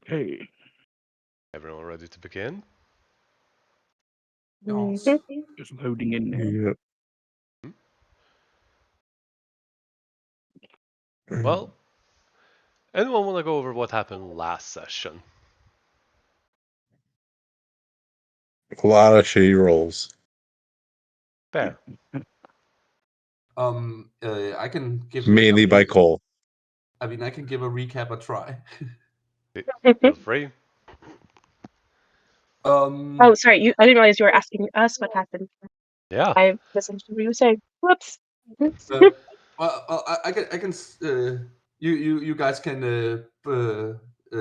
Okay. Everyone ready to begin? Yes. Just loading in now. Yeah. Well, anyone want to go over what happened last session? A lot of shitty rolls. Fair. I can give Mainly by Cole. I mean, I can give a recap a try. Feel free. Oh, sorry. I didn't realize you were asking us what happened. Yeah. I misunderstood what you were saying. Whoops. I can. You guys can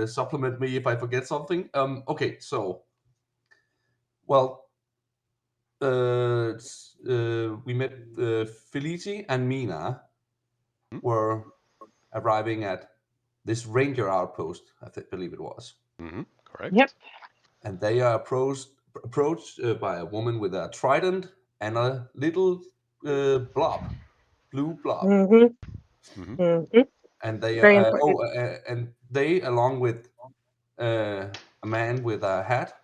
supplement me if I forget something. Okay, so, well, we met Felici and Mina were arriving at this ranger outpost. Believe it was. Correct. Yep. And they are approached by a woman with a trident and a little blue blob. And they Very important. and they, along with a man with a hat,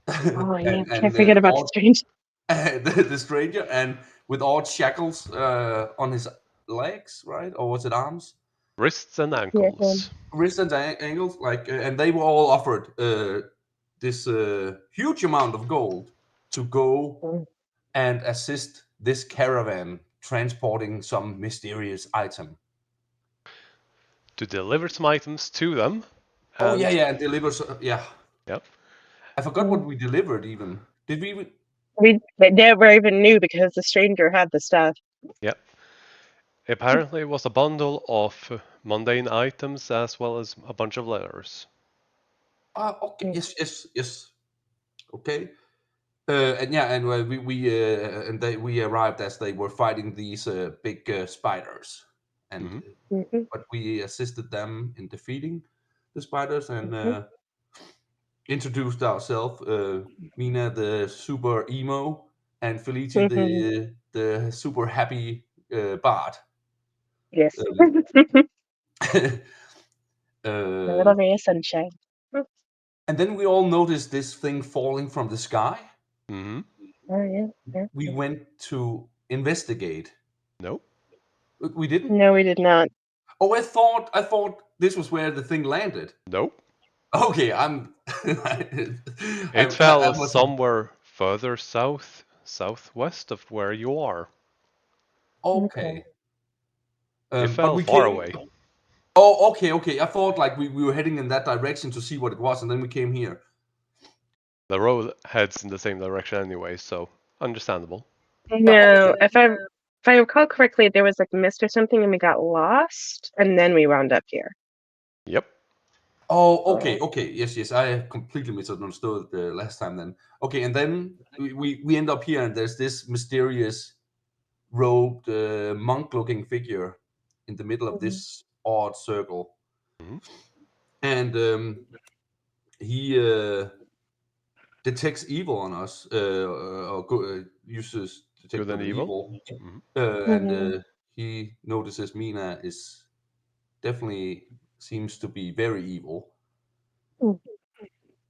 Oh, yeah. and Can't forget about the strange. the stranger, and with odd shackles on his legs, right? Or was it arms? Wrists and Yeah. ankles. Wrists and ankles, and they were all offered this huge amount of gold to go and assist this caravan transporting some mysterious item. To deliver some items to them. Oh yeah, and deliver. Yeah, Yep. I forgot what we delivered. Even did we? Even... We never even knew because the stranger had the stuff. Yep. Apparently, it was a bundle of mundane items as well as a bunch of letters. Okay. Yes. Okay. And we arrived as they were fighting these big spiders, and but we assisted them in defeating the spiders and introduced ourselves. Mina, the super emo, and Felici, the super happy bard. Yes. A little ray of sunshine. And then we all noticed this thing falling from the sky. Mm-hmm. Oh yeah. We went to investigate. Nope. We didn't. No, we did not. Oh, I thought this was where the thing landed. Nope. Okay, It fell somewhere further southwest of where you are. Okay. It But fell we far came. away. Oh, okay. I thought like we were heading in that direction to see what it was, and then we came here. The road heads in the same direction anyway, so understandable. No, if I recall correctly, there was like mist or something, and we got lost, and then we wound up here. Yep. Oh, okay. Yes. I completely misunderstood the last time then. Okay, and then we end up here, and there's this mysterious robed monk-looking figure in the middle of this odd circle, and he detects evil on us, or uses detect Good and of evil, and he notices Mina is definitely seems to be very evil. Or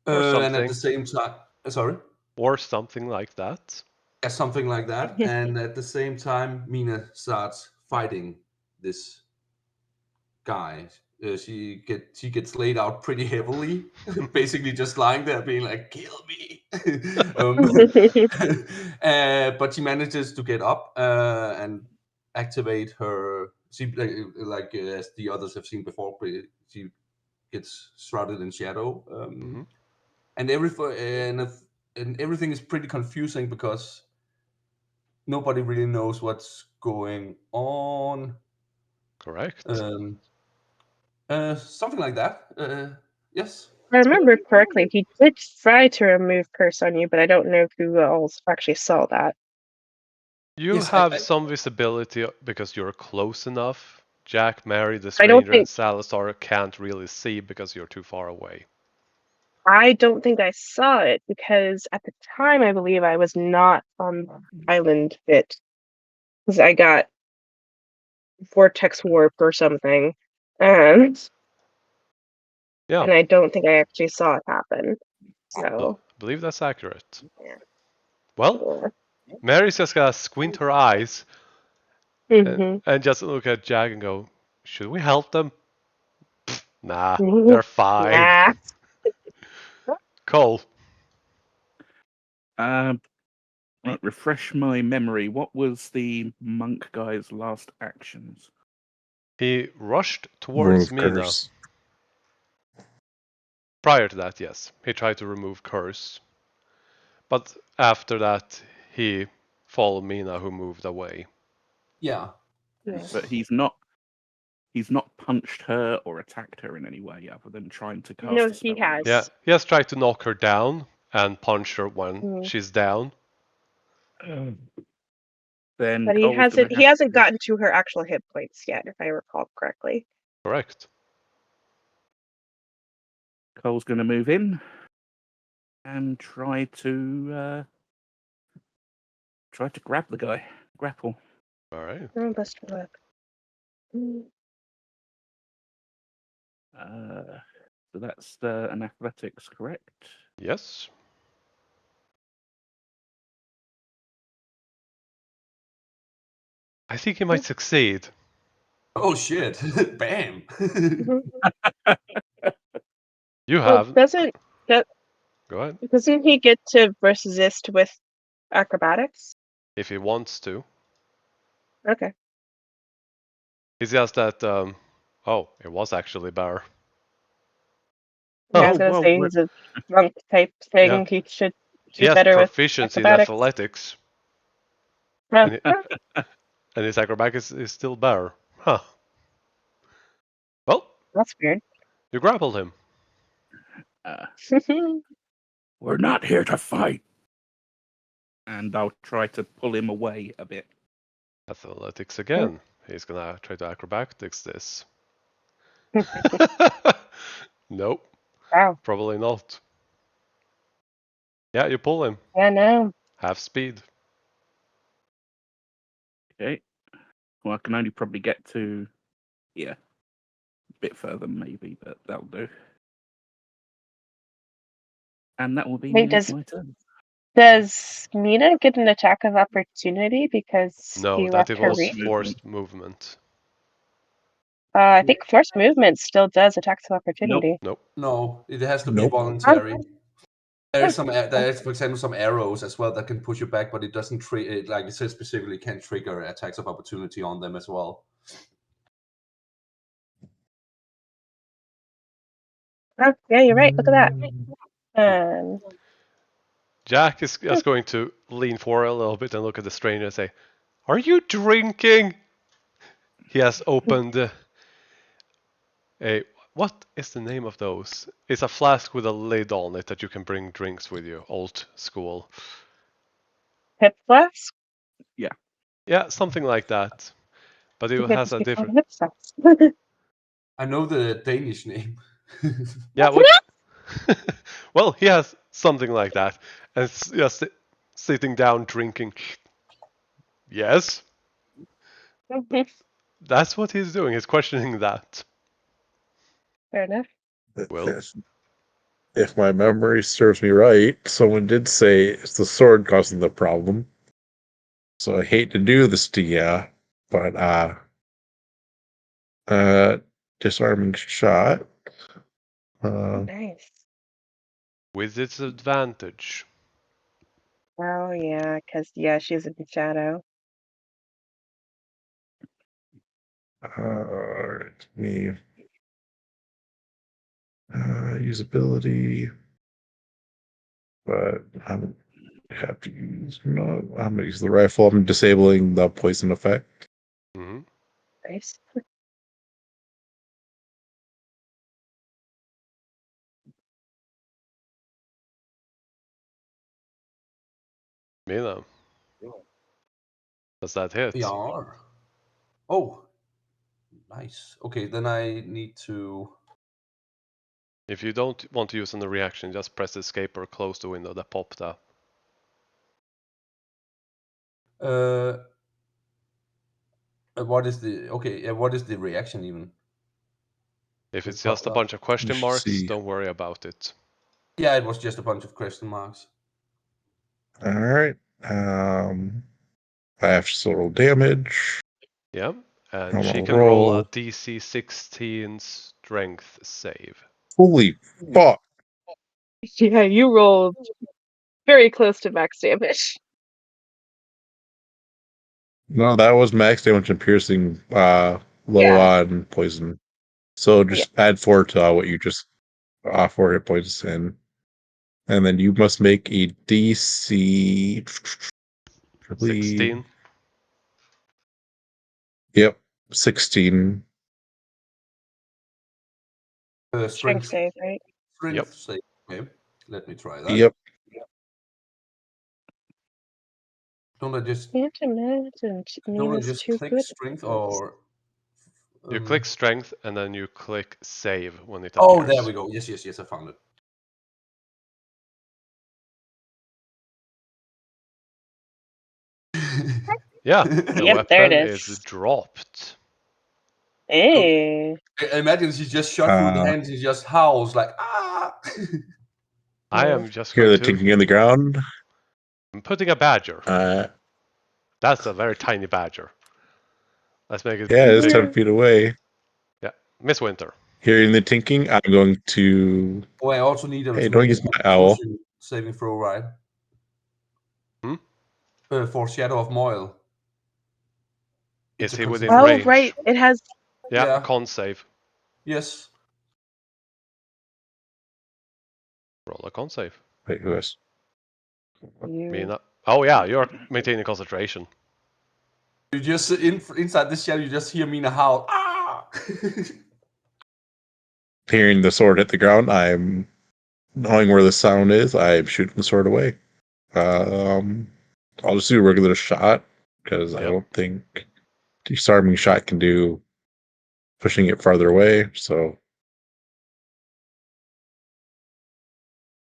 And at the something. same time, sorry? Or something like that. Yeah, something like that. And at the same time, Mina starts fighting this guy. She gets laid out pretty heavily, basically just lying there, being like, "Kill me." But she manages to get up and activate her. She as the others have seen before. She gets shrouded in shadow, and everything is pretty confusing because nobody really knows what's going on. Correct. Something like that. Yes. I remember correctly, he did try to remove curse on you, but I don't know who else actually saw that. You Yes, have some visibility because you're close enough. Jack, Mary, the I don't stranger, think- and Salazar can't really see because you're too far away. I don't think I saw it because at the time I believe I was not on the island bit. Because I got vortex warp or something. And Yeah, and I don't think I actually saw it happen. I So, believe that's accurate. yeah. Well, Mary's just gonna squint her eyes Mm-hmm. and just look at Jack and go, should we help them? Nah, they're fine. Nah. Cole, Right, refresh my memory. What was the monk guy's last actions? he rushed towards Remove Mina. curse. Prior to that, yes, he tried to remove curse. But after that, he followed Mina, who moved away. Yeah. But he's not punched her or attacked her in any way other than trying to cast No, a spell he on her. has. Yeah, he has tried to knock her down and punch her when Mhm. she's down. Then But he Cole's hasn't gonna have to- gotten to her actual hit points yet, if I recall correctly. Correct. Cole's going to move in and try to grab the guy, grapple. All right. Oh, best of luck. So that's an athletics, correct? Yes. I think he might succeed. Oh shit! Bam! You Well, have. doesn't Go ahead. he get to resist with acrobatics? If he wants to. Okay. It's just that. Oh, it was actually bear. Yeah, I Oh, was gonna well, say he's a monk type thing. Yeah. He should He do has better with proficiency in acrobatics. athletics, Huh. and his acrobatics is still bear. Huh. Well, That's weird. you grappled him. We're not here to fight. And I'll try to pull him away a bit. Athletics again. He's gonna try to acrobatics this. Nope, Wow. probably not. Yeah, you pull him. Yeah, no. Half speed. Okay. Well, I can only probably get to, a bit further maybe, but that'll do. And that will be Wait, my turn. Does Mina get an attack of opportunity because No, he that left it her was reach? forced movement. I think forced movement still does attacks of opportunity. Nope. No, it has to be Nope. voluntary. There is, for example, some arrows as well that can push you back, but it doesn't trigger. Like it says specifically, can trigger attacks of opportunity on them as well. Oh, yeah, you're right. Look at that. Jack is just going to lean forward a little bit and look at the stranger and say, "Are you drinking?" He has opened a. What is the name of those? It's a flask with a lid on it that you can bring drinks with you. Old school. Hip flask? Yeah, something like that. But it has a different. Hip flask. I know the Danish name. Yeah, which. Well, he has something like that, and it's just sitting down drinking. Yes, that's what he's doing. He's questioning that. Fair enough. Well, If my memory serves me right, someone did say it's the sword causing the problem. So I hate to do this to ya, but disarming shot. Nice. with its advantage. Oh, yeah, because, she's in shadow. Me usability, but I'm have to use. No, I'm gonna use the rifle. I'm disabling the poison effect. Mm-hmm. Nice. Mina, does that hit? Yeah. Oh, nice. Okay, then I need to. If you don't want to use any reaction, just press escape or close the window that popped up. What is the okay? What is the reaction even? If Just it's just a popped up. bunch of question Let's marks, see. don't worry about it. Yeah, it was just a bunch of question marks. All right. I have to roll damage. Yeah, and I'm she gonna can roll a roll. DC 16 strength save. Holy fuck! Yeah, you rolled very close to max damage. No, that was max damage and piercing. Low Yeah. on poison. So just add 4 to what you just 4 hit points in, and then you must make a DC. 16. Yep, 16. Strength save, right? Strength save. Okay, let me try that. Yep. Don't I just Can't imagine Nina's too click good at strength this. or? You click strength and then you click save when it Oh, appears. there we go. Yes, I found it. Yeah, the Yep, there it weapon is. is dropped. Hey. I imagine she just shot through the hands and just howls like ah. I Yeah. am just Hear going the to. tinking in the ground. I'm putting a badger. Yeah, That's a very tiny badger. Let's make it. it's Make 10 it feet away. yeah, Miss Winter. Hearing the tinking, I'm going to. Oh, I also need them Hey, to don't make use a my owl. Constitution saving throw, right? Hmm? For Shadow of Moyle. Is he a within Constitution- Oh, range? right. It has. Yeah, Yeah. con save. Yes. Roll a con save. Wait, who is? Mina. Oh yeah, you're maintaining concentration. You just inside this shadow, you just hear Mina howl. Ah! Hearing the sword hit the ground, I'm knowing where the sound is. I'm shooting the sword away. I'll just do a regular shot because I Yep. don't think disarming shot can do pushing it farther away. So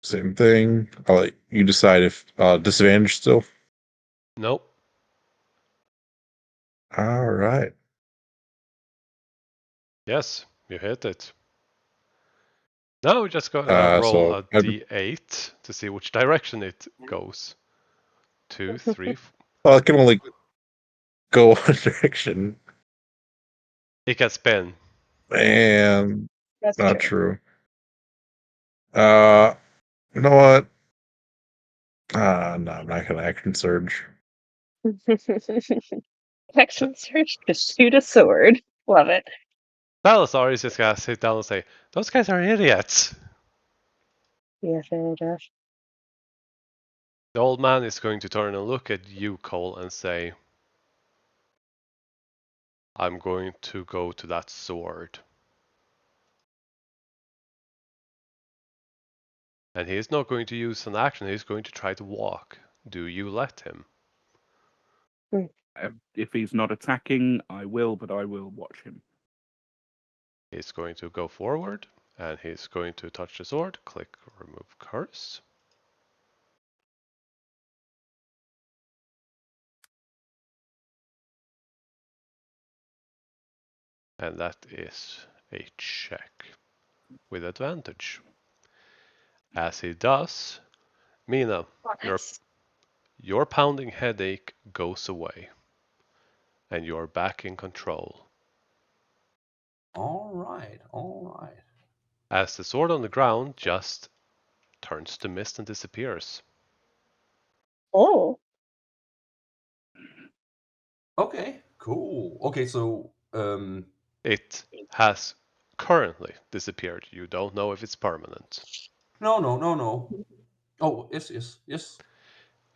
same thing. I'll let you decide if disadvantage still. Nope. All right. Yes, you hit it. Now we just gotta roll a d8 to see which direction it goes. 2, 3, 4. Well, it can only go one direction, It can spin. and That's not true. true. You know what? No, I'm not gonna action surge. Action search to shoot a sword. Love it. Salazar is just gonna sit down and say, "Those guys are idiots." Yes, it does. The old man is going to turn and look at you, Cole, and say, "I'm going to go to that sword." And he's not going to use an action, he's going to try to walk. Do you let him? If he's not attacking, I will, but I will watch him. He's going to go forward, and he's going to touch the sword. Click remove curse. And that is a check with advantage. As he does, Mina, your pounding headache goes away, and you're back in control. All right. As the sword on the ground just turns to mist and disappears. Oh. Okay, cool. Okay, so It has currently disappeared. You don't know if it's permanent. no. Oh, yes.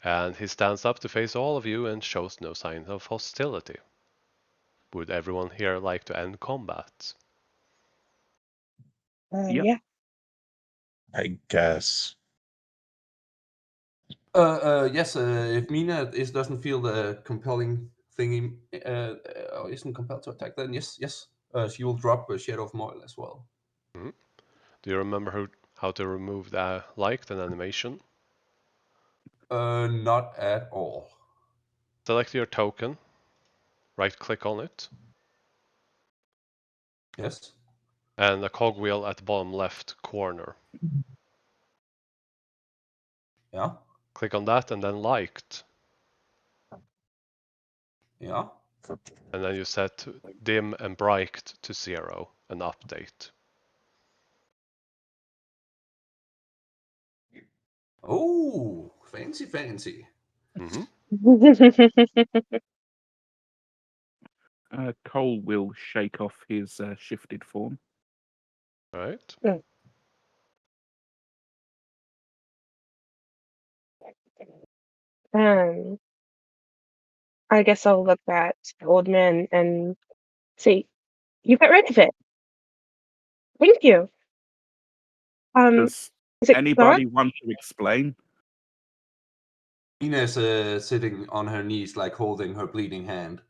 And he stands up to face all of you and shows no sign of hostility. Would everyone here like to end combat? Yep. Yeah. I guess. Yes. If Mina doesn't feel the compelling thingy, or isn't compelled to attack, then yes. She will drop a Shadow of Moyle as well. Mm-hmm. Do you remember how to remove the liked and animation? Not at all. Select your token, right click on it, Yes. and a cogwheel at the bottom left corner. Yeah. Click on that and then liked. Yeah. And then you set dim and bright to 0 and update. Oh, fancy, fancy. Mm-hmm. Cole will shake off his shifted form. Right. I guess I'll look at the old man and say, "You got rid of it. Thank you." Does Is it anybody want to explain? Ina's sitting on her knees, like holding her bleeding hand.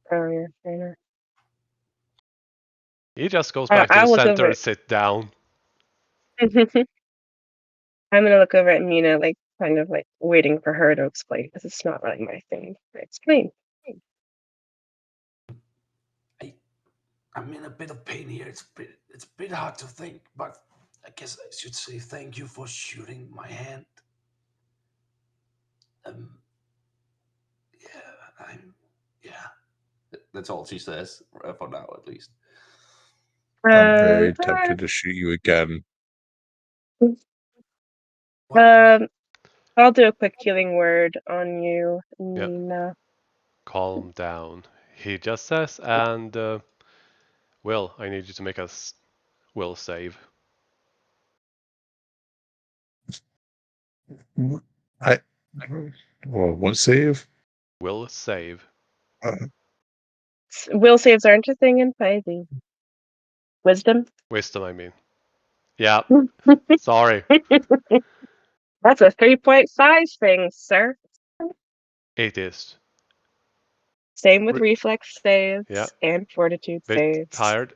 gone? Oh, yeah, fair enough. He just goes back to I the will go center over and sit down. it. I'm gonna look over at Mina, like kind of like waiting for her to explain because it's not really my thing to explain. I'm in a bit of pain here. It's a bit hard to think, but I guess I should say thank you for shooting my hand. Yeah. That's all she says for now, at least. I'm very Uh, tempted to shoot you again. I'll do a quick healing word on you, Yep. Mina. Calm down. He just says, and Will, I need you to make a will save. Well, one save. Will save. Will saves aren't a thing in 5e. Wisdom. Wisdom, I mean. Yeah. Sorry. That's a 3.5 thing, sir. It is. Same with reflex saves Yeah. and fortitude Bit saves. tired.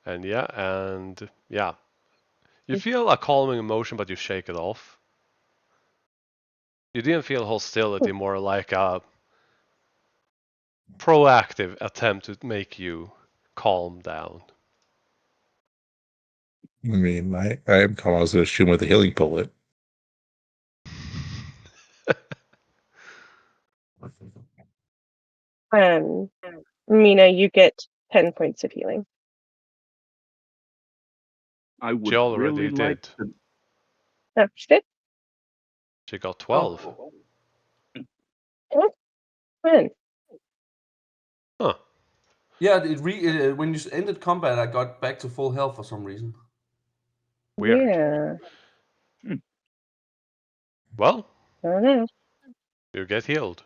And yeah. You feel a calming emotion, but you shake it off. You didn't feel hostility, more like a proactive attempt to make you calm down. I mean, I am calm. I was going to shoot him with a healing bullet. Mina, you get 10 points of healing. I would She already really like did. to. Oh, she did? She got 12. Oh, man. Huh. Yeah, when you ended combat, I got back to full health for some reason. Weird. Yeah. Well, I don't know. you get healed.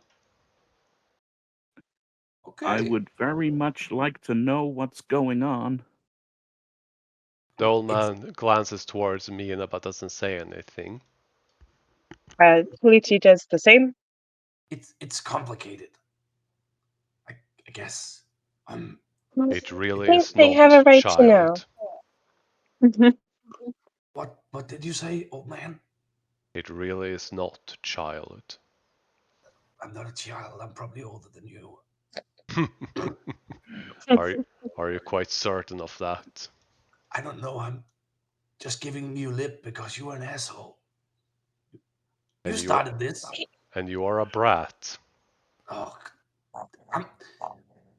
Okay. I would very much like to know what's going on. The old man glances towards Mina but doesn't say anything. Luigi does the same. It's complicated. I guess. It really I think is they not have a right child. to know. What did you say, old man? It really is not child. I'm not a child. I'm probably older than you. Are you quite certain of that? I don't know. I'm just giving you lip because you're an asshole. You started this. And you are a brat. Oh,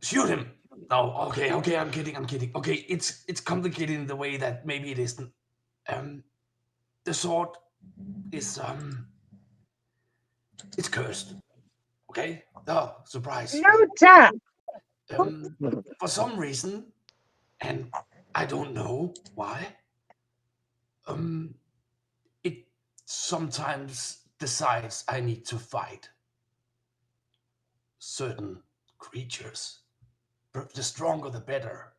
shoot him. No, okay, I'm kidding. Okay, it's complicated in the way that maybe it isn't. The sword is it's cursed. Okay? Oh, surprise. No doubt. For some reason, and I don't know why, it sometimes decides I need to fight certain creatures. The stronger the better.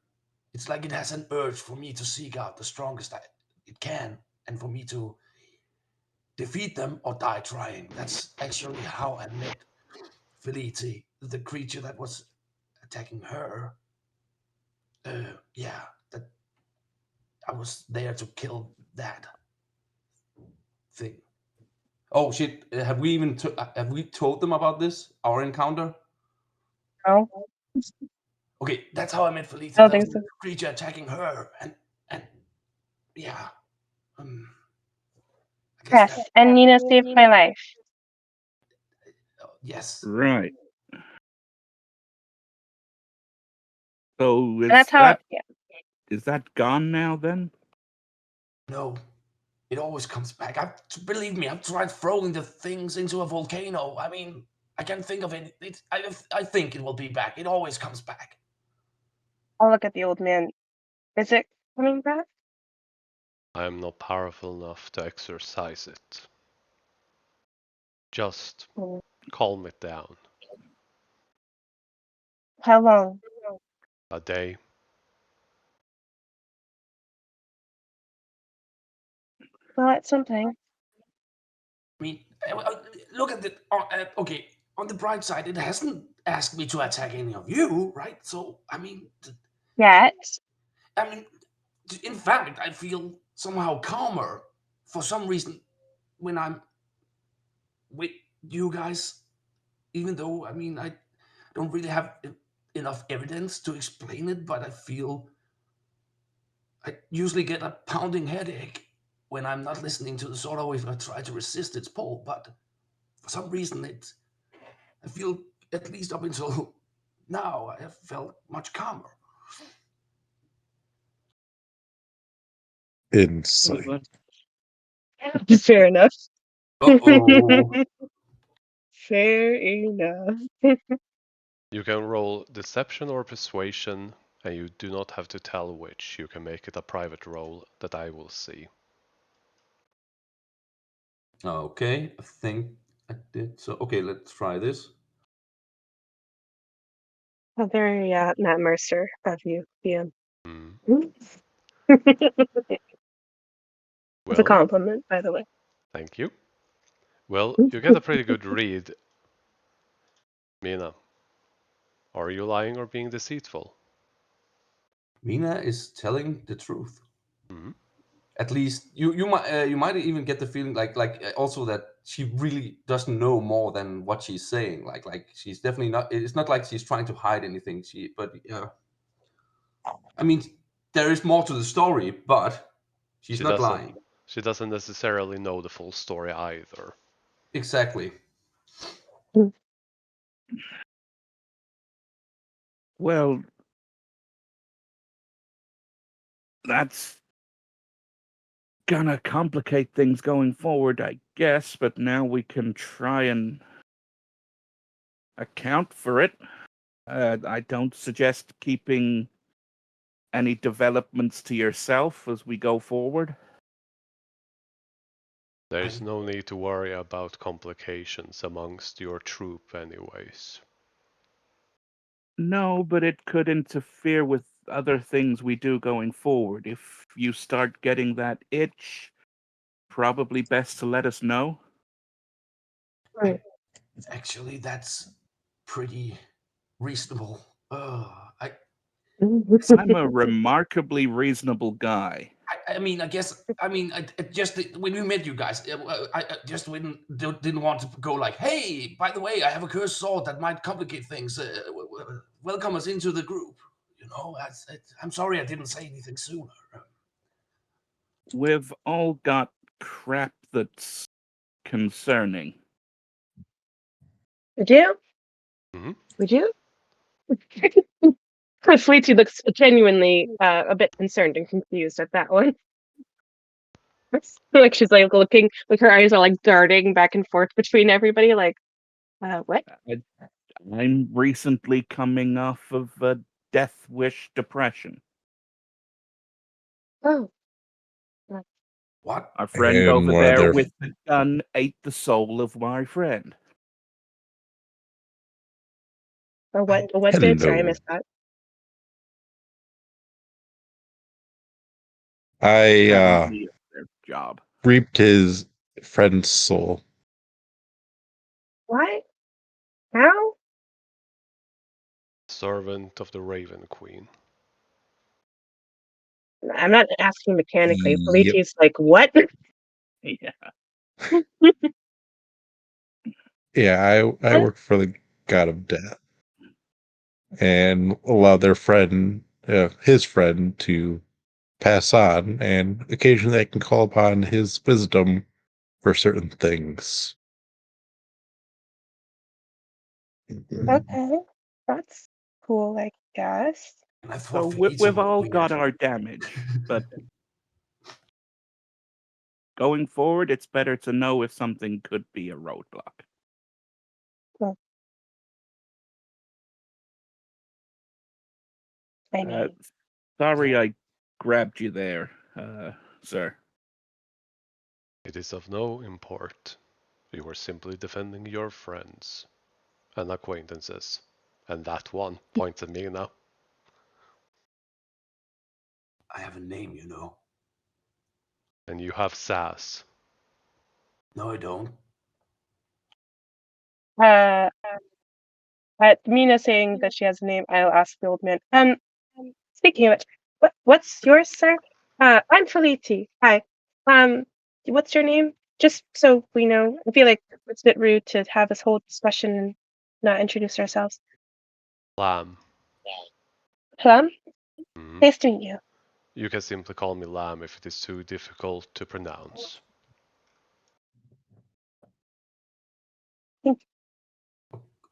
It's like it has an urge for me to seek out the strongest it can, and for me to defeat them or die trying. That's actually how I met Felice, the creature that was attacking her. Yeah, that I was there to kill that thing. Oh shit! Have we told them about this? Our encounter? No. Okay, that's how I meant Felicia. I don't There was think so. a creature attacking her, and yeah, I guess Yes, and Nina saved my life. yes. Right. So And that's how. Yeah. is that gone now then? No, it always comes back. Believe me, I've tried throwing the things into a volcano. I mean, I can't think of it. I think it will be back. It always comes back. I'll look at the old man. Is it coming back? I am not powerful enough to exercise it. Just Hmm. calm it down. How long? A day. Well, it's something. I mean, look at it. Okay, on the bright side, it hasn't asked me to attack any of you, right? So, I mean, Yet. in fact, I feel somehow calmer for some reason when I'm with you guys, even though, I mean, I don't really have enough evidence to explain it, but I feel I usually get a pounding headache when I'm not listening to the solar wave. I try to resist its pull, but for some reason, I feel, at least up until now, I have felt much calmer. Insight. Fair enough. Uh-oh. Fair enough. You can roll deception or persuasion, and you do not have to tell which. You can make it a private roll that I will see. Okay, I think I did. So, okay, let's try this. How very Matt Mercer of you, DM. Hmm. It's a Well, compliment, by the way. thank you. Well, you get a pretty good read. Mina, are you lying or being deceitful? Mina is telling the truth. Hmm. At least you might even get the feeling also that she really doesn't know more than what she's saying. Like she's definitely not. It's not like she's trying to hide anything. I mean, there is more to the story, but she's not lying. She doesn't necessarily know the full story either. Exactly. Well, that's gonna complicate things going forward, I guess, but now we can try and account for it. I don't suggest keeping any developments to yourself as we go forward. There's no need to worry about complications amongst your troop anyways. No, but it could interfere with other things we do going forward. If you start getting that itch, probably best to let us know. Right. Actually, that's pretty reasonable. I'm a remarkably reasonable guy. I mean, I just when we met you guys, I just didn't want to go like, hey, by the way, I have a cursed sword that might complicate things. Welcome us into the group. You know, I'm sorry I didn't say anything sooner. We've all got crap that's concerning. Would you? Hmm. Would you? Fleety looks genuinely a bit concerned and confused at that one. Like she's like looking, like her eyes are like darting back and forth between everybody. Like, what? I'm recently coming off of a death wish depression. Oh, What? Our friend And over one of there their with the gun ate the soul of my friend. oh, what did? Sorry, I hello. missed that. I Apparently, it's their job. reaped his friend's soul. What? How? Servant of the Raven Queen. I'm not asking mechanically. Yep. Felicity's like, what? Yeah. Yeah, I What? work for the god of death. and allow their friend, his friend, to pass on, and occasionally they can call upon his wisdom for certain things. Okay, that's cool, I guess. And I So thought Felicia we've was all weird. got our damage, but going forward, it's better to know if something could be a roadblock. I mean, Sorry I grabbed you there, sir. It is of no import. You are simply defending your friends and acquaintances. And that one points at me now. I have a name, you know. And you have sass. No, I don't. at Mina saying that she has a name, I'll ask the old man. Speaking of it, what's yours, sir? I'm Feliti. Hi. What's your name? Just so we know. I feel like it's a bit rude to have this whole discussion and not introduce ourselves. Lamb. Plum? Mhm. Nice to meet you. You can simply call me Lamb if it is too difficult to pronounce.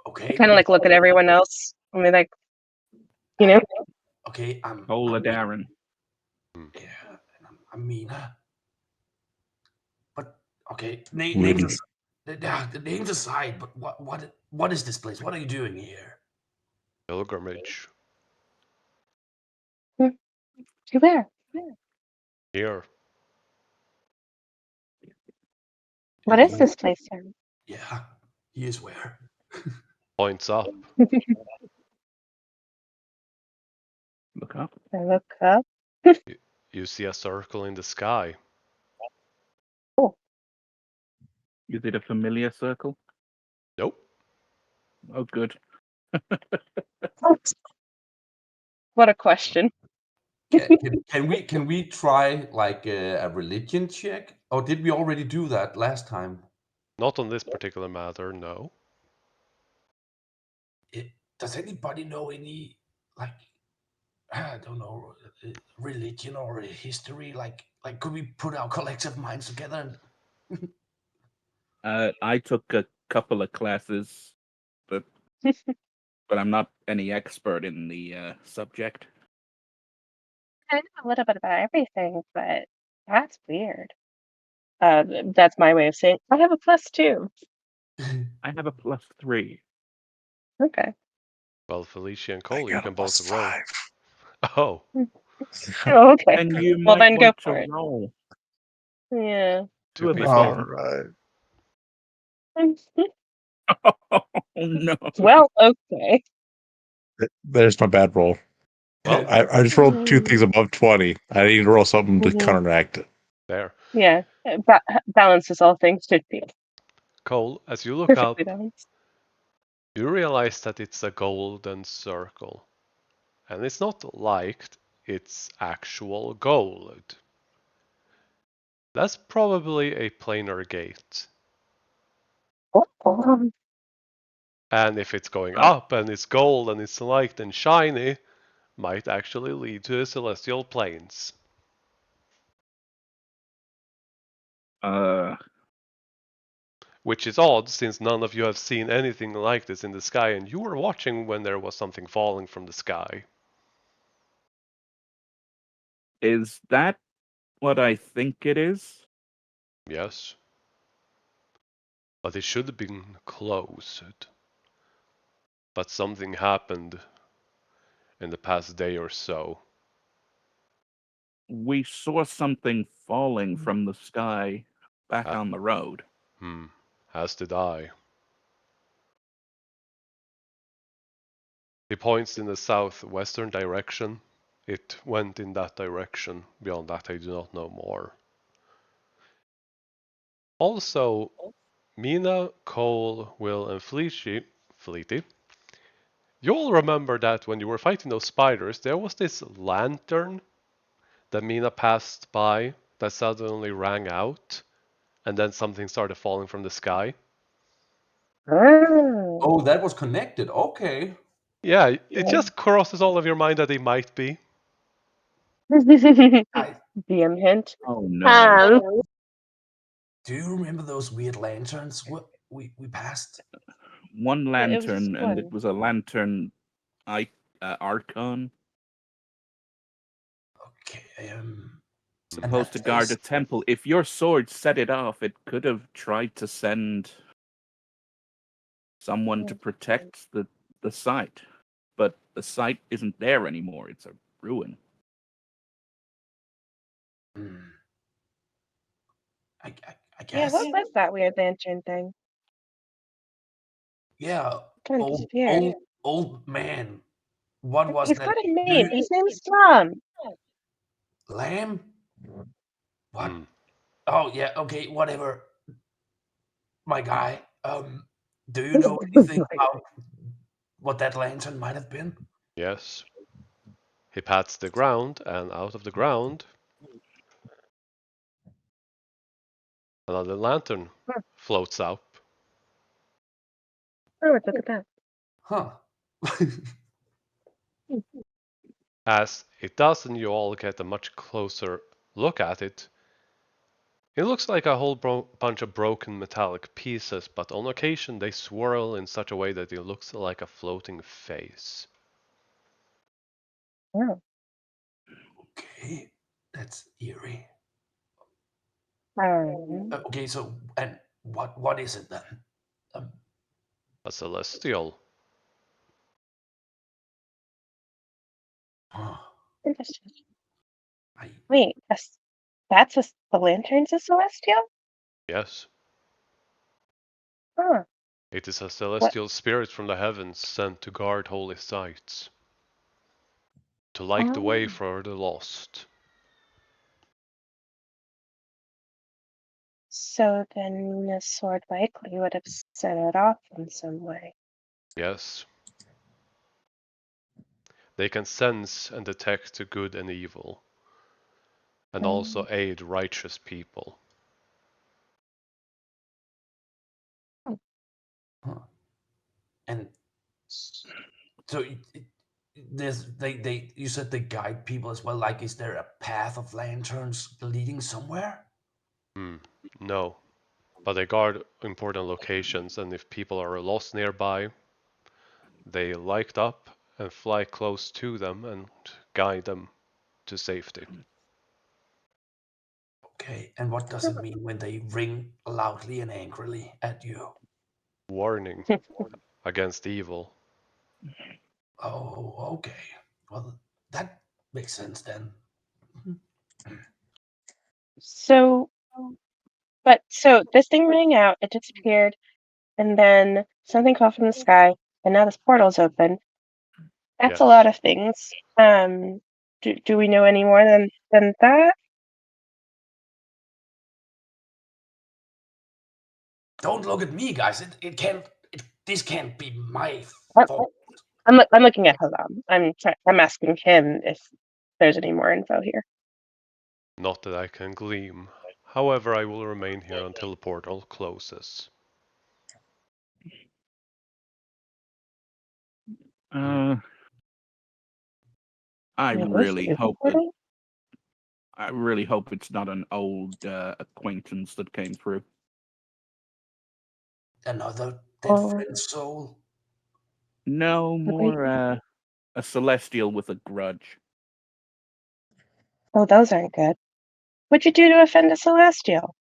Okay. Kind of like look at everyone else. I mean, like, you know. Okay, I'm Hola, Darren. Yeah, and I'm Mina. But okay, Would names the names aside, but what is this place? What are you doing here? Pilgrimage. To where? Here. What And is this place, sir? Yeah, he is where. Points up. Look up. I look up. You see a circle in the sky. Oh, Is it a familiar circle? Nope. Oh, good. what a question. Can we try like a religion check, or did we already do that last time? Not on this particular matter, no. Does anybody know any like I don't know religion or history? Like could we put our collective minds together? I took a couple of classes, but I'm not any expert in the subject. I know a little bit about everything, but that's weird. That's my way of saying I have a +2. I have a +3. Okay. Well, Felicia and I Cole, you got a can both roll. +5. Oh, Oh, okay. And you Well, might then go want for to it. roll. Yeah. two With people. All fun. right. Oh no. Well, okay. There's my bad roll. Well, I just rolled 2 things above 20. I need to roll something to Mhm. counteract it. there. Yeah. Balance is all things should be. Cole, as you look Perfectly up, balanced. you realize that it's a golden circle. And it's not liked, it's actual gold. That's probably a planar gate. Oh. And if it's going Oh, up and it's gold and it's light and shiny, might actually lead to the celestial planes. Which is odd since none of you have seen anything like this in the sky and you were watching when there was something falling from the sky. is that what I think it is? Yes. But it should have been closed. But something happened in the past day or so. We saw something falling from the sky back Ah, on the road. as did I. He points in the southwestern direction. It went in that direction. Beyond that, I do not know more. Also, Mina, Cole, Will, and Fleety, you all remember that when you were fighting those spiders, there was this lantern that Mina passed by that suddenly rang out, and then something started falling from the sky. Oh. Oh, that was connected. Okay. Yeah, it just crosses all of your mind that they might be. DM hint. Oh no. Do you remember those weird lanterns we passed? One It was lantern, and it one. was a lantern archon. Okay. Supposed to guard a temple. If your sword set it off, it could have tried to send someone to protect the site. But the site isn't there anymore. It's a ruin. I Yeah, guess. what was that weird lantern thing? Yeah. Kind of disappeared. Old man. What was He's that? got a name. His name's Tom. Lamb? What? Hmm. Oh yeah. Okay. Whatever. My guy. Do you know anything about what that lantern might have been? Yes. He pats the ground, and out of the ground, another lantern floats up. Oh, look at that. Huh. As it does, and you all get a much closer look at it, it looks like a whole bunch of broken metallic pieces, but on occasion they swirl in such a way that it looks like a floating face. Oh. Okay. That's eerie. Um, Okay. So and what is it then? A celestial. Huh. interesting. I Wait, the lantern's a celestial? Yes. Huh. It is a celestial spirit from the heavens sent to guard holy sites, to light the way for the lost. So then the sword likely would have set it off in some way. Yes. They can sense and detect the good and evil, and also aid righteous people. Huh. And so they you said they guide people as well. Like, is there a path of lanterns leading somewhere? No, but they guard important locations, and if people are lost nearby, they light up and fly close to them and guide them to safety. Okay. And what does it mean when they ring loudly and angrily at you? Warning against evil. Oh, okay. Well, that makes sense then. So this thing rang out, it disappeared, and then something fell from the sky, and now this portal's open. That's a Yes. lot of things. Do we know any more than that? Don't look at me, guys. This can't be my I- fault. I'm looking at Halam. I'm asking him if there's any more info here. Not that I can glean. However, I will remain here until the portal closes. I Is really the hope that portal? I really hope it's not an old acquaintance that came through. Another dead Oh, friend's soul. No, okay. more a celestial with a grudge. Oh, those aren't good. What'd you do to offend a celestial?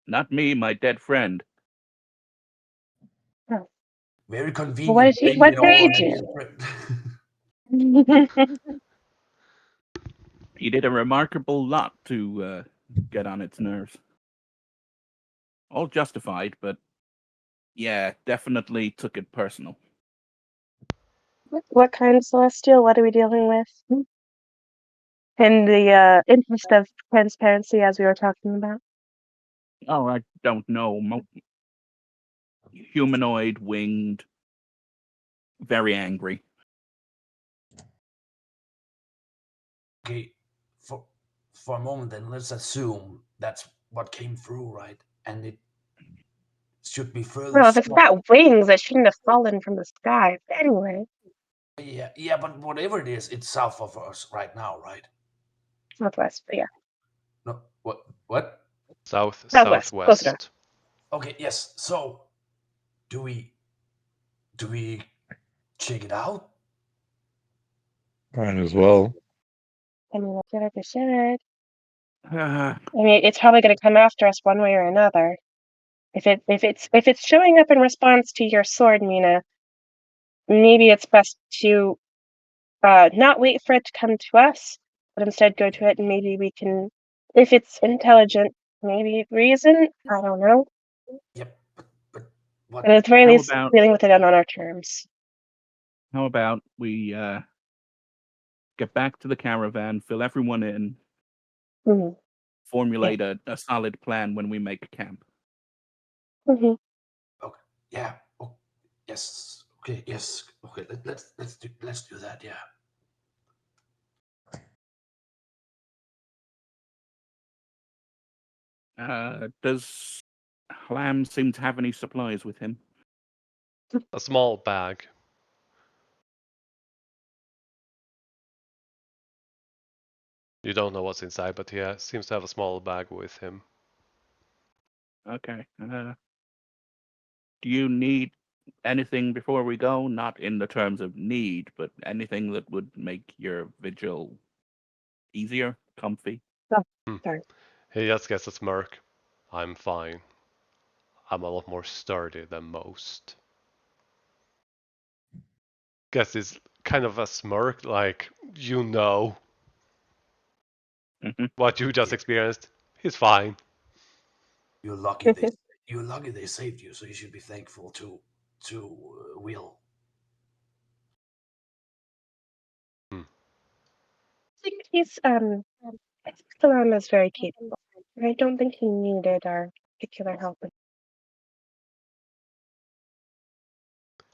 Not me, my dead friend. Oh. Very Well, convenient. Blame what it all they on do? the friend. He did a remarkable lot to get on its nerves. All justified, but yeah, definitely took it personal. What kind of celestial? What are we dealing with? In the interest of transparency, as we were talking about. Oh, I don't know. Humanoid, winged, very angry. Okay, for a moment then, let's assume that's what came through, right? And it should be further Well, if it's south. got wings, it shouldn't have fallen from the sky. But anyway. Yeah, but whatever it is, it's south of us right now, right? Southwest, but yeah. No, what? Southwest, close enough. Southwest. Okay, yes. So, do we check it out? Might as well. I mean, I feel like we should. Uh, I mean, it's probably going to come after us one way or another. If it's showing up in response to your sword, Mina, maybe it's best to not wait for it to come to us, but instead go to it, and maybe we can, if it's intelligent, maybe reason. I don't know. Yep, but But what? at the very how least, about dealing with it on our terms. we get back to the caravan, fill everyone in, Mm-hmm. formulate a solid plan when we make camp. Mm-hmm. Okay, yeah. Oh, yes. Okay, yes. Okay, let's do that. Yeah. Does Lamb seem to have any supplies with him? A small bag. You don't know what's inside, but he seems to have a small bag with him. Okay. Do you need anything before we go? Not in the terms of need, but anything that would make your vigil easier, comfy? Oh, Hmm. sorry. He just gets a smirk. I'm fine. I'm a lot more sturdy than most. Gets this kind of a smirk, like, you know Mhm. what you just Yeah. experienced. He's fine. You're lucky they saved you, so you should be thankful to Will. Hmm. I think I think Salam is very capable. I don't think he needed our particular help.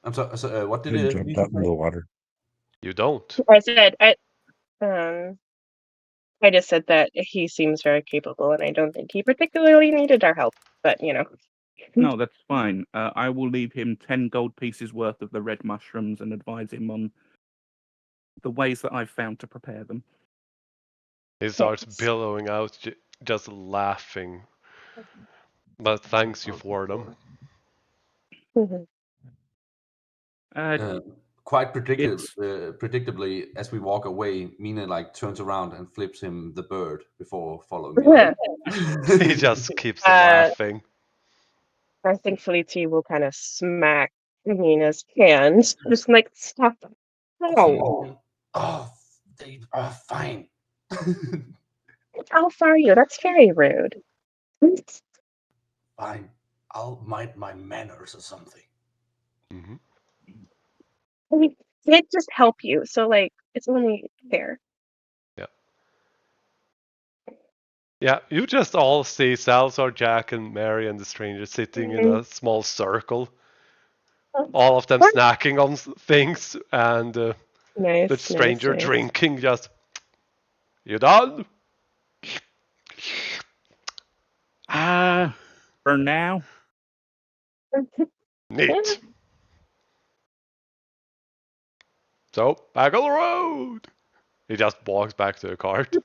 I'm sorry. So, what did And it? jumped out into the water. You don't. Um, I just said that he seems very capable, and I don't think he particularly needed our help. But No, that's fine. I will leave him 10 gold pieces worth of the red mushrooms and advise him on the ways that I've found to prepare them. He starts thanks. billowing out, just laughing. But thanks you for them. Mhm. Uh, Quite it's predictably, as we walk away, Mina like turns around and flips him the bird before following me out. He just keeps Uh, laughing. I think Felici will kind of smack Mina's hand, just like stop. Oh, come No, on. Oh, they are fine. how far are you? That's very rude. Fine. I'll mind my manners or something. Hmm. I mean, it just help you, so like it's only fair. Yeah. Yeah, you just all see Salazar, Jack, and Mary and the stranger sitting in Mm, a small circle. oh, All of them what? snacking on things, and the Nice, nice, stranger nice. drinking just. You done? for now. Neat. So, back on the road. He just walks back to the cart.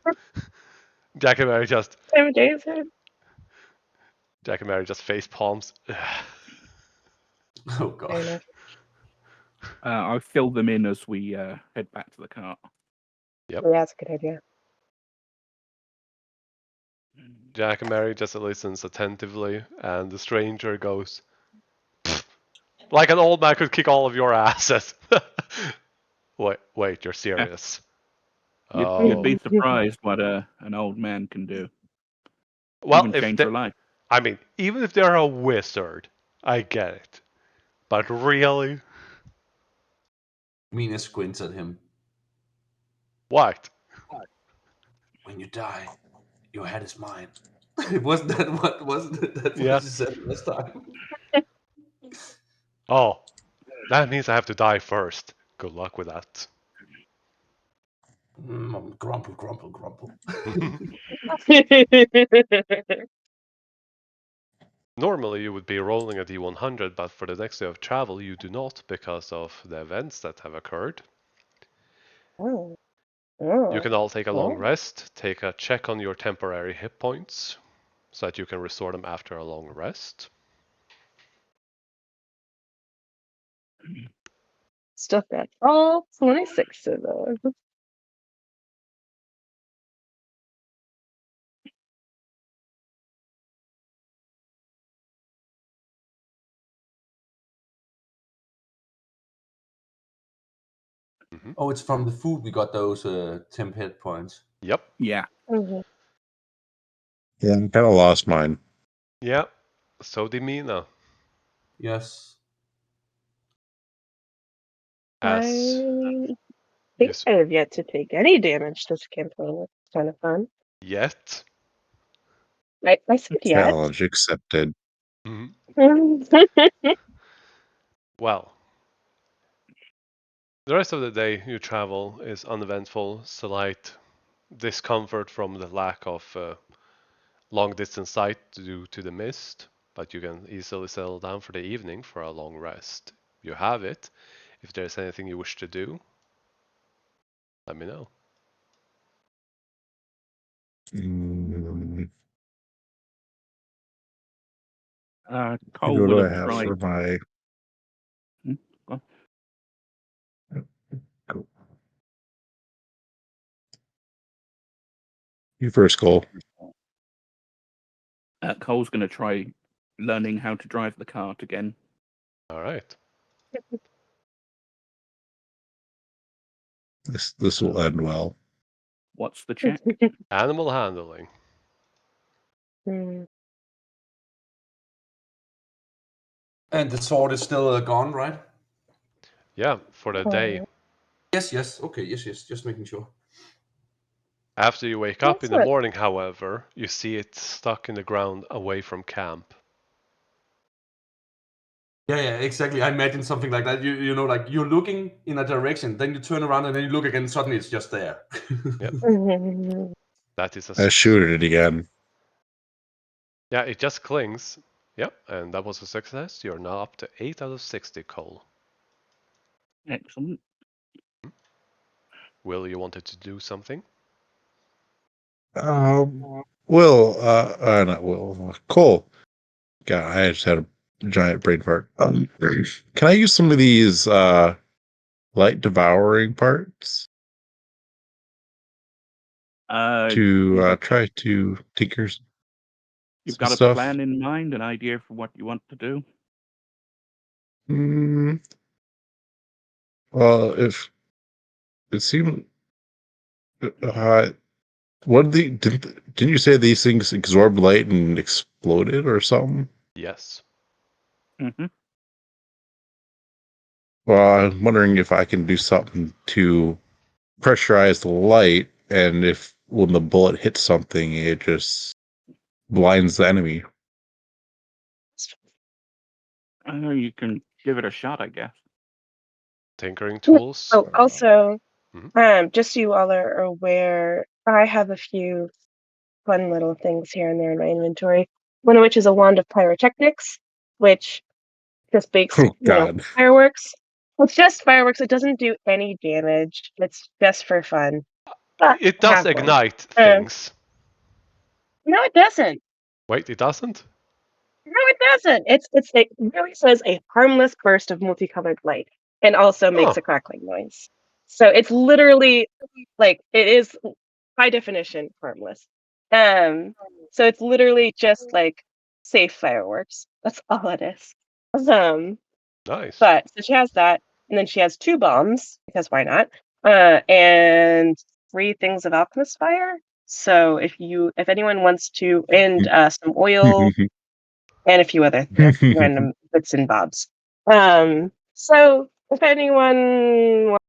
Jack and Mary just. Jason. Jack and Mary just face palms. Oh Fair gosh. enough. I'll fill them in as we head back to the cart. Yep. Yeah, that's a good idea. Jack and Mary just listens attentively, and the stranger goes, like an old man could kick all of your asses. Wait, you're Yeah, serious? you'd Oh, be surprised what an old man can do. well, Even change your life. I mean, even if they're a wizard, I get it. But really, Mina squints at him. what? When you die, your head is mine. Wasn't that what Yeah. she said last time? Oh, that means I have to die first. Good luck with that. Grumple, grumple, grumple. Normally, you would be rolling a d100, but for the next day of travel, you do not because of the events that have occurred. Oh. You Oh. can all take a long Oh. rest, take a check on your temporary hit points, so that you can restore them after a long rest. Still got all 26 of those. Mm-hmm. Oh, it's from the food we got those temp hit points. Yep. Yeah. Mhm. Yeah, I kind of lost mine. Yeah. So did Mina. Yes. As I think yes, I have yet to take any damage this campaign. It's kind of fun. yet. I said yet. Challenge accepted. Mm-hmm. Well, the rest of the day you travel is uneventful, slight discomfort from the lack of long distance sight due to the mist, but you can easily settle down for the evening for a long rest. You have it. If there's anything you wish to do, let me know. Mm, Cole what will do I have have for tried. my? Hmm? Go Cool. You first, Cole. Cole's going to try learning how to drive the cart again. All right. This will end well. What's the check? Animal handling. Hmm. And the sword is still gone, right? Yeah, for the day. Yes, yes. Okay, yes, yes. Just making sure. After you wake up in the Excellent. morning, however, you see it stuck in the ground away from camp. Yeah, yeah, exactly. I imagine something like that. You know, like you're looking in a direction, then you turn around and then you look again, suddenly it's just there. Yep. Mhm. That is a I shoot it again. Yeah, it just clings. Yep, and that was a success. You're now up to 8 out of 60, Cole. Excellent. Will, you wanted to do something? Will, not Will, Cole. God, I just had a giant brain fart. Can I use some of these light devouring parts to try to tinker You've some got a stuff? plan in mind, an idea for what you want to do? Well, if it seemed, what didn't you say these things absorb light and exploded or something? Yes. Mm-hmm. Well, I'm wondering if I can do something to pressurize the light, and if when the bullet hits something, it just blinds the enemy. You can give it a shot, I guess. Tinkering tools. Oh, also, Mhm. just so you all are aware, I have a few fun little things here and there in my inventory. One of which is a wand of pyrotechnics, which just makes, Oh God! fireworks. It's just fireworks. It doesn't do any damage. It's just for fun. But It I does have one. ignite things. No, it doesn't. Wait, it doesn't? No, it doesn't. It really says a harmless burst of multicolored light, and also makes Oh, a crackling noise. So it's literally like it is high definition harmless. So it's literally just like safe fireworks. That's all it is. nice. But so she has that, and then she has 2 bombs because why not? And 3 things of alchemist fire. So if anyone wants to, and some oil and a few other random bits and bobs. So if anyone wants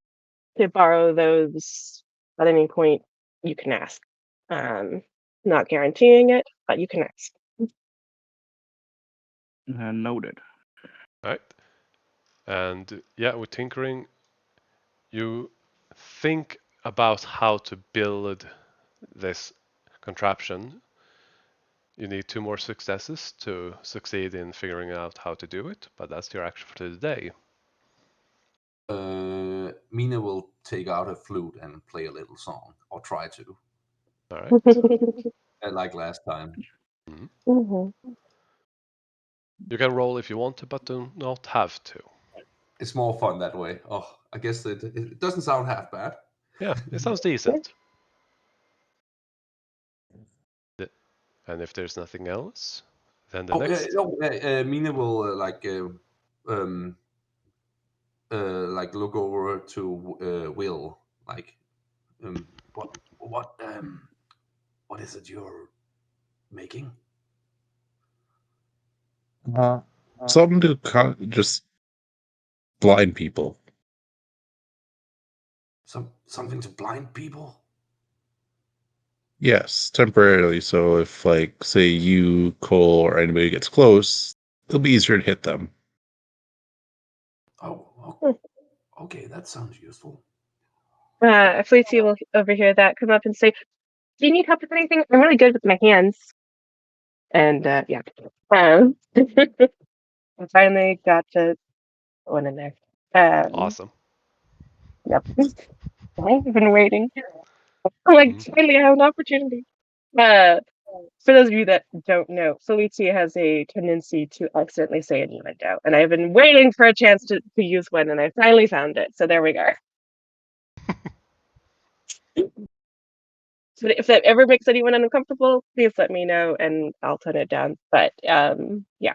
to borrow those at any point, you can ask. Not guaranteeing it, but you can ask. Noted. Right. And yeah, with tinkering, you think about how to build this contraption. You need 2 more successes to succeed in figuring out how to do it, but that's your action for today. Mina will take out her flute and play a little song, or try to, All right. like last time. Mhm. Mhm. You can roll if you want to, but do not have to. It's more fun that way. Oh, I guess it doesn't sound half bad. Yeah, it sounds decent. And if there's nothing else, then the next. Mina will like look over to Will, like, what is it you're making? Something to just blind people. Something to blind people? Yes, temporarily. So if, like, say you, Cole, or anybody gets close, it'll be easier to hit them. Oh, okay, that sounds useful. Felicia will overhear that, come up and say, "Do you need help with anything? I'm really good with my hands." And yeah, I finally got to one in there. Awesome. Yep, I've been waiting. Like, Mhm. finally, I have an opportunity. For those of you that don't know, Felicia has a tendency to accidentally say innuendo, and I've been waiting for a chance to use one, and I finally found it. So there we go. So if that ever makes anyone uncomfortable, please let me know, and I'll tone it down. But yeah.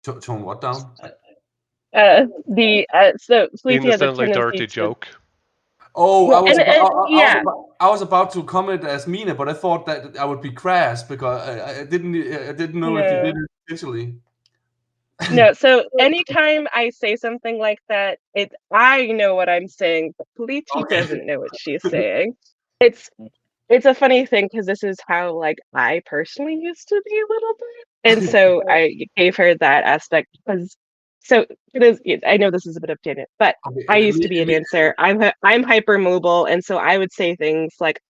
Tone what down? So Felicia has a Innocently tendency dirty to. joke. Oh, Well, and yeah. I was about to comment as Mina, but I thought that I would be crass because I didn't know if you did No. it intentionally. No, so anytime I say something like that, I know what I'm saying, but Felicia Okay. doesn't know what she's saying. It's a funny thing because this is how like I personally used to be a little bit, and so I gave her that aspect because. So it is. I know this is a bit of tangent, but Okay, I used to be a dancer. I'm hypermobile, and so I would say things like,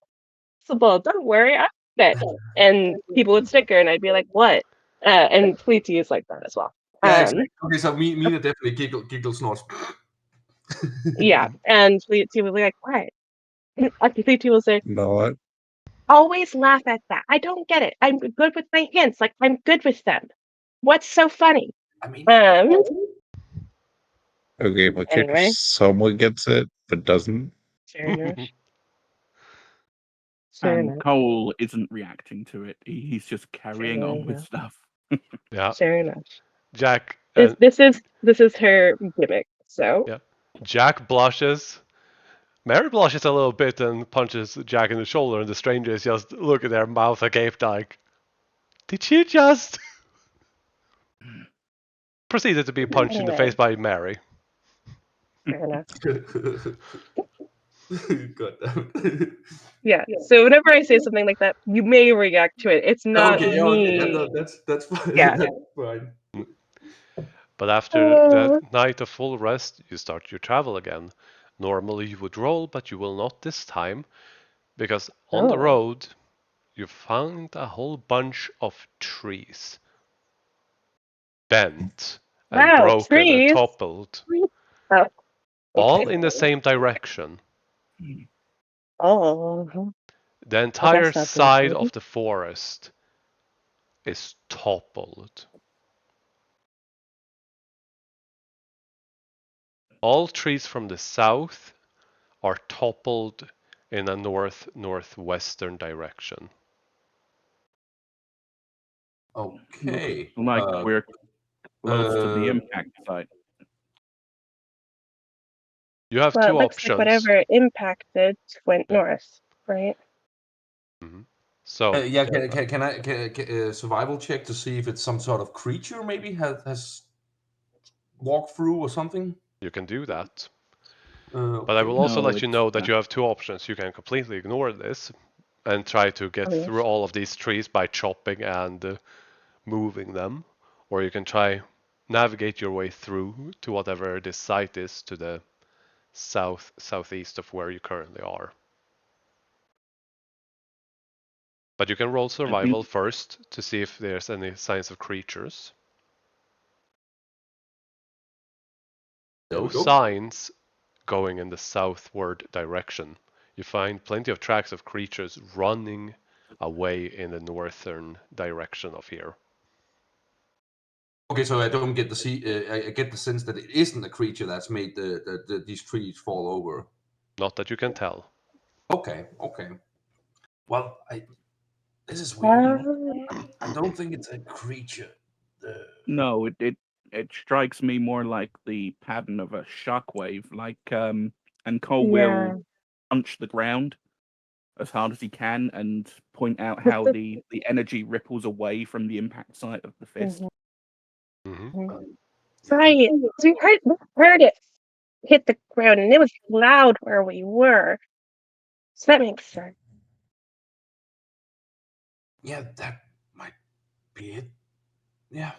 "Possible, don't worry, I got it," and people would snicker, and I'd be like, "What?" And Fleety is like that as well. yeah, exactly. Okay, so Mina definitely giggle snorts. Yeah, and Fleety will be like, "What?" And Fleety will say, No, always laugh at that. I don't get it. I'm good with my hands. Like, I'm good with them. What's so funny? I mean, okay, my character Anyway, somewhat gets it, but doesn't. fair enough. Fair And enough. Cole isn't reacting to it. He's just carrying Fair on with enough. stuff. Yeah, Fair enough. Jack This and this is her gimmick. So yeah, Jack blushes. Mary blushes a little bit and punches Jack in the shoulder, and the strangers just look at their mouth agape like, "Did she just?" Proceeded to be punched in the anyway, face by Mary. fair enough. God damn. Yeah. So whenever I say something like that, you may react to it. It's not Okay, me. that's fine. Yeah. That's fine. But after that night of full rest, you start your travel again. Normally you would roll, but you will not this time, because on the Oh. road you found a whole bunch of trees. Bent and Wow. broken and Trees. toppled, Oh. all Okay. in the same direction. Oh. The I entire guess that's side of important. the forest is toppled. All trees from the south are toppled in a north-northwestern direction. Looks Okay. like we're close to the Uh, impact site. You have Well, it two looks like options. whatever impacted went Yeah. north, right? Mhm. So yeah. Can I survival check to see if it's some sort of creature maybe has walked through or something? you can do that. But I will Okay. also No, let you it's know that you have two options. You can completely ignore this and try to get Oh, yes. through all of these trees by chopping and moving them, or you can try navigate your way through to whatever this site is to the southeast of where you currently are. But you can roll I think survival first to see if there's any signs of creatures. There No we go. signs. going in the southward direction. You find plenty of tracks of creatures running away in the northern direction of here. Okay, so I don't get to see. I get the sense that it isn't a creature that's made these trees fall over. Not that you can tell. Okay. Well, this is weird. Uh, I don't think it's a creature. No, it strikes me more like the pattern of a shockwave, like N-KoH yeah. will punch the ground as hard as he can and point out With how the, the energy ripples away from the impact site of the fist. Hmm. right. So we heard it hit the ground, and it was loud where we were. So that makes sense. Yeah, that might be it. Yeah,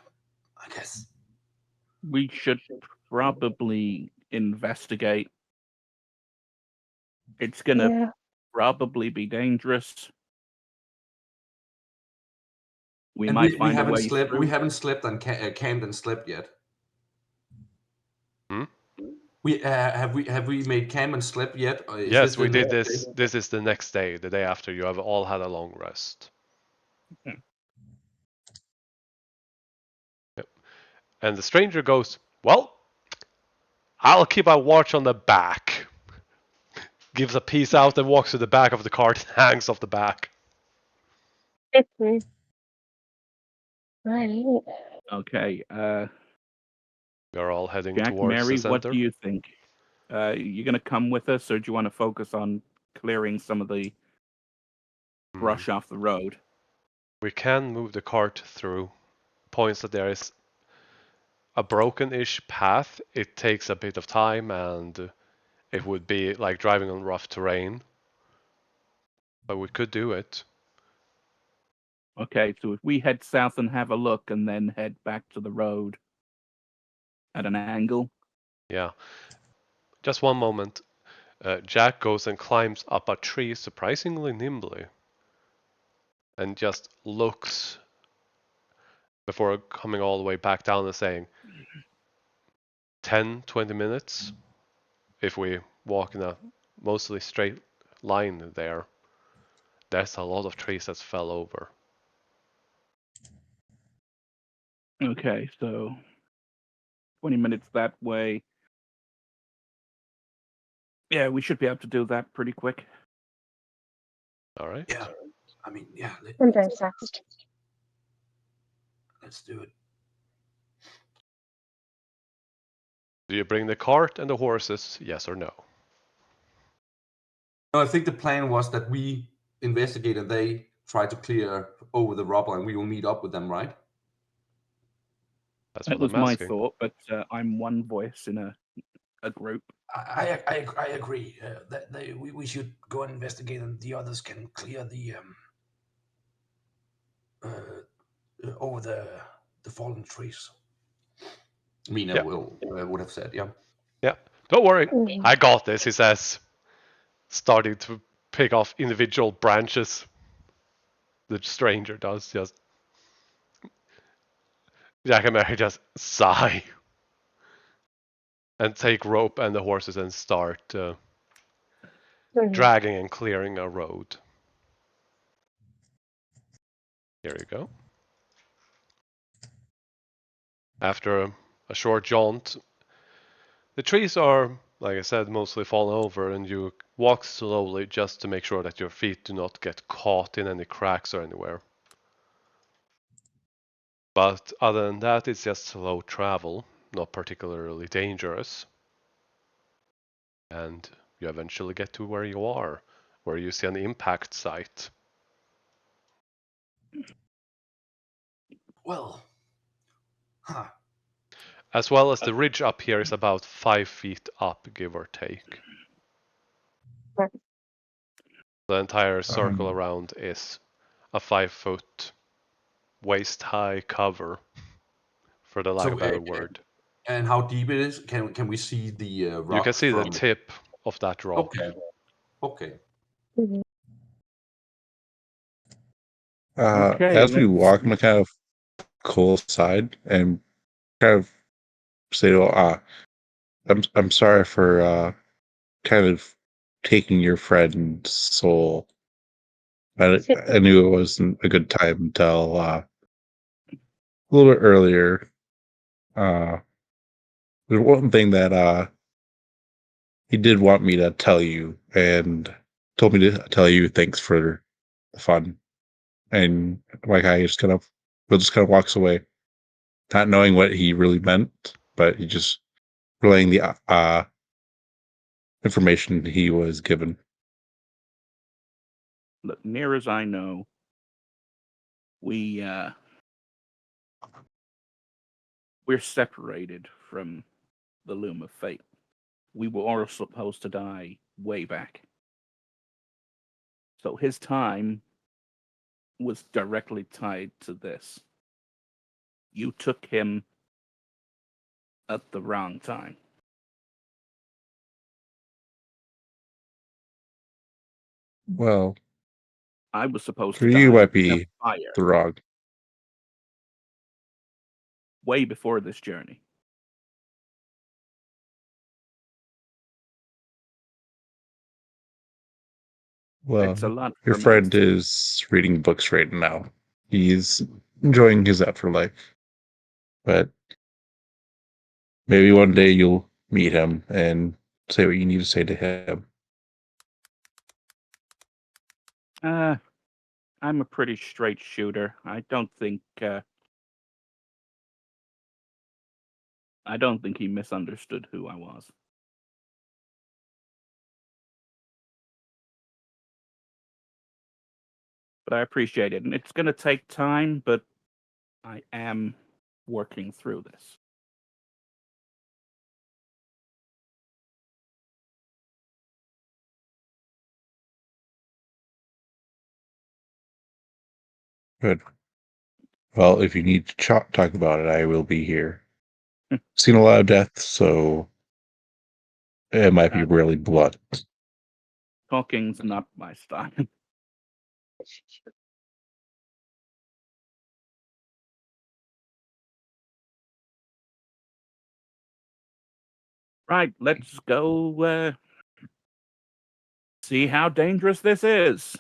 I guess. We should probably investigate. It's gonna Yeah. probably be dangerous. We And might we find a haven't way slept. We through. haven't slept and camped and slept yet. Hmm? We have we made camp and slept yet? Or is this Yes, the we did next this. day? This is the next day, the day after you have all had a long rest. Hmm. Yep. And the stranger goes, "Well, I'll keep a watch on the back." Gives a piece out and walks to the back of the cart and hangs off the back. Mhm. Right. Okay, We're all heading Jack, towards the Mary, what do center. you think? You gonna come with us, or do you want to focus on clearing some of the Hmm. brush off the road? We can move the cart through. Points that there is a broken-ish path. It takes a bit of time and it would be like driving on rough terrain. But we could do it. Okay, so if we head south and have a look, and then head back to the road at an angle. Yeah. Just one moment. Jack goes and climbs up a tree surprisingly nimbly and just looks before coming all the way back down and saying 10, 20 minutes if we walk in a mostly straight line there. There's a lot of trees that fell over. Okay, so 20 minutes that way. Yeah, we should be able to do that pretty quick. All right. Yeah, I mean, yeah. I'm very fast. Let's do it. Do you bring the cart and the horses? Yes or no? No, I think the plan was that we investigate and they try to clear over the rubble, and we will meet up with them, right? That's That what was I'm my asking. thought, but I'm one voice in a group. I agree that we should go and investigate, and the others can clear the over the fallen trees. Mina Yeah. would have said, yeah. Yeah. Don't worry. Mhm. I got this, he says, starting to pick off individual branches. The stranger does just. Jack and Mary just sigh and take rope and the horses and start Mhm. dragging and clearing a road. Here you go. After a short jaunt, the trees are, like I said, mostly fallen over, and you walk slowly just to make sure that your feet do not get caught in any cracks or anywhere. But other than that, it's just slow travel, not particularly dangerous. And you eventually get to where you are, where you see an impact site. Well, huh. As well as the ridge up here is about 5 feet up, give or take. The entire circle around is a 5-foot waist-high cover, for the lack So, of a better word. and how deep it is? Can we see the You can rock see the from? tip of that rock. Okay. Mhm. Okay, As we walk, I'm gonna kind of cool side and kind of say, "Well, I'm sorry for kind of taking your friend's soul. I knew it wasn't a good time until a little bit earlier. There's one thing that he did want me to tell you, and told me to tell you thanks for the fun. And my guy just kind of walks away, not knowing what he really meant, but he just relaying the information he was given. Look, near as I know, we're separated from the loom of fate. We were all supposed to die way back. So his time was directly tied to this. You took him at the wrong time. Well, I was supposed for to you die might in a be fire the wrong. way before this journey. Well, It's a lot your for most. friend is reading books right now. He's enjoying his afterlife. But maybe one day you'll meet him and say what you need to say to him. I'm a pretty straight shooter. I don't think he misunderstood who I was. But I appreciate it, and it's going to take time, but I am working through this. Good. Well, if you need to talk about it, I will be here. Seen a lot of death, so it might be really blunt. Talking's not my style. Right, let's go see how dangerous this is.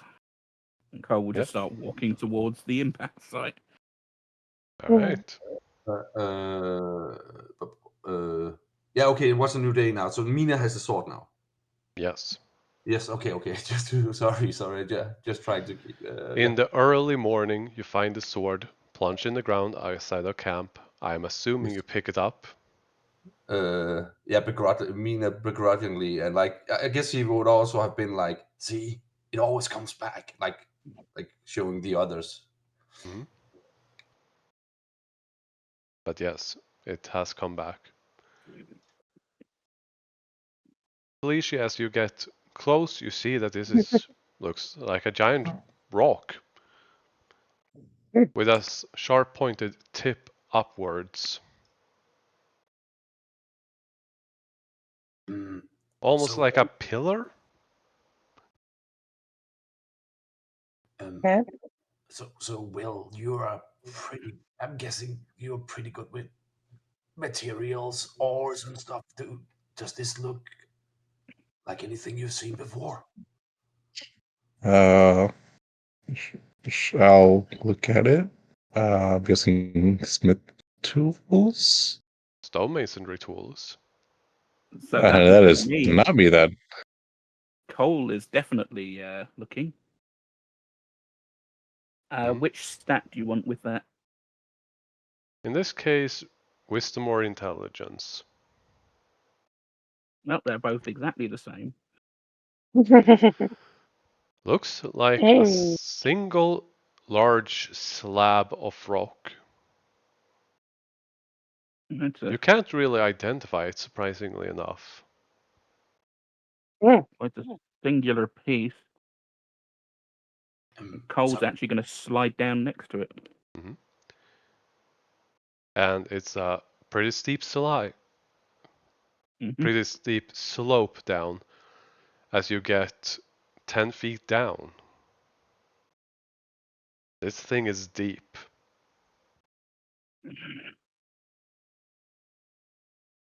And Cole will just start walking towards the impact site. All right. Yeah, okay, it was a new day now. So Mina has a sword now. Yes. Yes, okay. Sorry. Just trying to keep. In the early morning, you find the sword plunged in the ground outside of camp. I'm assuming you pick it up. Yeah, Mina begrudgingly, and like I guess he would also have been like, "See, it always comes back," like showing the others. Mm-hmm. But yes, it has come back. Felicia, as you get close, you see that this looks like a giant rock with a sharp pointed tip upwards. Mm, Almost so, like a pillar? Yeah. so Will, you're a pretty. I'm guessing you're pretty good with materials, ores, and stuff. Does this look like anything you've seen before? Uh, I'll look at it. I'm guessing Smith tools. Stonemasonry tools. So that That would be is me. not me then. Cole is definitely looking. Which stat do you want with that? In this case, wisdom or intelligence. Well, they're both exactly the same. Looks like a Dang. single large slab of rock. It's You can't really identify it, surprisingly enough. quite a singular piece. Cole's So, actually going to slide down next to it. Mm-hmm. And it's a pretty steep slide, Mm-hmm. pretty steep slope down as you get 10 feet down. This thing is deep.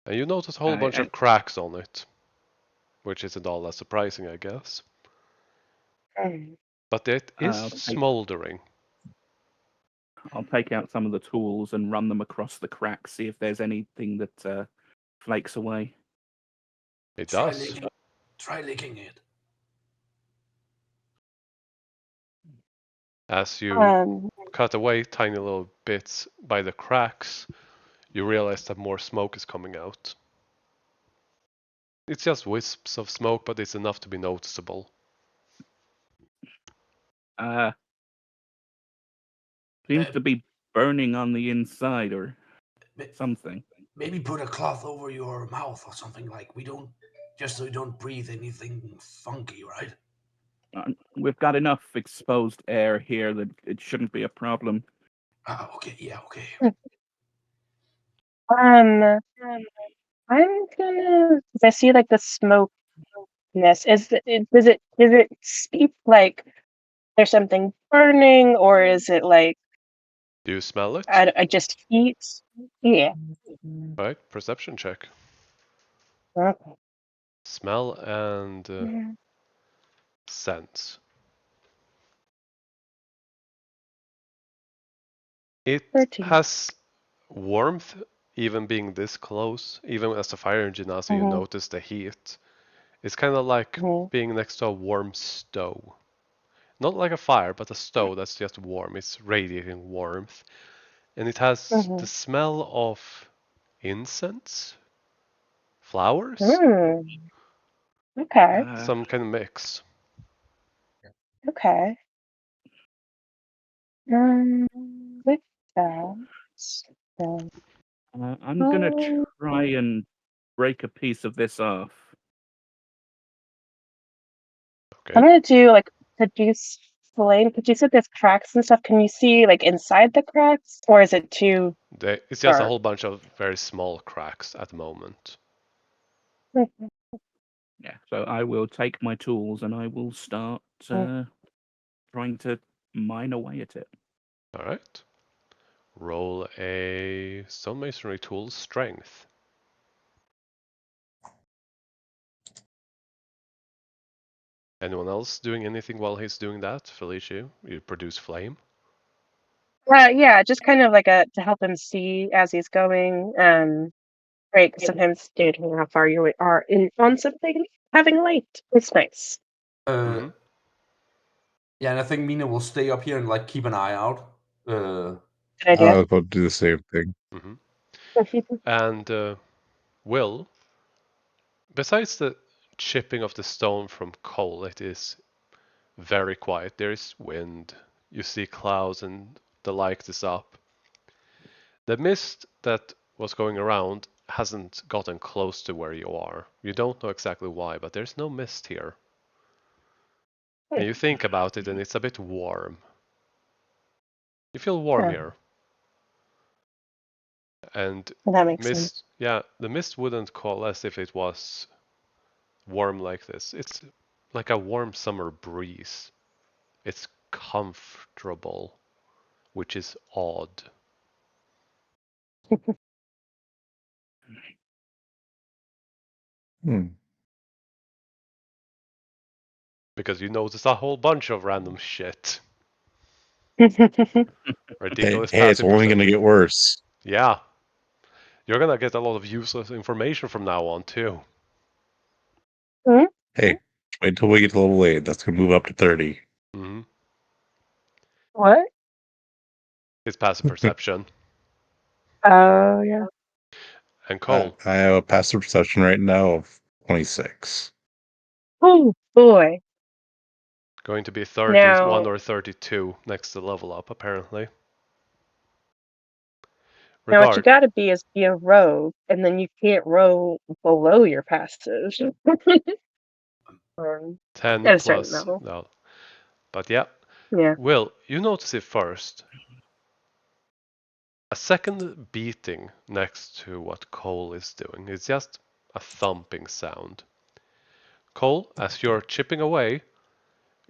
And you notice a whole bunch And of cracks on it. which isn't all that surprising, I guess. Mm. But it is I'll smoldering. I'll take out some of the tools and run them across the cracks, see if there's anything that flakes away. It Try does. licking. Try licking it. As you cut away tiny little bits by the cracks, you realize that more smoke is coming out. It's just wisps of smoke, but it's enough to be noticeable. Seems to be burning on the inside or Ma- something. Maybe put a cloth over your mouth or something, like we don't, just so you don't breathe anything funky, right? We've got enough exposed air here that it shouldn't be a problem. Okay, yeah, okay. I'm gonna. 'Cause I see like the smokiness. Does it speak like there's something burning, or is it like Do you smell it? I just heat? Yeah. Right, perception check. Okay. Smell and Yeah. sense. It 13. has warmth, even being this close. Even as a fire engineer, you notice the heat. It's kind of like being next to a warm stove. Not like a fire, but a stove that's just warm. It's radiating warmth. And it has the smell of incense, flowers, Okay. some kind of mix. Okay. With that, I'm gonna try and break a piece of this off. Okay. I'm gonna do like produce flame. Because you said there's cracks and stuff. Can you see like inside the cracks, or is it too It's just a dark? whole bunch of very small cracks at the moment. Yeah, so I will take my tools and I will start trying to mine away at it. All right. Roll a stonemasonry tool strength. Anyone else doing anything while he's doing that? Felicia, you produce flame. Yeah, just kind of like to help him see as he's going. Right, 'cause sometimes depending on how far you are on something, having light is nice. Yeah, and I think Mina will stay up here and like keep an eye out. Good I idea. was about to do the same thing. And Will, besides the chipping of the stone from coal, it is very quiet. There is wind. You see clouds and the light is up. The mist that was going around hasn't gotten close to where you are. You don't know exactly why, but there's no mist here. And you think about it and it's a bit warm. You feel warm here. And That makes sense. yeah, the mist wouldn't coalesce if it was warm like this. It's like a warm summer breeze. It's comfortable, which is odd. Because you notice a whole bunch of random shit. Ridiculous Hey, it's passive only going to perception. get worse. Yeah. You're gonna get a lot of useless information from now on, too. Hey, wait till we get to level 8. That's going to move up to 30. Mm-hmm. What? It's passive perception. Oh, yeah. And Cole, I have a passive perception right now of 26. Oh, boy. going to be 31 Now, or 32 next to level up, apparently. what you Regard, gotta be is be a rogue, and then you can't roll below your passive. 10 At a certain plus. level. No. But yeah. Yeah. Will, you notice it first. A second beating next to what Cole is doing. It's just a thumping sound. Cole, as you're chipping away,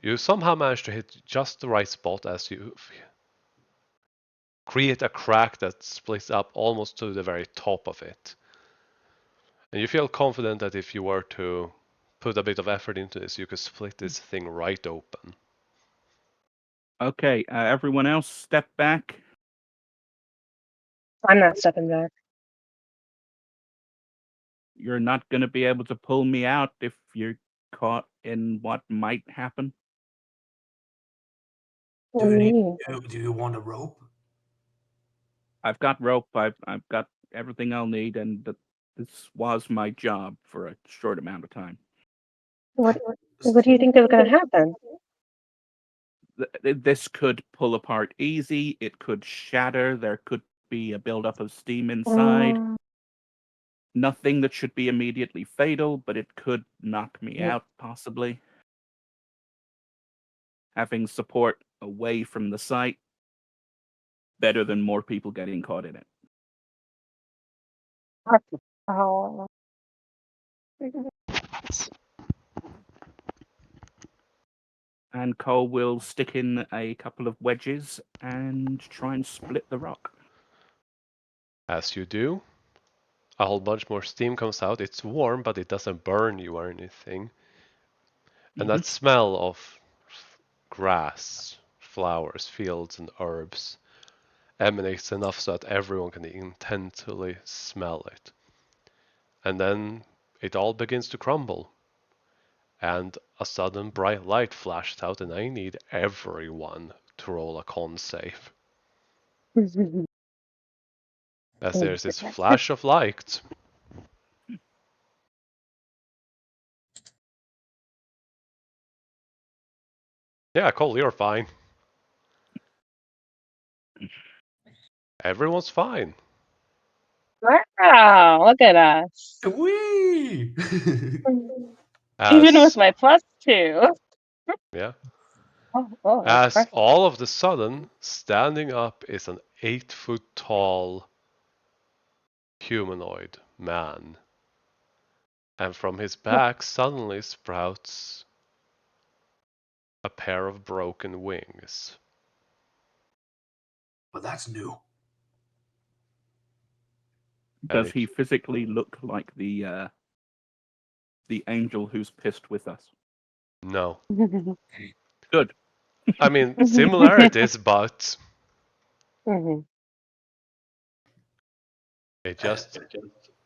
you somehow manage to hit just the right spot as you create a crack that splits up almost to the very top of it. And you feel confident that if you were to put a bit of effort into this, you could split this thing right open. Okay, everyone else, step back. I'm not stepping back. You're not going to be able to pull me out if you're caught in what might happen. What do you mean? Do you want a rope? I've got rope. I've got everything I'll need, and this was my job for a short amount of time. What do you think is going to happen? This could pull apart easy. It could shatter. There could be a buildup of steam inside. Nothing that should be immediately fatal, but it could knock me out, possibly. Having support away from the site, better than more people getting caught in it. Oh. And Cole will stick in a couple of wedges and try and split the rock. As you do, a whole bunch more steam comes out. It's warm, but it doesn't burn you or anything. And that smell of grass, flowers, fields, and herbs emanates enough so that everyone can intensely smell it. And then it all begins to crumble. And a sudden bright light flashed out, and I need everyone to roll a con save. As there's this flash of light. Yeah, Cole, you're fine. Everyone's fine. Wow, look at us. Whee! Even with my +2. Yeah. Oh, As perfect. all of the sudden, standing up is an 8-foot tall humanoid man. And from his back suddenly sprouts a pair of broken wings. But that's new. Does he physically look like the angel who's pissed with us? No. Good. I mean, similarities, but it just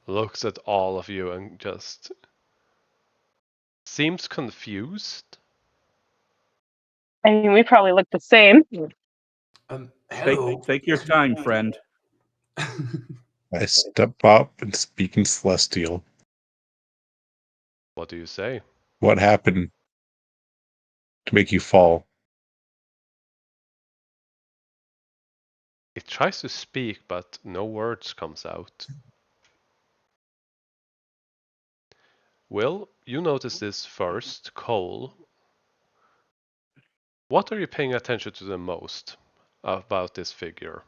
looks at all of you and just seems confused. I mean, we probably look the same. Hello. Take your time, friend. I step up and speak in Celestial. What do you say? What happened to make you fall? It tries to speak, but no words comes out. Will, you notice this first, Cole. What are you paying attention to the most about this figure?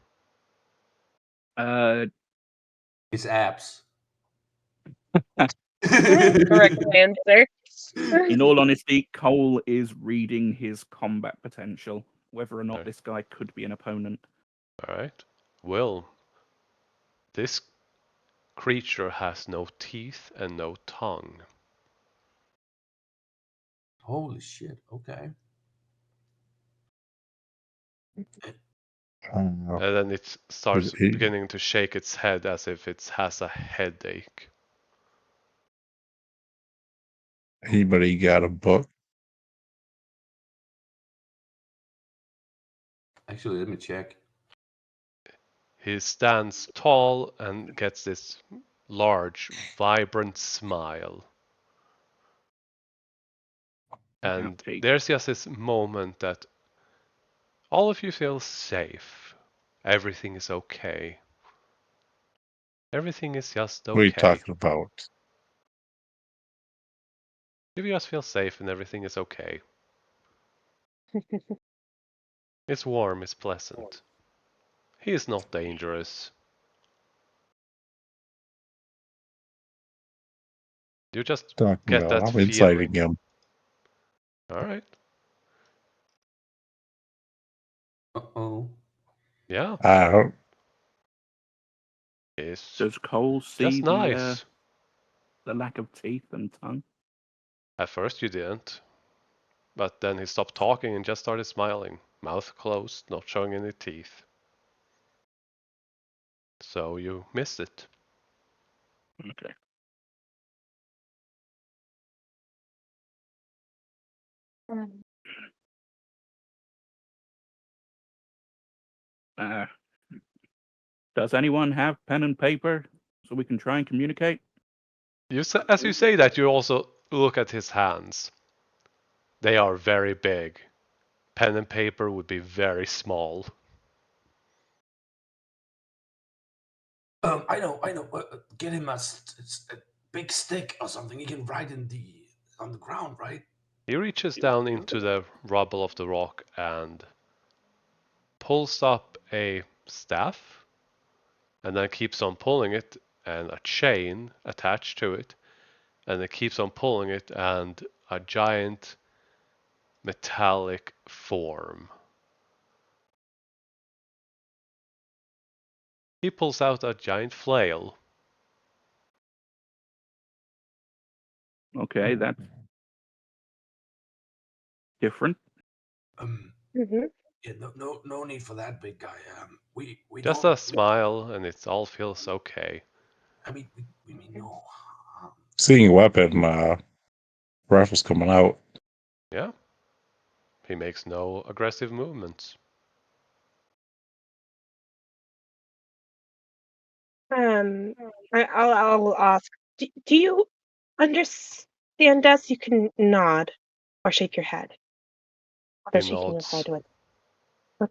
His abs. Correct answer. In all honesty, Cole is reading his combat potential, whether or not this guy could be an opponent. Alright. Will, this creature has no teeth and no tongue. Holy shit, okay. And then it starts beginning to shake its head as if it has a headache. Anybody got a book? Actually, let me check. He stands tall and gets this large, vibrant smile. And there's just this moment that all of you feel safe. Everything is okay. Everything is just okay. What are you talking about? You just feel safe and everything is okay. It's warm, it's pleasant. He is not dangerous. You just get that I'm feeling. inciting him. Alright. Uh-oh. Yeah. Does Cole see just nice. the lack of teeth and tongue? At first you didn't, but then he stopped talking and just started smiling, mouth closed, not showing any teeth. So you missed it. Okay. Does anyone have pen and paper so we can try and communicate? As you say that, you also look at his hands. They are very big. Pen and paper would be very small. I know. Get him a big stick or something. He can write on the ground, right? He reaches down into the rubble of the rock and pulls up a staff, and then keeps on pulling it, and a chain attached to it, and it keeps on pulling it, and a giant metallic form. He pulls out a giant flail. Okay, that's different. Mm-hmm. Yeah, no need for that, big guy. We Just don't. a smile, and it all feels okay. I mean, we mean no. Seeing a weapon, rifle's coming out. Yeah. He makes no aggressive movements. I'll ask. Do you understand us? You can nod or shake your head. He Or shaking his head nods. with.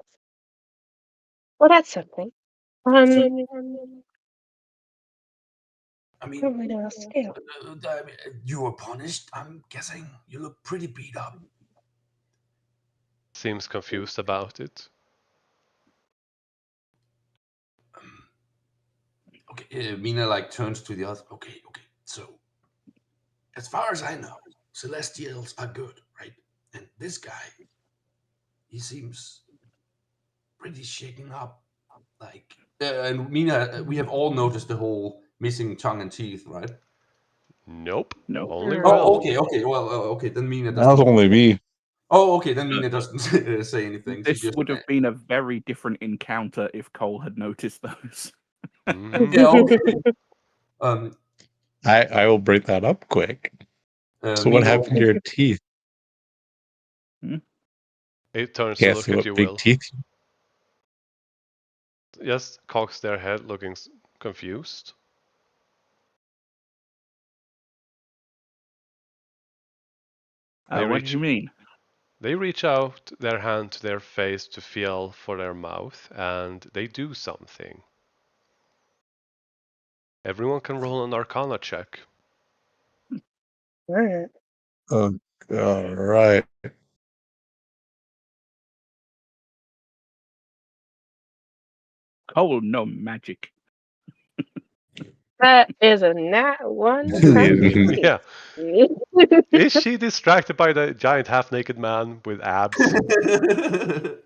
Well, that's something. I What mean, am I else to do? you were punished. I'm guessing you look pretty beat up. Seems confused about it. Okay, Mina like turns to the other. Okay. So, as far as I know, Celestials are good, right? And this guy, he seems pretty shaken up. Like, and Mina, we have all noticed the whole missing tongue and teeth, right? Nope. No. Only Oh, Will. okay. Well, okay. Then Mina That was doesn't. only me. Oh, okay. Then Mina doesn't say anything. She This just. would have been a very different encounter if Cole had noticed those. Mm-hmm. Yeah. Okay. Um. I will break that up quick. So what Mina. happened to your teeth? It turns to Can't look see at what you, big Will. teeth. Just cocks their head, looking confused. They What did reach. you mean? They reach out their hand to their face to feel for their mouth, and they do something. Everyone can roll an Arcana check. Alright. All right. Cole, no magic. That is a nat one from me. Yeah. Is she distracted by the giant half-naked man with abs?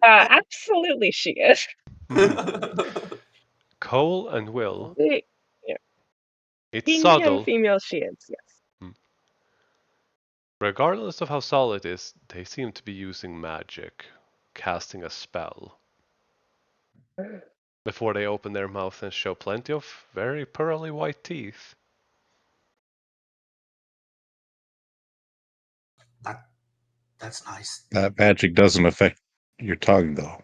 Absolutely, she is. Cole and Will. Yeah. It's Being and subtle. female, she is. Yes. Regardless of how subtle it is, they seem to be using magic, casting a spell. Before they open their mouth and show plenty of very pearly white teeth. That's nice. That magic doesn't affect your tongue, though.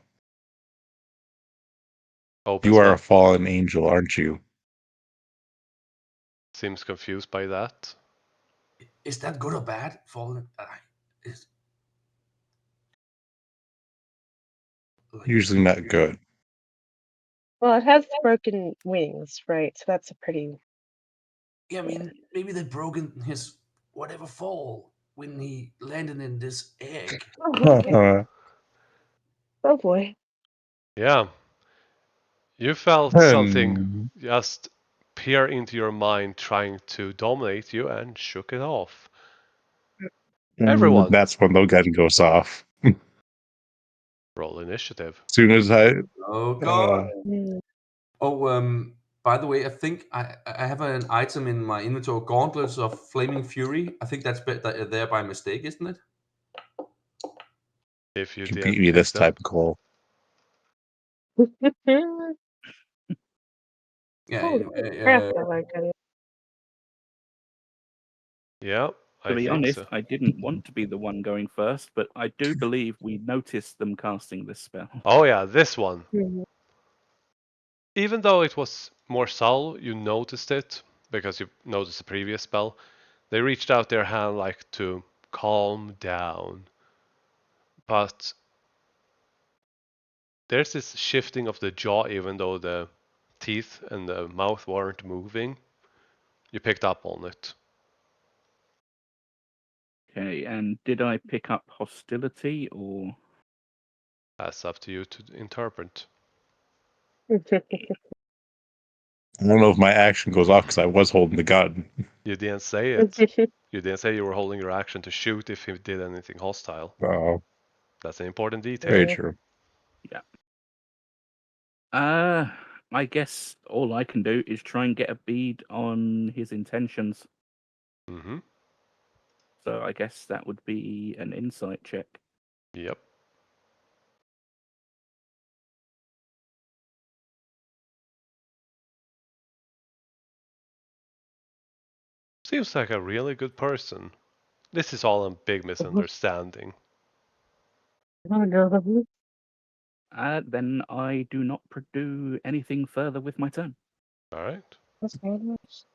Opens You are a mouth. fallen angel, aren't you? Seems confused by that. Is that good or bad? Fallen. Is like. Usually not good. Well, it has broken wings, right? So that's a pretty. Yeah, I mean, maybe they broken his whatever fall when he landed in this egg. Oh boy. Yeah. You felt something just peer into your mind trying to dominate you and shook it off. Everyone, That's when the gun goes off. roll initiative. As soon as I Oh God. Mm. Oh, By the way, I think I have an item in my inventory, Gauntlets of Flaming Fury. I think that's there by mistake, isn't it? If you You didn't beat me think this so. time, Cole. Yeah. Holy Anyway, crap, I like it. Yeah, To I be think honest, so. I didn't want to be the one going first, but I do believe we noticed them casting this spell. Oh yeah, this one. Mhm. Even though it was more subtle, you noticed it because you noticed the previous spell. They reached out their hand like to calm down. But there's this shifting of the jaw even though the teeth and the mouth weren't moving. You picked up on it. Okay, and did I pick up hostility or? That's up to you to interpret. I don't know if my action goes off because I was holding the gun. You didn't say it. You didn't say you were holding your action to shoot if he did anything hostile. Oh, That's an important detail. very true. Yeah. I guess all I can do is try and get a bead on his intentions. Mm-hmm. So I guess that would be an insight check. Yep. Seems like a really good person. This is all a big misunderstanding. Oh no. Then I do not do anything further with my turn. All right. That's very nice.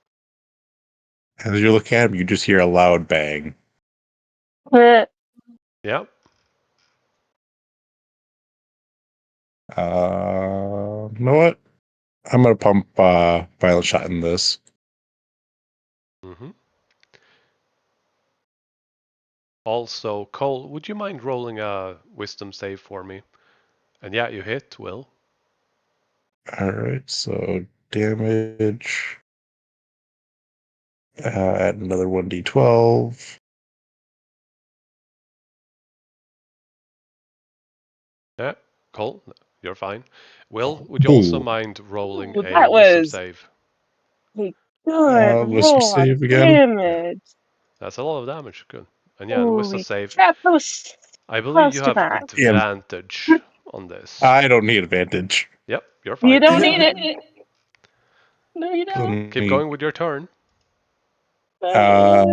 As you look at him, you just hear a loud bang. Yep. You know what? I'm gonna pump violent shot in this. Mm-hmm. Also, Cole, would you mind rolling a wisdom save for me? And yeah, you hit, Will. All right, so damage. Add another 1d12. Yeah, Cole, you're fine. Will, would you also Ooh. mind rolling Ooh, a that wisdom was save? a good Wisdom roll on save again. damage. That's a lot of damage. Good. And yeah, the wisdom Holy save. crap, that was I believe close you to have that. advantage on this. I don't need advantage. Yep, you're You fine. don't need it. No, you Let don't. Keep me, going with your turn. I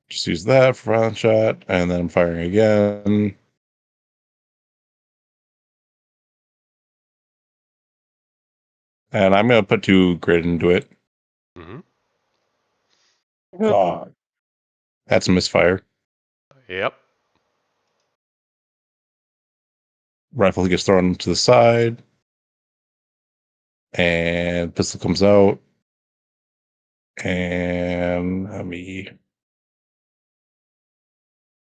just use that for violent shot, and then I'm firing again. And I'm gonna put 2 grit into it. Mm-hmm. Oh, that's a misfire. Yep. Rifle gets thrown to the side, and pistol comes out. And let me.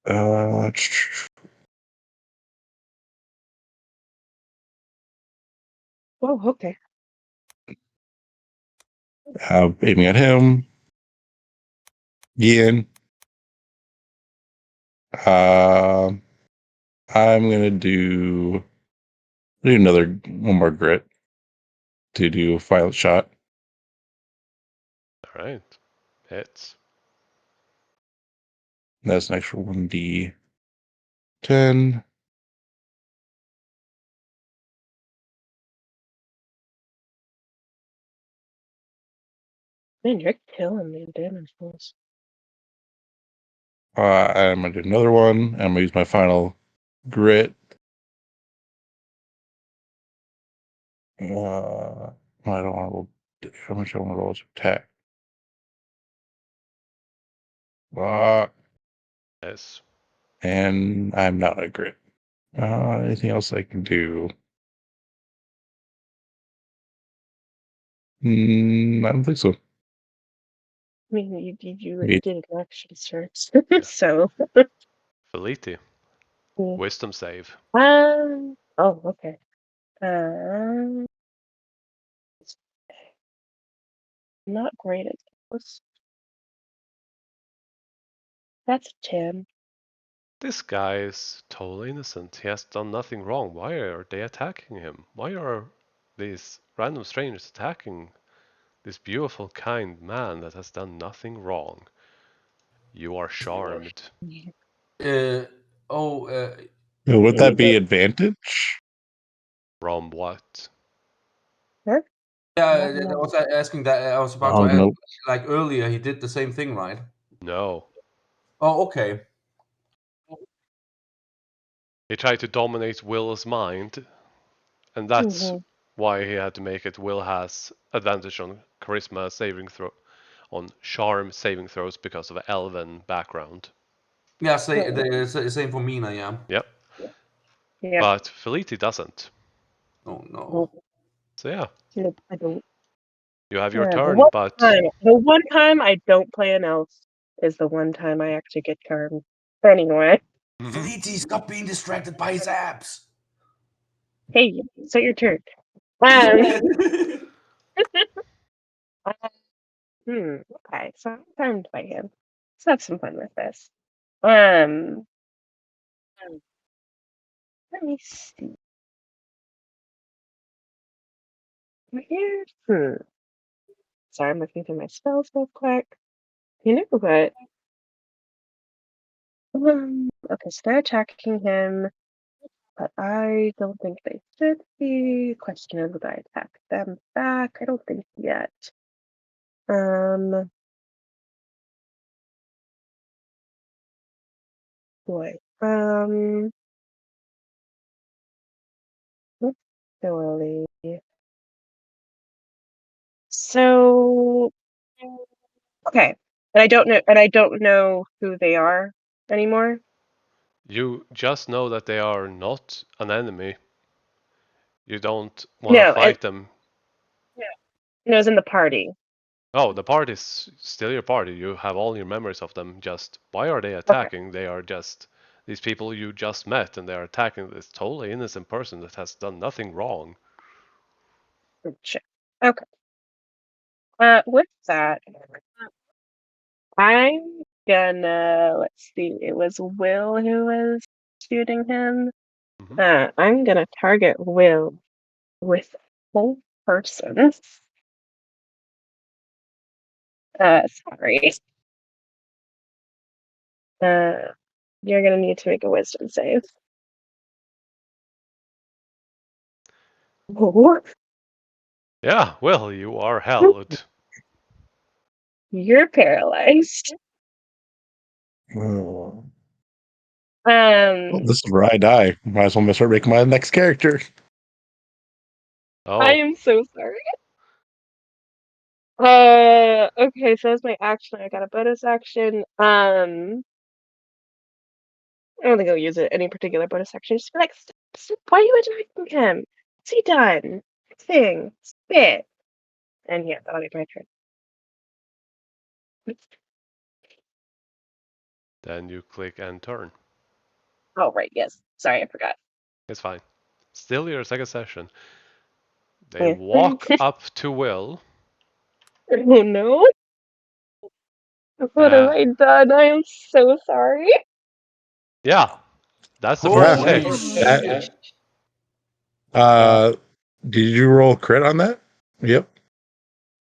Uh, Oh, okay. aiming at him. Ian. I'm gonna do another one more grit to do a violent shot. All right. Hits. That's an extra 1d10. Man, you're killing me, damage rolls. I'm gonna do another one. I'm gonna use my final grit. I don't want to roll. How much I want to roll to attack? Uh, Yes. and I'm not a grit. Anything else I can do? I don't think so. I mean, you already Wait, did an action search. Yeah. So, Feliti. yeah. Wisdom save. Oh, okay. Um, not great at those. That's a 10. This guy is totally innocent. He has done nothing wrong. Why are they attacking him? Why are these random strangers attacking this beautiful, kind man that has done nothing wrong. You are charmed. Would that be advantage? From what? Huh? Yeah, I was asking that. I was about to Oh, ask. no. Like earlier, he did the same thing, right? No. Oh, okay. He tried to dominate Will's mind, and that's why he had to make it. Will has advantage on charisma saving throw, on charm saving throws because of an elven background. Yeah, same for Mina. Yeah. Yep. Yeah. But Feliti doesn't. Oh no. Nope. So yeah, Nope, I don't. you have your The turn, one but time I don't play an elf is the one time I actually get charmed. Anyway, Feliti, stop being distracted by his apps. hey, it's your turn. Okay, so I'm charmed by him. Let's have some fun with this. Let me see. Here. Sorry, I'm looking through my spells real quick. You know what? Okay, so they're attacking him, but I don't think they should be. Question is, would I attack them back? I don't think yet. Boy. Oops, Billy. So, okay, and I don't know who they are anymore. you just know that they are not an enemy. You don't want to No, fight them. it was in the party. Oh, the party is still your party. You have all your memories of them. Just why are they Okay. attacking? They are just these people you just met, and they are attacking this totally innocent person that has done nothing wrong. Shit. Okay. With that, I'm gonna, let's see, it was Will who was shooting him. I'm gonna target Will with whole person. Sorry. You're gonna need to make a wisdom save. Oh, Yeah, well, you are held. you're paralyzed. Oh. Well, this is where I die. Might as well start making my next character. Oh, I am so sorry. Okay, so that's my action. I got a bonus action. I don't think I'll use it any particular bonus action. Just be like, stop, why are you attacking him? What's he done? Thing, spit. And yeah, that'll be my turn. then you click and turn. Oh, right, yes. Sorry, I forgot. It's fine. Still your second session. They Yeah. walk up to Will. Oh no. What have I done? I am so sorry. Yeah, that's the Holy first hit. shit. Did you roll crit on that? Yep.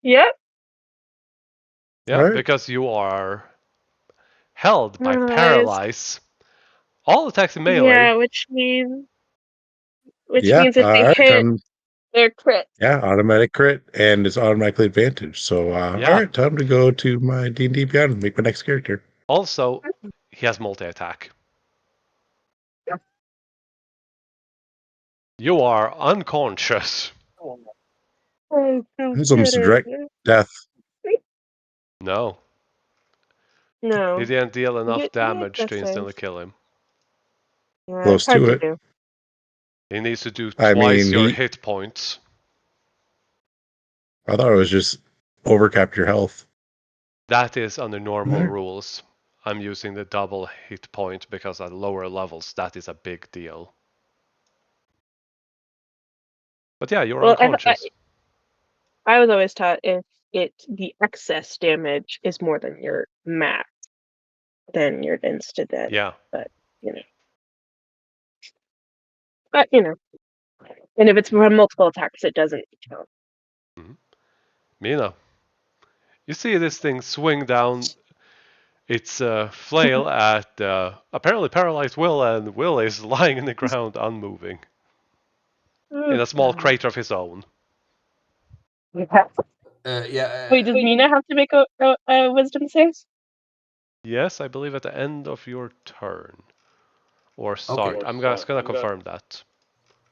Yep. Yeah, All right. because you are held by Paralyzed. paralyze. All attacks in melee. Yeah, which means Yeah. if they All right. hit, they're crit. Yeah, automatic crit, and it's automatically advantage. So, Yeah. all right, time to go to my D&D Beyond and make my next character. Also, he has multi-attack. Yeah. You are unconscious. It's almost a direct death. No, No. he didn't deal enough You damage make to this instantly save. kill him. Yeah, Close it's hard to to it. do. He needs to do I twice mean, your hit points. I thought it was just overcap your health. That is under normal Mhm. rules. I'm using the double hit point because at lower levels that is a big deal. But yeah, you're unconscious. I was always taught if the excess damage is more than your max, then you're insta dead. Yeah. But you know. And if it's from multiple attacks, it doesn't count. Mina, you see this thing swing down its flail at apparently paralyzed Will, and Will is lying in the ground unmoving in a small crater of his own. Yeah. Wait, does Mina have to make a wisdom save? Yes, I believe at the end of your turn. Or start. Okay. I'm just gonna confirm that.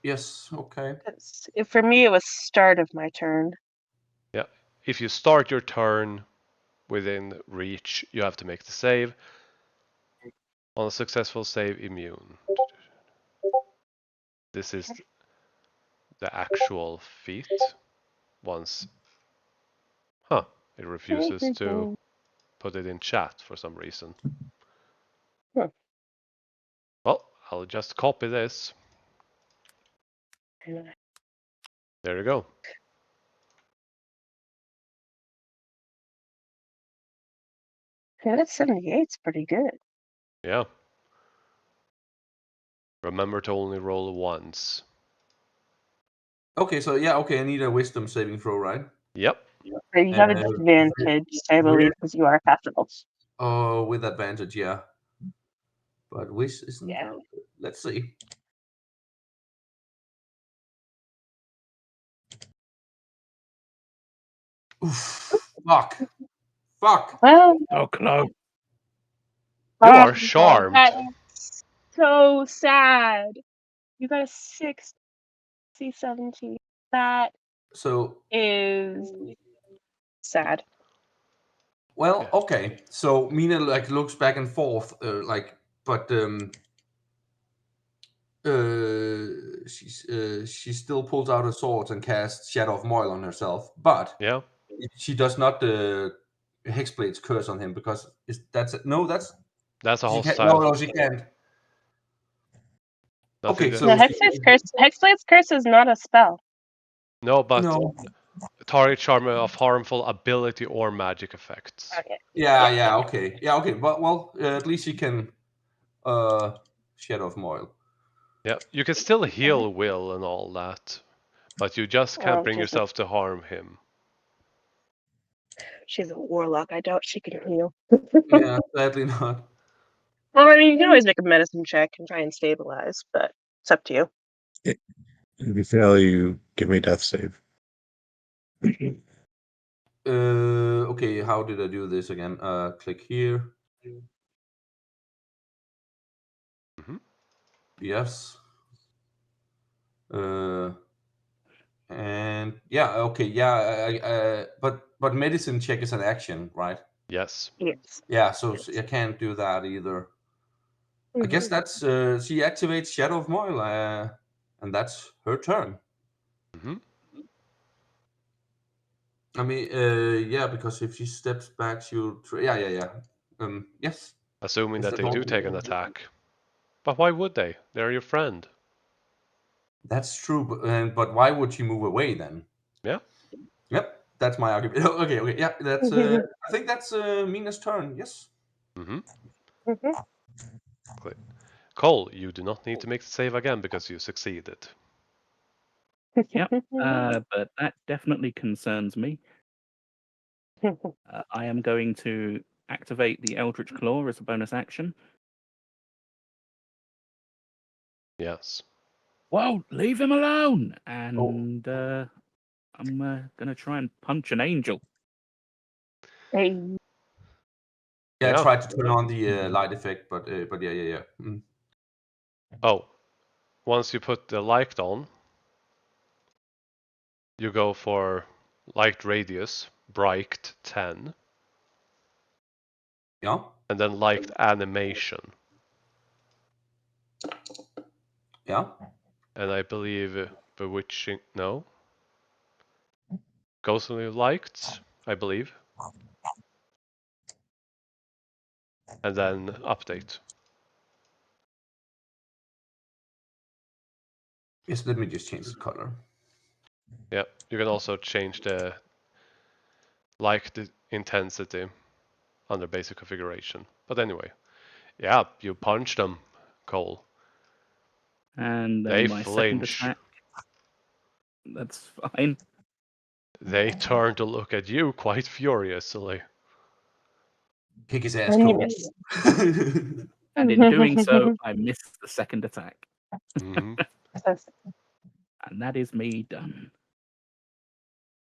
Yes, okay. For me, it was start of my turn. Yeah. If you start your turn within reach, you have to make the save. On a successful save, immune. This is the actual feat. Once. Huh. It refuses to put it in chat for some reason. Huh. Well, I'll just copy this. There you go. Yeah, that's 78. It's pretty good. Yeah. Remember to only roll once. Okay, so yeah, okay, I need a wisdom saving throw, right? Yep. But you have Uh, advantage, I believe, because you are a capital. Oh, with advantage, yeah. But wish isn't Yeah. that good. Let's see. Oof. Fuck. Well, So close. You oh, are charmed. that's so sad. You got a 17. That So, is sad. well, Yeah. okay. So Mina like looks back and forth, but she still pulls out her sword and casts Shadow of Moil on herself, but Yeah. she does not Hexblade's curse on him because that's That's a she can't. hostile. No, she can't. Nothing Okay, to, so The Hexblade's curse is not a spell. no, but no, target charmer of harmful ability or magic effects. Okay. yeah, okay, but well, at least she can Shadow of Moil. Yeah, you can still heal Will and all that, but you just can't bring Just- yourself to harm him. She's a warlock. I doubt she can heal. Yeah, sadly not. Well, I mean, you can always make a medicine check and try and stabilize, but it's up to you. If you fail, you give me a death save. Okay, how did I do this again? Click here. Hmm. Yes. And yeah, okay, yeah, but medicine check is an action, right? Yes. Yes. Yeah, so I can't do that either. I guess that's she activates Shadow of Moil, and that's her turn. Hmm. I mean, yeah, because if she steps back, she'll. Yeah. Yes. Assuming Yes, that that's they do take an attack. But why would they? They're your friend. That's true, but why would she move away then? Yeah. Yep, that's my argument. Okay, yeah, that's. I think that's Mina's turn. Yes. Hmm. Cole, you do not need to make the save again because you succeeded. Yep. But that definitely concerns me. I am going to activate the Eldritch Claw as a bonus action. Yes. Whoa, leave him alone! And I'm going to try and punch an angel. Hey. Yeah, I Yeah. tried to turn on the light effect, but yeah. Mm. Oh, once you put the light on, you go for light radius, bright 10, Yeah. and then light animation. Yeah. And I believe bewitching, no? Ghostly light, I believe. And then update. Yes, let me just change the color. Yeah, you can also change the light intensity under basic configuration. But anyway, yeah, you punch them, Cole. And They then my second flinch. attack That's fine. They turn to look at you quite furiously. Kick his ass, And you Cole. miss. And in doing so, I missed the second attack. Hmm. And that is me done.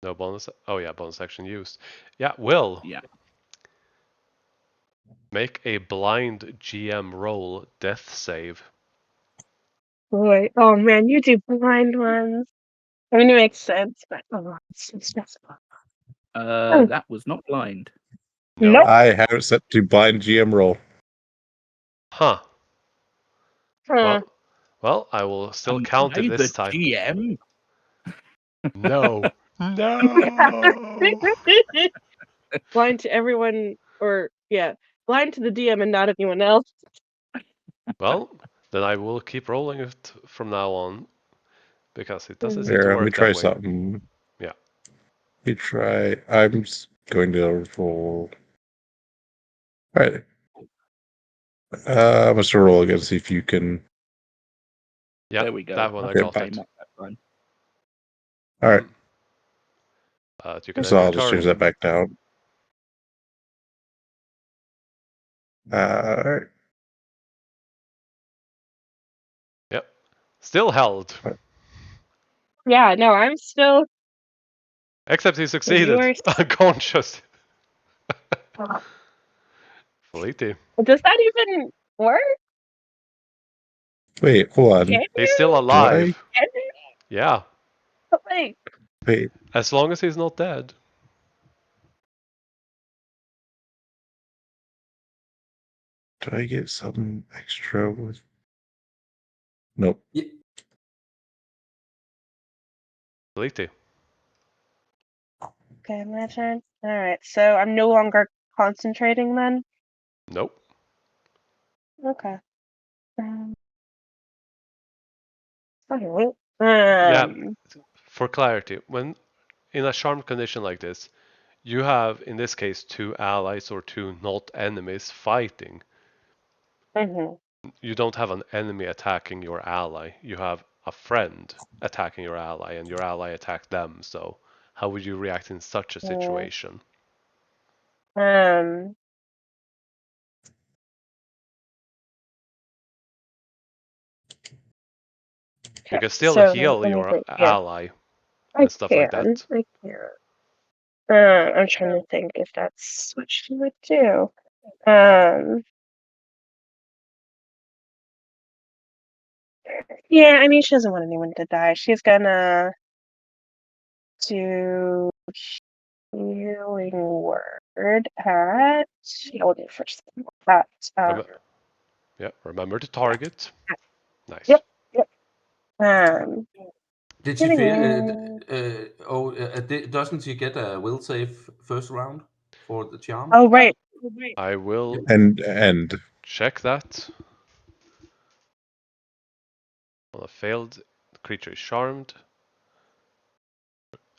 No bonus. Oh yeah, bonus action used. Yeah, Will. Yeah. Make a blind GM roll death save. Boy, oh man, you do blind ones. I mean, it makes sense, but it's so stressful. That was not blind. No. Nope. I have it set to blind GM roll. Huh. Huh. Well, I will still Am count I it this the time. GM? No. No. Blind to everyone, or yeah, blind to the DM and not anyone else. Well, then I will keep rolling it from now on because it doesn't seem Here, to let me work try that way. something. Yeah. Let me try. I'm going to roll. All right. I'm going to roll again, see if you can. Yeah, There we go. that one I Okay, got Came it. up that time. All right. But you can So end I'll your just change turn. that back down. All right. Yep. Still held. Yeah, no, I'm still. Except he You succeeded. are. Unconscious. Fleety. Does that even work? Wait, hold on. Can He's you? still Do I? alive. Can you? Yeah. But, like, Wait. As long as he's not dead. Did I get something extra with? Nope. Fleety. okay, my turn. All right, so I'm no longer concentrating then. Nope. Okay. Okay. Yeah. For clarity, when in a charmed condition like this, you have, in this case, two allies or two not enemies fighting. Mhm. You don't have an enemy attacking your ally. You have a friend attacking your ally, and your ally attacked them. So, how would you react in such a situation? Um. You Okay. can still So heal let me your think. Yeah, ally I and stuff like can. that. I can. I'm trying to think if that's what she would do. Yeah, I mean, she doesn't want anyone to die. She's gonna do healing word at. Yeah, we'll do it first. At. Yeah, remember the target. Nice. Yep. Yep. Um. Did she Healing fail? word. Doesn't she get a will save first round for the charm? Oh right. I will And check that. On a failed, the creature is charmed.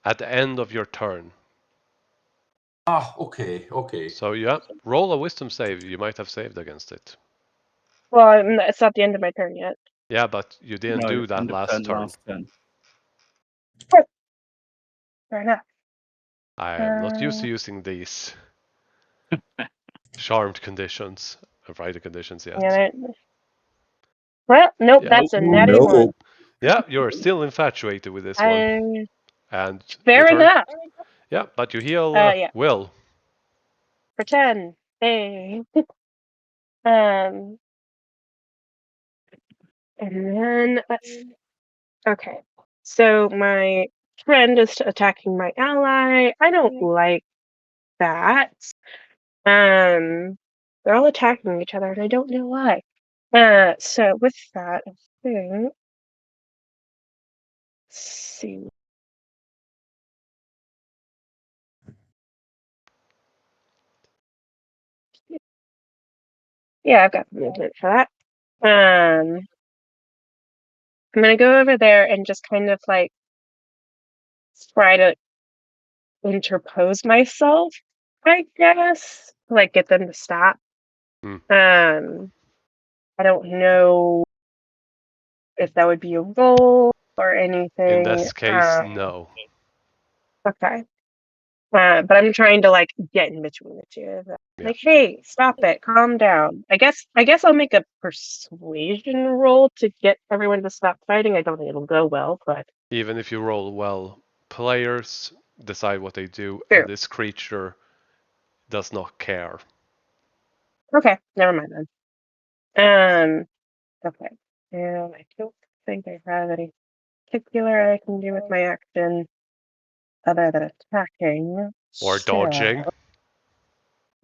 At the end of your turn. Ah, okay. So yeah, roll a wisdom save. You might have saved against it. Well, it's not the end of my turn yet. Yeah, but you didn't No, do that end of last turn, turn. last turn. Fair enough. I am not used to using these charmed conditions and fighting conditions yet. Yeah, well, nope, Yeah. that's a natty no. one. Yeah, you're still infatuated with this one. And your Fair turn. enough. Yeah, but you heal Yeah. Will. For 10. Hey. Um, and then okay. So my friend is attacking my ally. I don't like that. They're all attacking each other, and I don't know why. So with that, I think. Let's see. Yeah, I've got movement for that. I'm gonna go over there and just kind of like try to interpose myself, I guess. Like get them to stop. Hmm. I don't know if that would be a roll. or anything. In this case, no. Okay. But I'm trying to like get in between the two of them. Yeah. Like, hey, stop it, calm down. I guess I'll make a persuasion roll to get everyone to stop fighting. I don't think it'll go well, but Even if you roll well, players decide what they do, True. and this creature does not care. okay, never mind then. Okay. And I don't think I have any particular I can do with my action other than attacking. Or So- dodging.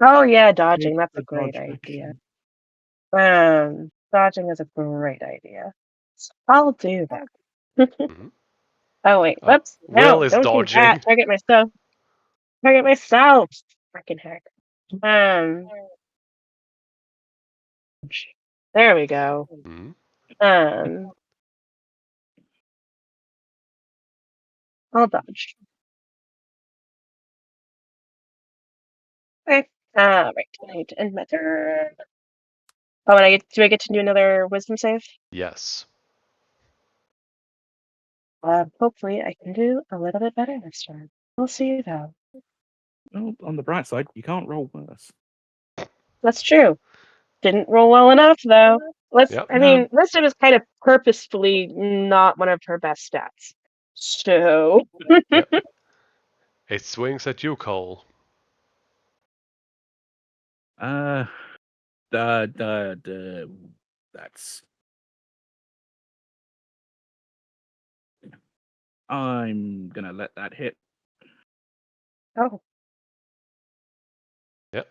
Oh yeah, dodging. That's a The great dodge idea. action. Dodging is a great idea. So I'll do that. Mhm. Oh wait, Oh, whoops. Will No, is don't do dodging. that. Target myself. Target myself. Freaking heck. There we go. Mhm. I'll dodge. Okay. Right. I need to end my turn. Oh, and do I get to do another wisdom save? Yes. Hopefully I can do a little bit better this time. We'll see though. Well, on the bright side, you can't roll worse. That's true. Didn't roll well enough though. Yep. I mean, wisdom is kind of purposefully not one of her best stats. So Yep. It swings at you, Cole. That's. I'm gonna let that hit. oh, Yep.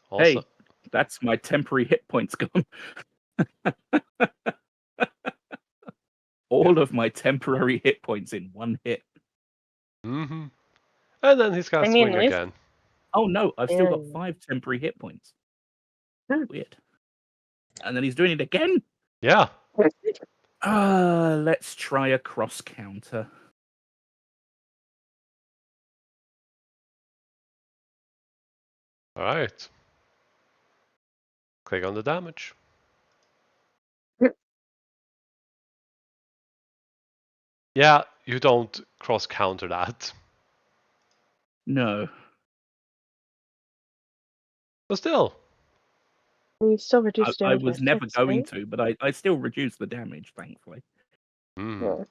Also, Hey, that's my temporary hit points gone. All of my temporary hit points in one hit. mm-hmm. And then he's gonna I mean, swing at least- again. Oh no, I've still got Yeah. 5 temporary hit points. Weird. And then he's doing it again. Yeah. Let's try a cross counter. All right. Click on the damage. Yeah, you don't cross counter that. No. But still. You still reduce I damage. was by never 6, going right? to, but I still reduced the damage, thankfully. Mm. Yeah.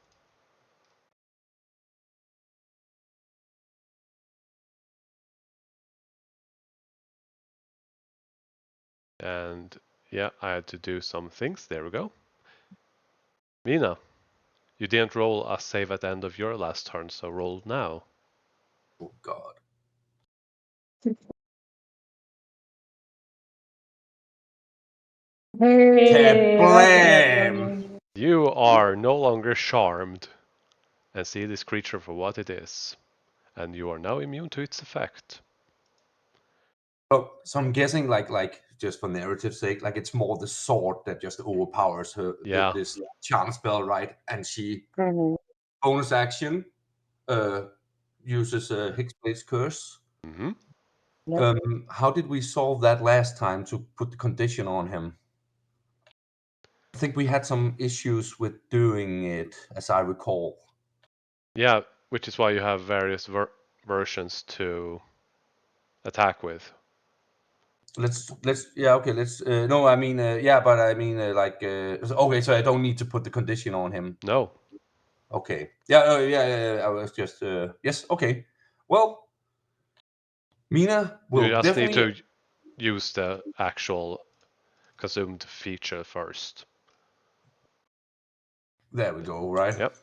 And yeah, I had to do some things. There we go. Mina, you didn't roll a save at the end of your last turn, so roll now. Oh God. Kablam! You are no longer charmed and see this creature for what it is. And you are now immune to its effect. Oh, so I'm guessing, like just for narrative's sake, like it's more the sword that just overpowers her. Yeah. This charm spell, right? And she Mhm. bonus action uses a Hexblade's curse. Mm-hmm. Yep. How did we solve that last time to put the condition on him? I think we had some issues with doing it, as I recall. Yeah, which is why you have various versions to attack with. Let's yeah, okay, let's no, I mean yeah, but I mean okay, so I don't need to put the condition on him. No. Okay. Yeah, yeah, I was just yes, okay. Well, Mina You will just need definitely to use the actual consumed feature first. there we go, right? Yep.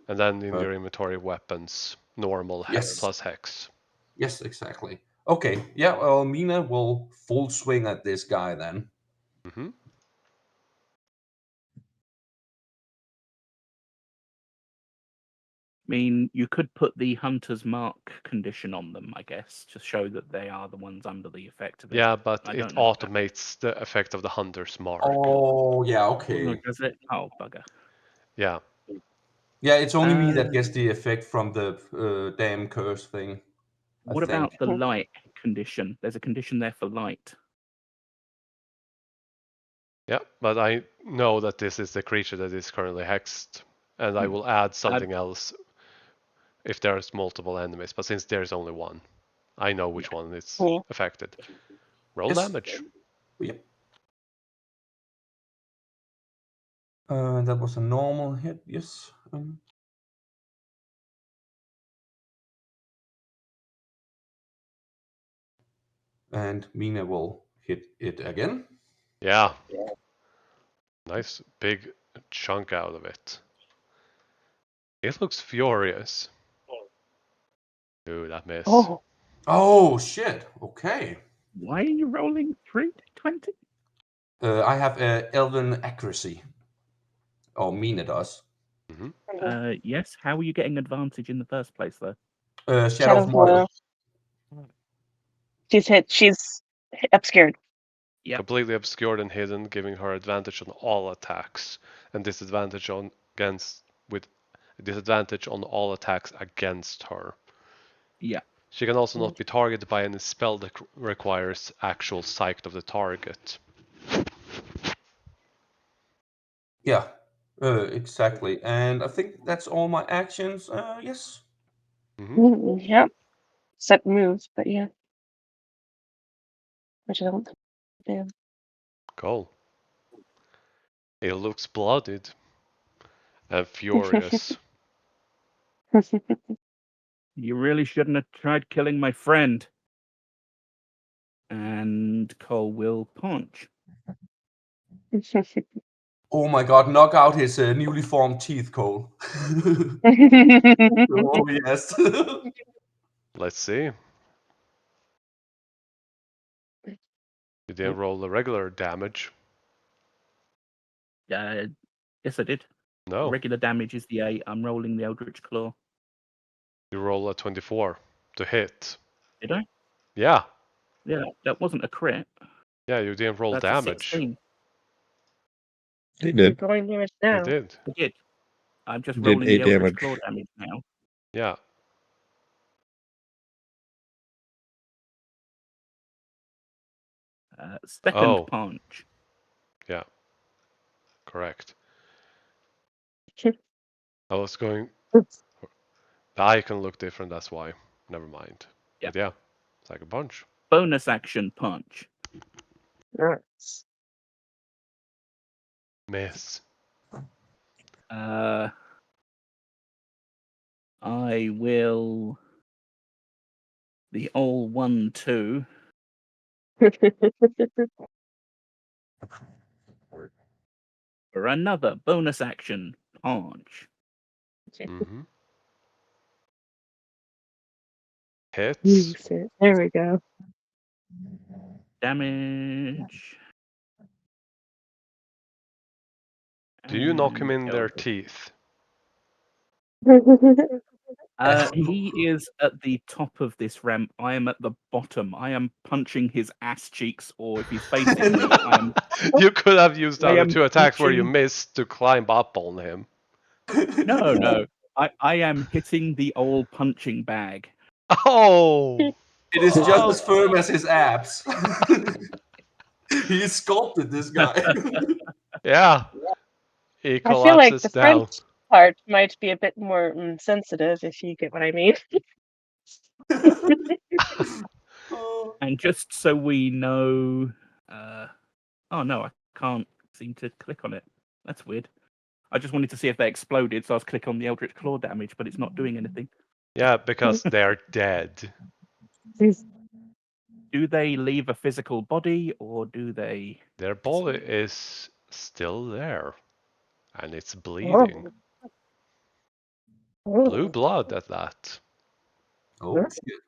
And then in your inventory, weapons, normal Yes. plus hex. Yes, exactly. Okay, yeah, well, Mina will full swing at this guy then. Mm-hmm. I mean, you could put the hunter's mark condition on them, I guess, to show that they are the ones under the effect of it. Yeah, but I it don't know if that- automates the effect of the hunter's mark. Oh, yeah, Oh, okay. does it? Oh, bugger. Yeah. Yeah, it's only me that Um, gets the effect from the damn curse thing. What about the light condition? There's a condition there for light. Yeah, but I know that this is the creature that is currently hexed. and I will add something else if there's multiple enemies. But since there's only one, I know which one is Yeah. affected. Roll Yes. damage. Yep. That was a normal hit, yes. And Mina will hit it again. Yeah. Nice big chunk out of it. It looks furious. Ooh, that miss. Oh. Oh, shit. Okay. Why are you rolling 3d20? I have Elven accuracy. Oh, Mina does. Yes. How are you getting advantage in the first place, though? Shadow of Mordor. She's obscured. Yep. Completely obscured and hidden, giving her advantage on all attacks and disadvantage on all attacks against her. Yeah. She can also not be targeted by any spell that requires actual sight of the target. Yeah, exactly. And I think that's all my actions. Yes. Yeah. Set moves, but yeah. Which I don't do. Cool. It looks bloodied and furious. You really shouldn't have tried killing my friend. And Cole will punch. Oh my god, knock out his newly formed teeth, Cole. Oh, yes. Let's see. You didn't roll the regular damage. Yes, I did. No. Regular damage is the 8. I'm rolling the Eldritch Claw. You roll a 24 to hit. Did I? Yeah. Yeah, that wasn't a crit. Yeah, you didn't roll That's damage. A 16. He did. Rolling damage You now. did. I did. I'm just Did rolling the 8 Eldritch damage. Claw damage now. Yeah. Second punch. Yeah. Correct. I was going. The icon looked different, that's why. Never mind. Yeah. But yeah, it's like a punch. Bonus action punch. Nice. Miss. I will. The all 1-2. For another bonus action punch. Mm-hmm. Hits. There we go. Damage. Do you knock him And in their Eldritch. teeth? He is at the top of this ramp. I am at the bottom. I am punching his ass cheeks, or if he's facing me, I am. You could have used the I other am 2 attacks where you punching- missed to climb up on him. No. I am hitting the old punching bag. Oh! It is just as firm as his abs. He is sculpted, this guy. Yeah. He I feel like collapses the down. French part might be a bit more sensitive, if you get what I mean. And just so we know, oh no, I can't seem to click on it. That's weird. I just wanted to see if they exploded, so I was clicking on the Eldritch Claw damage, but it's not doing anything. Yeah, because they're dead. Do they leave a physical body, or do they? Their body is still there. And it's bleeding. Blue blood at that. Oh, shit.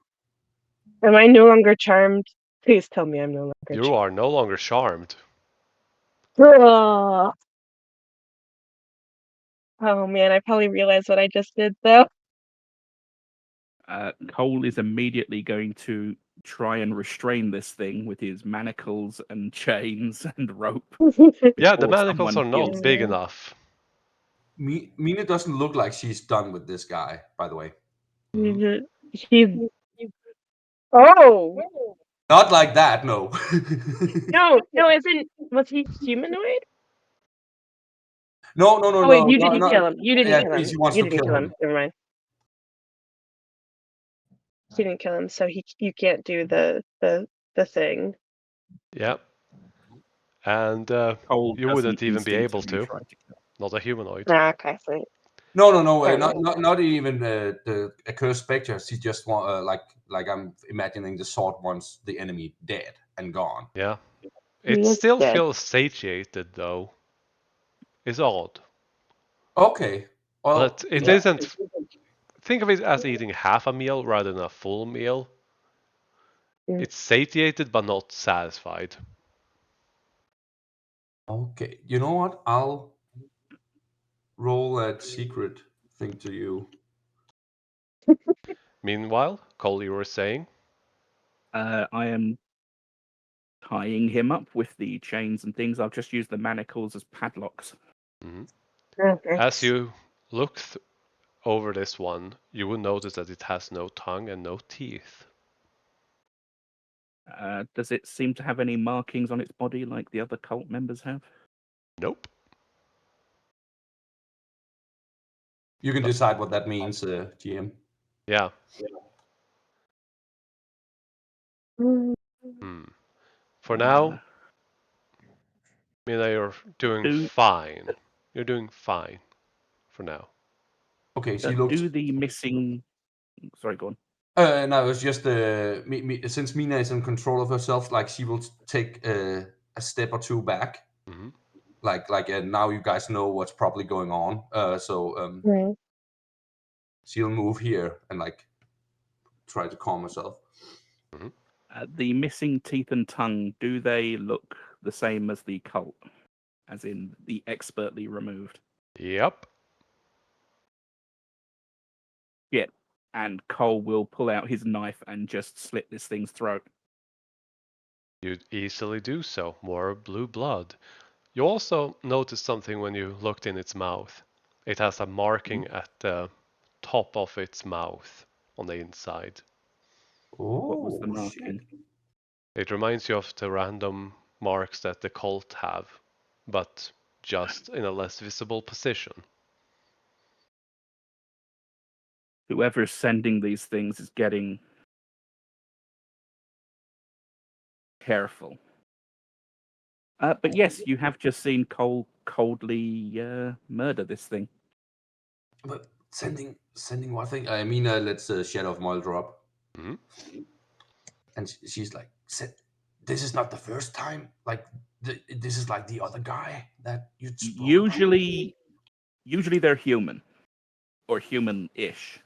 Am I no longer charmed? Please tell me I'm no longer You are no longer charmed. charmed. Oh man, I probably realized what I just did though. Cole is immediately going to try and restrain this thing with his manacles and chains and rope. Yeah, the Or manacles are someone not heals big him. enough. Mina doesn't look like she's done with this guy, by the way. He's oh Not like that, no. no, isn't was he humanoid? No, Oh wait, you no, didn't no. kill him. You didn't Yeah, kill him. she wants You to didn't kill kill him. him. Never mind. She didn't kill him, so you can't do the thing. Yep. And Cole you doesn't wouldn't even be able instinctively to. try to kill. Not a humanoid. Ah, okay, sweet. No, Fair not even the accursed spectre. She just want like I'm imagining the sword wants the enemy dead and gone. Yeah. He It is still dead. feels satiated, though. It's odd. Okay. Well, But it yeah. isn't. Think of it as eating half a meal rather than a full meal. Mm. It's satiated but not satisfied. Okay. You know what? I'll roll that secret thing to you. Meanwhile, Cole, you were saying? I am tying him up with the chains and things. I'll just use the manacles as padlocks. Mhm. Okay. As you look over this one, you will notice that it has no tongue and no teeth. Does it seem to have any markings on its body like the other cult members have? Nope. You can decide what that means, GM. Yeah. Mm. Hmm. For now, Mina, you're doing do fine. You're doing fine for now. Okay, she looks. do the missing. Sorry, go on. No, it's just since Mina is in control of herself, like she will take a step or two back. Mhm. Like now you guys know what's probably going on. Right. She'll move here and like try to calm herself. Mhm. The missing teeth and tongue, do they look the same as the cult? As in the expertly removed? Yep. Yeah. And Cole will pull out his knife and just slit this thing's throat. You'd easily do so. More blue blood. You also noticed something when you looked in its mouth. It has a marking at the top of its mouth on the inside. What was the Oh marking? shit! It reminds you of the random marks that the cult have, but just in a less visible position. Whoever's sending these things is getting careful. But yes, you have just seen Cole coldly murder this thing. But sending what thing? I mean, let's Shadow of Moil drop, Hmm. and she's like, "This is not the first time. Like, this is like the other guy that you spoke about." Usually they're human or human-ish.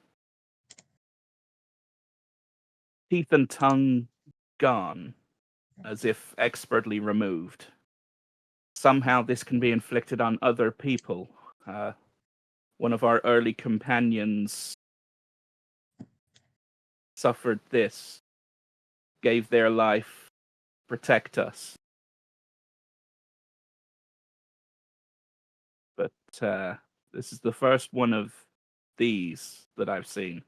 Teeth and tongue gone, as if expertly removed. Somehow this can be inflicted on other people. One of our early companions suffered this, gave their life, protect us. But this is the first one of these that I've seen.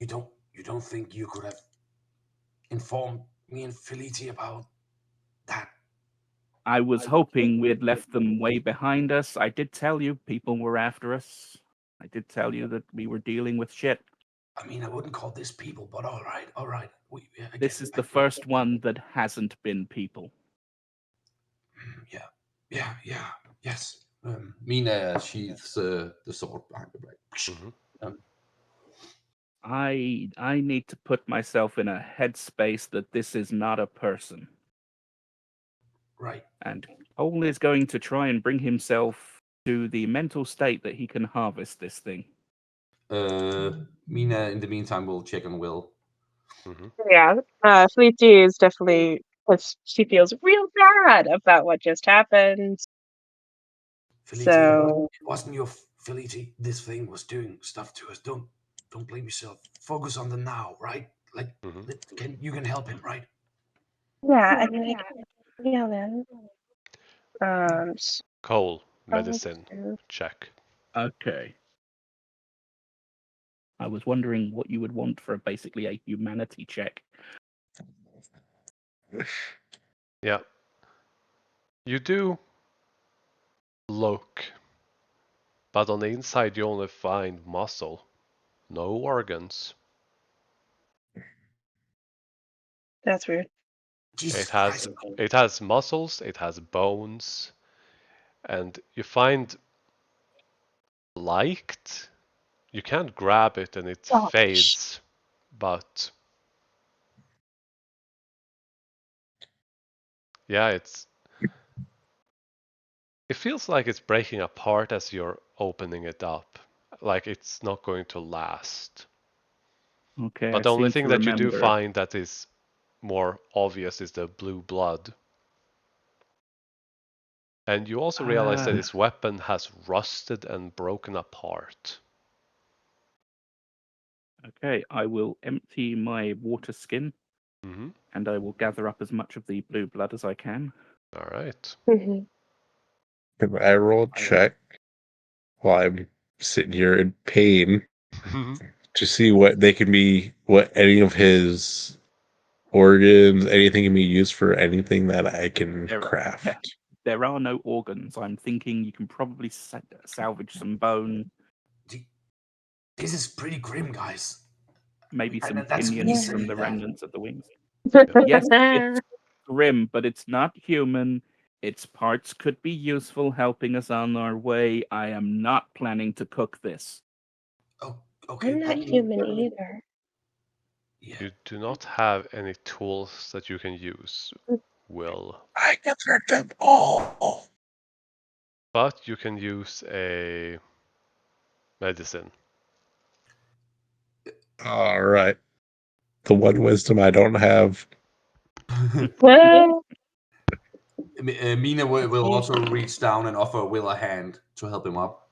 You don't think you could have informed me and Felici about that? I was hoping we had left them way behind us. I did tell you people were after us. I did tell you that we were dealing with shit. I mean, I wouldn't call this people, but all right, all right. I This get, is I the first one that hasn't been people. yeah, yes. Mina sheaths the sword behind the blade. Hmm. Um, I need to put myself in a headspace that this is not a person. right. And Cole is going to try and bring himself to the mental state that he can harvest this thing. Mina, in the meantime, will check on Will. Hmm. Yeah. Fleety is definitely, because she feels real bad about what just happened. Felici, So it wasn't your Felici. This thing was doing stuff to us. Don't blame yourself. Focus on the now, right? Like, Hmm. you can help him, right? yeah, I mean, yeah, then. Cole, So- medicine, check. Okay. I was wondering what you would want for basically a humanity check. Yeah. You do look, but on the inside you only find muscle, no organs. That's weird. Jesus It has Christ. it has muscles, it has bones, and you find liked. You can't grab it and it Oh, fades, but yeah, it feels like it's breaking apart as you're opening it up. Like it's not going to last. Okay, But I the only seem thing to that you do remember. find that is more obvious is the blue blood. And you also realize that his weapon has rusted and broken apart. Okay, I will empty my water skin Mm-hmm. and I will gather up as much of the blue blood as I can. All right. Mhm. Can I roll a check while I'm sitting here in pain to see what any of his organs, anything can be used for anything that I can There, craft? there are no organs. I'm thinking you can probably salvage some bone, This is pretty grim, guys. maybe some That's me pinions from saying the that. remnants of the wings. Yes, it's grim, but it's not human. Its parts could be useful helping us on our way. I am not planning to cook this. Oh, okay. I'm not human either. Yeah. You do not have any tools that you can use, Will. I gathered them all. But you can use a medicine. All right. The one wisdom I don't have. Well, Mina will okay. also reach down and offer Will a hand to help him up.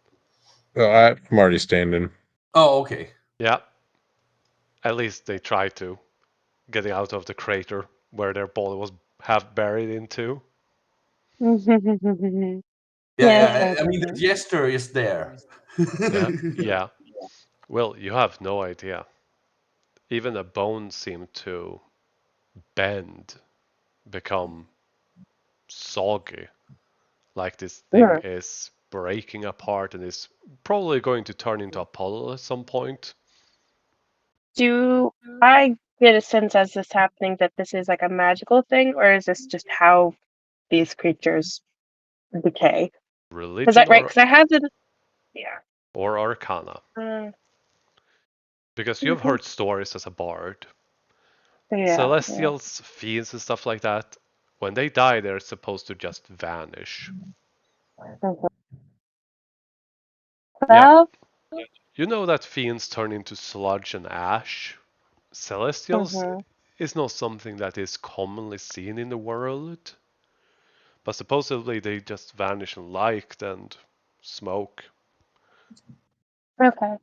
Oh, I'm already standing. Oh, okay. Yeah. At least they try to, getting out of the crater where their body was half buried into. Yeah, Yes, yeah. I I mean, the do. gesture is there. Yeah. Yeah. Well, you have no idea. Even a bone seemed to bend, become soggy. Like this thing Yeah. is breaking apart and is probably going to turn into a puddle at some point. Do I get a sense as this happening that this is like a magical thing, or is this just how these creatures decay? Because Religion because I have the yeah. or arcana. Uh, Because you've mhm. heard stories as a bard. Yeah. Celestials, fiends, and stuff like that, when they die, they're supposed to just vanish. Mhm. Yeah, Well, you know that fiends turn into sludge and ash. Celestials mhm. is not something that is commonly seen in the world, but supposedly they just vanish in light and smoke. Okay.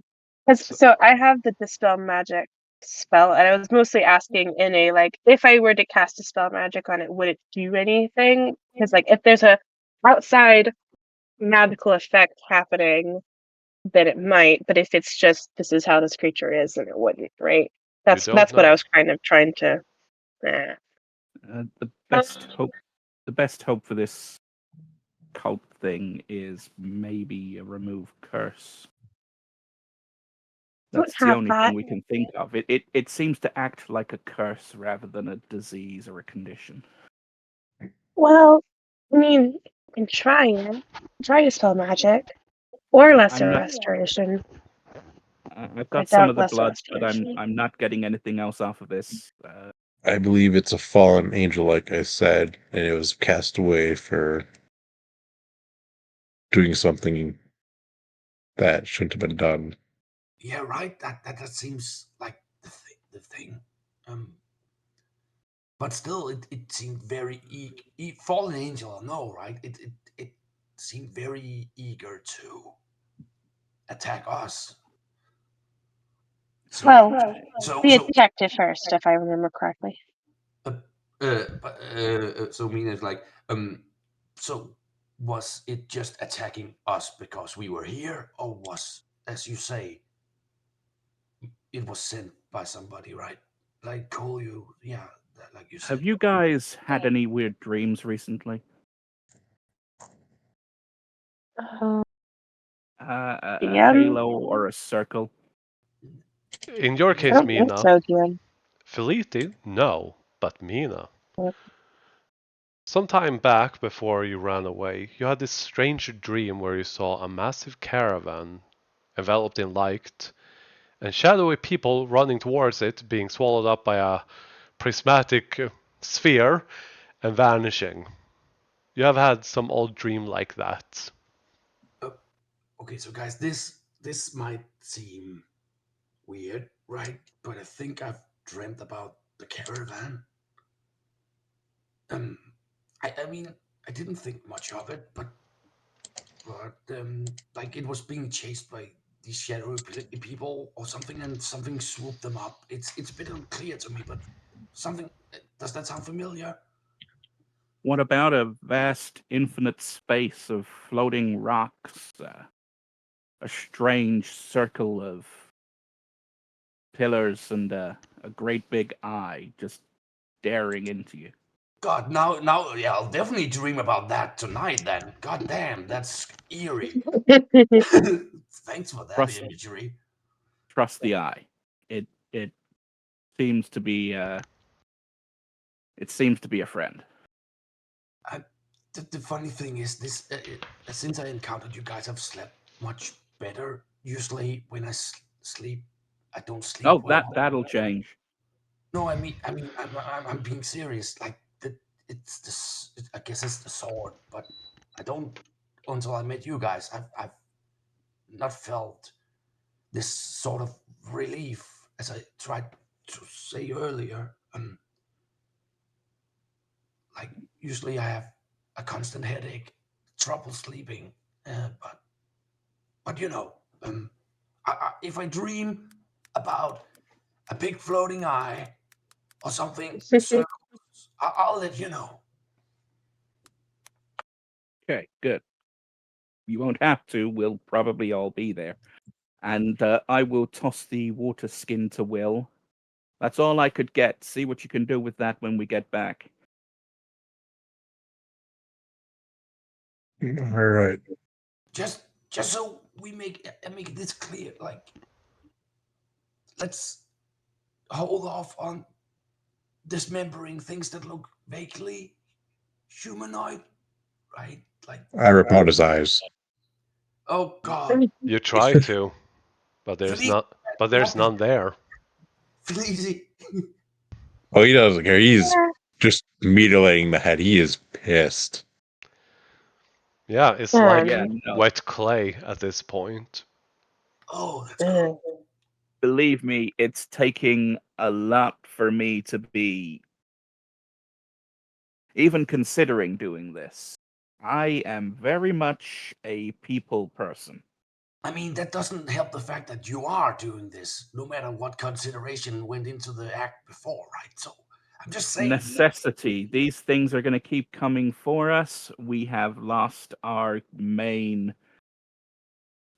'Cause So so I have the dispel magic spell, and I was mostly asking in a like, if I were to cast a spell magic on it, would it do anything? Because like, if there's a outside magical effect happening, then it might. But if it's just this is how this creature is, then it wouldn't, right? you don't That's what I know. was kind of trying to. Eh. The best hope for this cult thing is maybe a remove curse. Don't That's the have only that. thing we can think of. It seems to act like a curse rather than a disease or a condition. Well, I mean, you can try it. Try to spell magic or lesser I'm not. restoration. I've I got some doubt of the lesser blood, but restoration. I'm not getting anything else off of this. I believe it's a fallen angel, like I said, and it was cast away for doing something that shouldn't have been done. Yeah, right. That seems like the thing. But still, it seemed very fallen angel. No, right? It seemed very eager to attack us. So Well, so we so attacked it first, if I remember correctly. so Mina is like, so was it just attacking us because we were here, or was, as you say, it was sent by somebody, right? Like call you, yeah, like you Have said. you guys had any weird dreams recently? A DM? halo or a circle? In your I case, don't think Mina. so, DM. Filiti, no, but Mina. Yep. Some time back before you ran away, you had this strange dream where you saw a massive caravan enveloped in light and shadowy people running towards it, being swallowed up by a prismatic sphere and vanishing. You have had some old dream like that. Okay, so guys, this might seem weird, right? But I think I've dreamt about the caravan. Um, I mean, I didn't think much of it, but like it was being chased by these shadowy people or something, and something swooped them up. It's a bit unclear to me, but something. Does that sound familiar? What about a vast, infinite space of floating rocks? A strange circle of pillars and a great big eye just staring into you. God, now, yeah, I'll definitely dream about that tonight. Then, God damn, that's eerie. Thanks for that Trust, imagery. trust the eye. It seems to be a friend. The funny thing is, this since I encountered you guys, I've slept much better. Usually, when I sleep, I don't sleep Oh, well. that'll change. No, I'm being serious. Like it's this. I guess it's the sword, but I don't. Until I met you guys, I've not felt this sort of relief, as I tried to say earlier. Like usually I have a constant headache, trouble sleeping, but you know, if I dream about a big floating eye or something, so I'll let you know. Okay, good. You won't have to. We'll probably all be there. And I will toss the water skin to Will. That's all I could get. See what you can do with that when we get back. All right. Just so we make this clear, like let's hold off on dismembering things that look vaguely humanoid, right? Like, I rip out his eyes. oh God, You try to, but there's Felice, not. But there's none there. Felice. Oh, he doesn't care. He's just mutilating the head. He is pissed. Yeah, it's Um, like Yeah, no. wet clay at this point. Oh, that's cool. Believe me, it's taking a lot for me to be even considering doing this. I am very much a people person. I mean, that doesn't help the fact that you are doing this, no matter what consideration went into the act before, right? So I'm just saying. Necessity. These things are going to keep coming for us. We have lost our main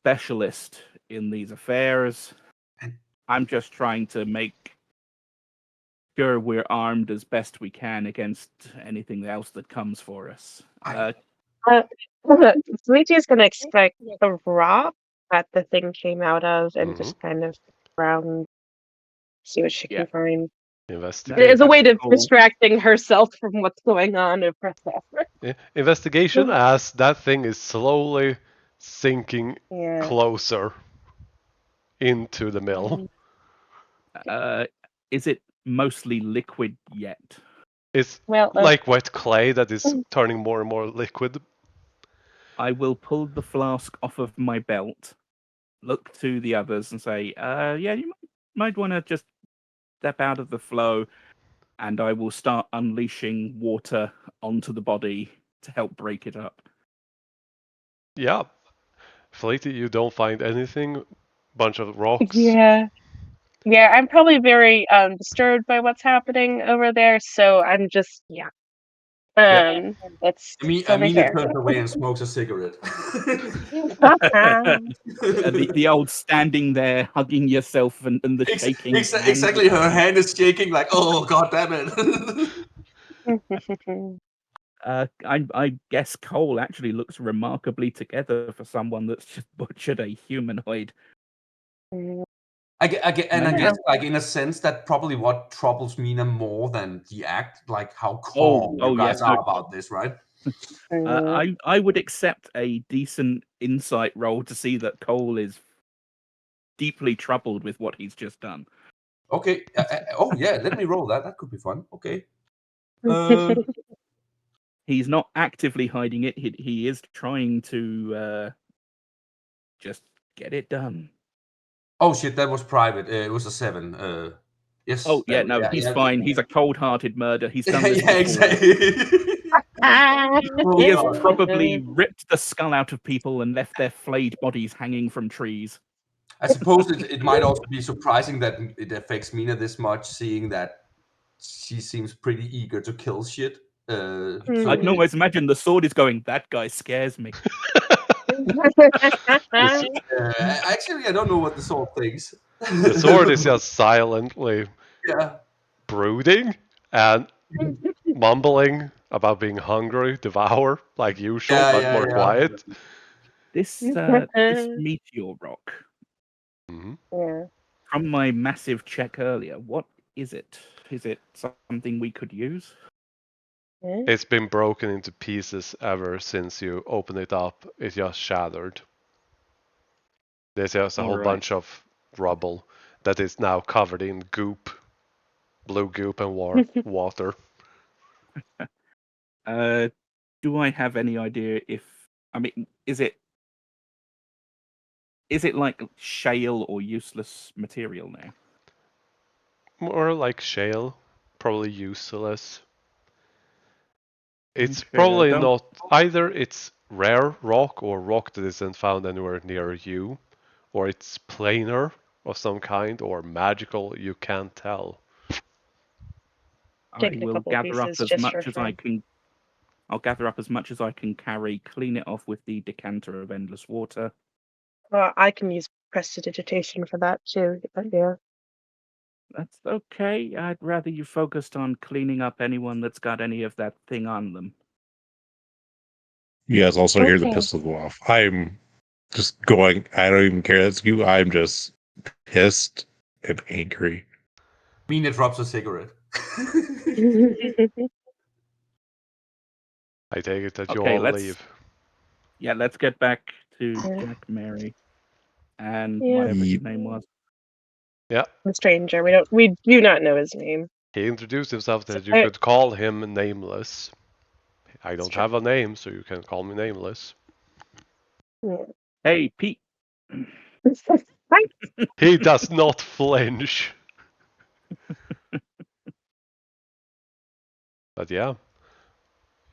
specialist in these affairs. And I'm just trying to make sure we're armed as best we can against anything else that comes for us. Luigi is gonna expect the rock that the thing came out of and just kind of around, see what she Yeah. can find. Investigate. As a way to cool. distracting herself from what's going on in Professor. Investigation as that thing is slowly sinking Yeah. closer into the mill. Is it mostly liquid yet? It's Well, like wet clay that is turning more and more liquid. I will pull the flask off of my belt, look to the others, and say, "Yeah, you might want to just step out of the flow." And I will start unleashing water onto the body to help break it up. Yeah. Fleety, you don't find anything? Bunch of rocks? Yeah. Yeah, I'm probably very disturbed by what's happening over there, so I'm just let's Amelia turns away and smokes a cigarette. The old standing there, hugging yourself and the shaking hand. Exactly, her hand is shaking like, oh God damn it. I guess Cole actually looks remarkably together for someone that's just butchered a humanoid. I guess, Maybe. like in a sense, that probably what troubles Mina more than the act, like how calm you Yeah, guys are about this, right? I would accept a decent insight roll to see that Cole is deeply troubled with what he's just done. Okay. Oh yeah, let me roll that. That could be fun. Okay. He's not actively hiding it. He is trying to just get it done. Oh shit, that was private. It was a 7. Yes. Oh yeah, no, he's fine. He's a cold-hearted murderer. He's done this Yeah, before. exactly. He has probably ripped the skull out of people and left their flayed bodies hanging from trees. I suppose it might also be surprising that it affects Mina this much, seeing that she seems pretty eager to kill shit. I can almost imagine the sword is going, that guy scares me. Actually, I don't know what the sword thinks. The sword is just silently Yeah. brooding and mumbling about being hungry, devour, like usual, Yeah, but yeah, more yeah. quiet. This meteor rock, Mhm. Yeah. from my massive check earlier, what is it? Is it something we could use? It's been broken into pieces ever since you opened it up. It just shattered. There's just a whole Alright. bunch of rubble that is now covered in goop, blue goop and water. Do I have any idea if is it like shale or useless material now? More like shale, probably useless. It's Okay, probably not either it's rare rock or rock that isn't found anywhere near you, or it's planar of some kind or magical, you can't tell. I Take a will couple gather up pieces as just much for as I fun. can. I'll gather up as much as I can carry, clean it off with the decanter of endless water. Well, I can use prestidigitation for that too. Yeah. That's okay. I'd rather you focused on cleaning up anyone that's got any of that thing on them. You guys also hear the Okay. pistol go off. I'm just going, I don't even care that's you. I'm just pissed and angry. Mina drops a cigarette. I take it that you Okay, all leave. let's get back to Yeah. Jack, Mary, and Yeah. whatever his Yep. name was. Yeah, The stranger. We do not know his name. he introduced himself that you I- could call him Nameless. I don't true. have a name, so you can call me Nameless. Yeah. Hey, Pete. He does not flinch. But yeah,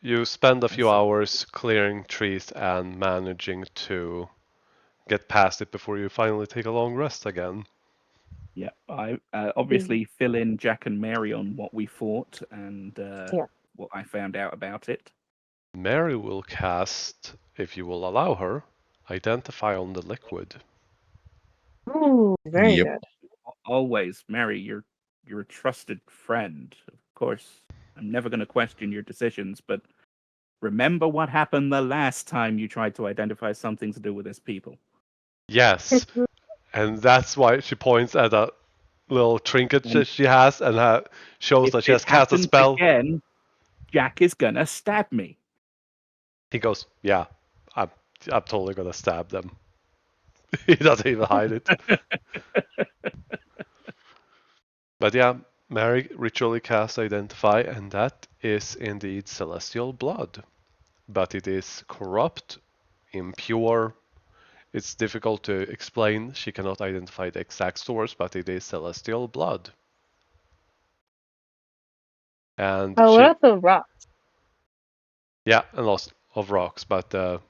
you spend a few hours clearing trees and managing to get past it before you finally take a long rest again. Yeah, I obviously fill in Jack and Mary on what we fought and Yeah. what I found out about it. Mary will cast, if you will allow her, Identify on the Liquid. Ooh, very Yep. good. Always, Mary, you're a trusted friend. Of course, I'm never going to question your decisions, but remember what happened the last time you tried to identify something to do with this people. Yes, and that's why she points at a little trinket that she has and shows If that she it has cast a happens spell. again, Jack is gonna stab me. He goes, "Yeah, I'm totally gonna stab them." He doesn't even hide it. But yeah, Mary ritually casts Identify, and that is indeed celestial blood. But it is corrupt, impure. It's difficult to explain. She cannot identify the exact source, but it is celestial blood. And Oh, she, what about the rock? yeah, and lots of rocks, but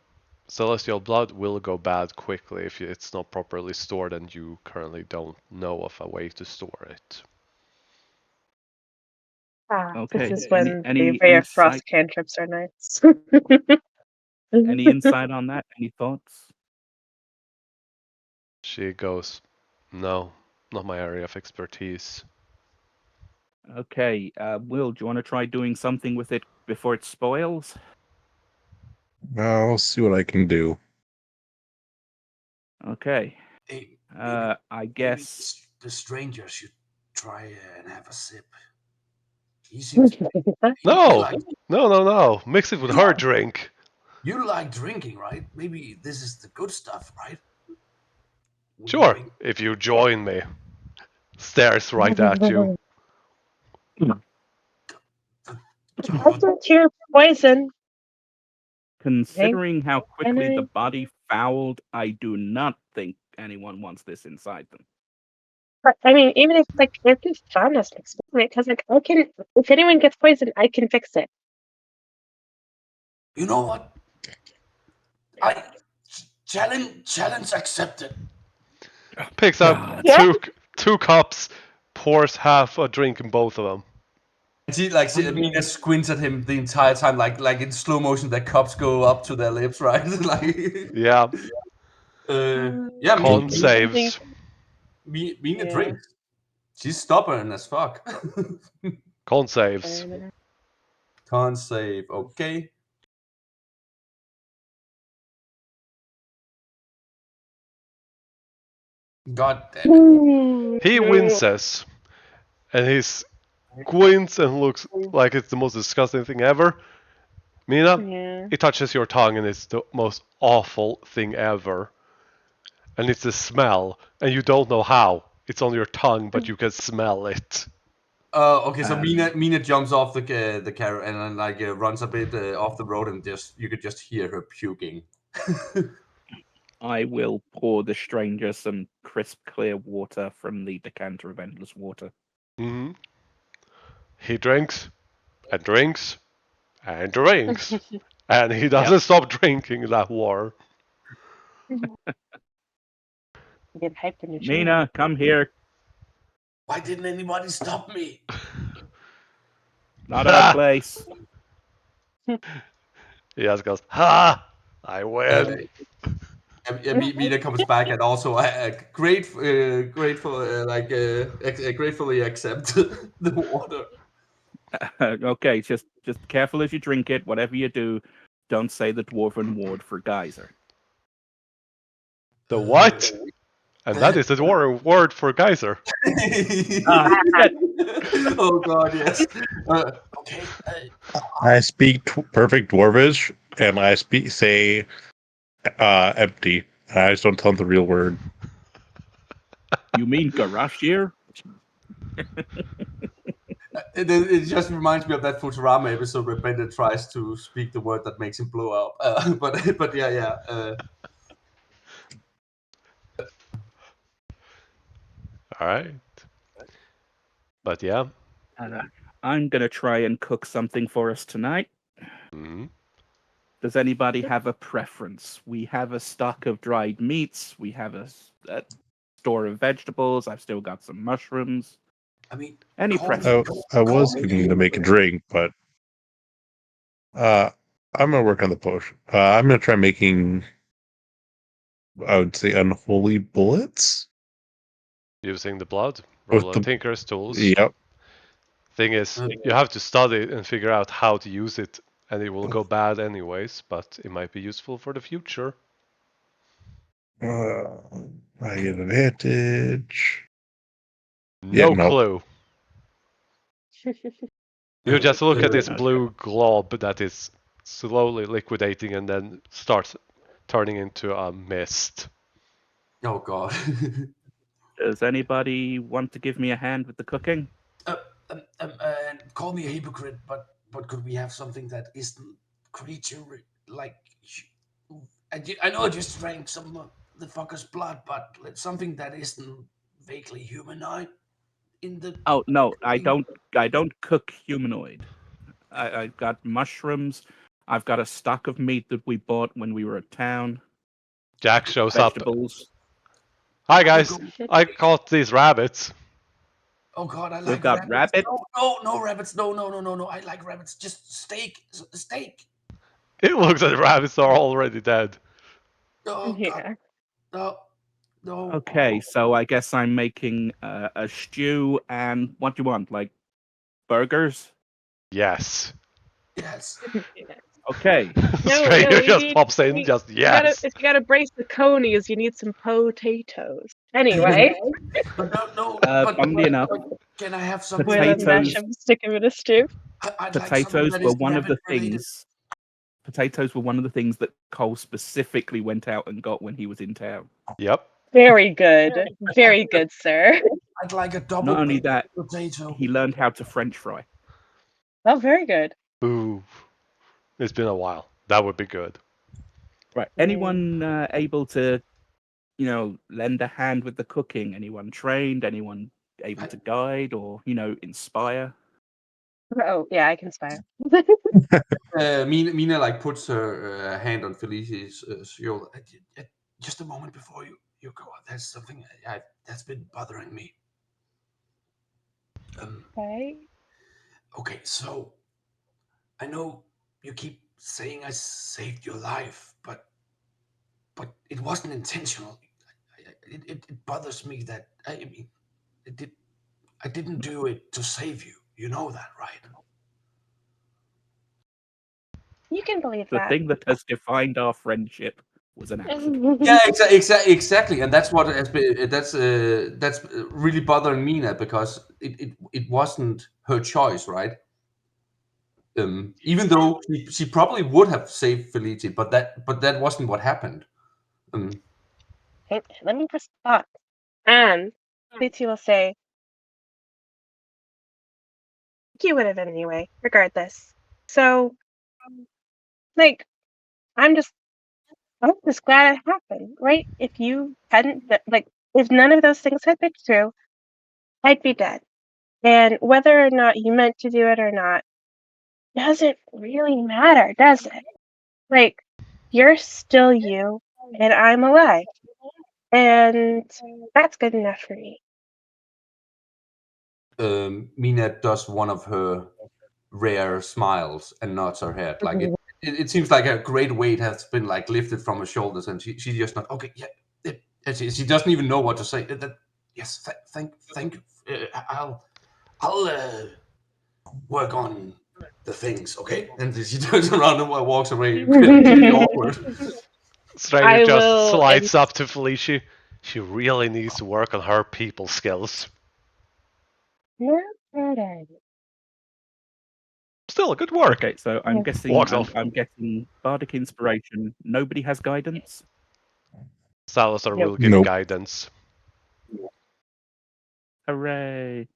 celestial blood will go bad quickly if it's not properly stored and you currently don't know of a way to store it. Okay. This is when Any the Ray of Frost insight? cantrips are nice. Any insight on that? Any thoughts? She goes, "No, not my area of expertise." Okay, Will, do you want to try doing something with it before it spoils. I'll see what I can do. Okay. Hey, I maybe guess. the stranger should try and have a sip. He seems he No, like no. Mix it with her drink. you like drinking, right? Maybe this is the good stuff, right? Wink, Sure, wink. if you join me. Stares right at you. Also, cure poison. Considering how quickly the I- body fouled, I do not think anyone wants this inside them. But, I mean, even if like if it's fun as an experiment, because like I can, if anyone gets poisoned, I can fix it. You know what? I challenge accepted. Picks up Yeah. two cups, pours half a drink in both of them. And Mina squints at him the entire time, like in slow motion. Their cups go up to their lips, right? Like, Yeah, yeah. con Maybe something- saves. Mina Yeah. drinks. She's stubborn as fuck. Con saves. Can't save. Okay. God damn it. Ooh, He no. winces, and he squints and looks like it's the most disgusting thing ever. Mina, Yeah. it touches your tongue, and it's the most awful thing ever. And it's a smell, and you don't know how. It's on your tongue, but you can smell it. Okay, so Mina jumps off the carrot and then like runs a bit off the road, and you could just hear her puking. I will pour the stranger some crisp, clear water from the decanter of endless water. Mm-hmm. He drinks, and drinks, and drinks. And he doesn't stop drinking that water. Get hyped in your Mina, come here. Why didn't anybody stop me? Not our place. He just goes, ha! I win. Mina comes back and also gratefully accept the water. Okay, just careful as you drink it. Whatever you do, don't say the dwarven word for geyser. The what? And that is the word for geyser. Shit. Oh god, yes. Okay. I speak perfect Dwarvish, and I say empty. I just don't tell them the real word. You mean Garashir? It just reminds me of that Futurama episode where Bender tries to speak the word that makes him blow up. But yeah. All right. But yeah. I'm gonna try and cook something for us tonight. Mm-hmm. Does anybody have a preference? We have a stock of dried meats. We have a store of vegetables. I've still got some mushrooms. I mean, Any call me- preference? I was going to make a drink, but I'm gonna work on the potion. I'm gonna try making, I would say, unholy bullets. Using the blood. With Roll a the- Tinker's Tools. Yep. Thing is, you have to study it and figure out how to use it, and it will go bad anyways, but it might be useful for the future. I get advantage. No no. clue. You just look at this Okay. blue glob that is slowly liquidating and then starts turning into a mist. Oh god. Does anybody want to give me a hand with the cooking? Call me a hypocrite, but could we have something that isn't creature like? I know I just drank some of the fucker's blood, but something that isn't vaguely humanoid in the. Oh no, I don't cook humanoid. I've got mushrooms. I've got a stock of meat that we bought when we were at town. Jack shows up. Vegetables. Hi guys, I caught these rabbits. Oh god, I like We've got rabbits. rabbit. No rabbits. No. I like rabbits. Just steak. It looks like the rabbits are already dead. Oh Yeah. god. No. Okay, so I guess I'm making a stew and what do you want? Like burgers? Yes. Yes. Okay. Stranger we just need- pops in, we- just yes. If you gotta brace the conies, you need some potatoes. Anyway, But no. Funnily enough, Can I have something? boil and mash Potatoes- them, stick them in a stew. I'd like something potatoes that were is one of the rabbit-related. things. Potatoes were one of the things that Cole specifically went out and got when he was in town. Yep. Very good, very good, sir. I'd like a double. Not only that, potato. he learned how to French fry. Oh, very good. Ooh. It's been a while. That would be good. Right. Anyone able to, lend a hand with the cooking? Anyone trained? Anyone able to guide or, inspire? Oh, yeah, I can spy. Mina like puts her hand on Felicity's shoulder. Just a moment before you go. There's something that's been bothering me. Okay. Okay, so I know you keep saying I saved your life, but it wasn't intentional. It bothers me that I didn't do it to save you. You know that, right? You can believe The that. thing that has defined our friendship was an accident. Yeah, exactly, and that's what has been. That's really bothering Mina because it wasn't her choice, right? Even though she probably would have saved Felicity, but that wasn't what happened. Hey, let me press thought. And Lucy will say, you would have anyway, regardless. So, like, I'm just glad it happened, right? If you hadn't, if none of those things had been true, I'd be dead. And whether or not you meant to do it or not doesn't really matter, does it? Like, you're still you, and I'm alive. And that's good enough for me. Mina does one of her rare smiles and nods her head. Like it seems like a great weight has been like lifted from her shoulders, and she just not okay. Yeah, and she doesn't even know what to say. Yes, thank you. I'll work on the things, okay? And she turns around and walks away. Really awkward. Stranger just will slides up to Felicia. She really needs to work on her people skills. Still, good work. Okay, so I'm guessing Walks off. I'm getting bardic inspiration. Nobody has guidance. Salazar Nope. will give Nope. guidance. Hooray!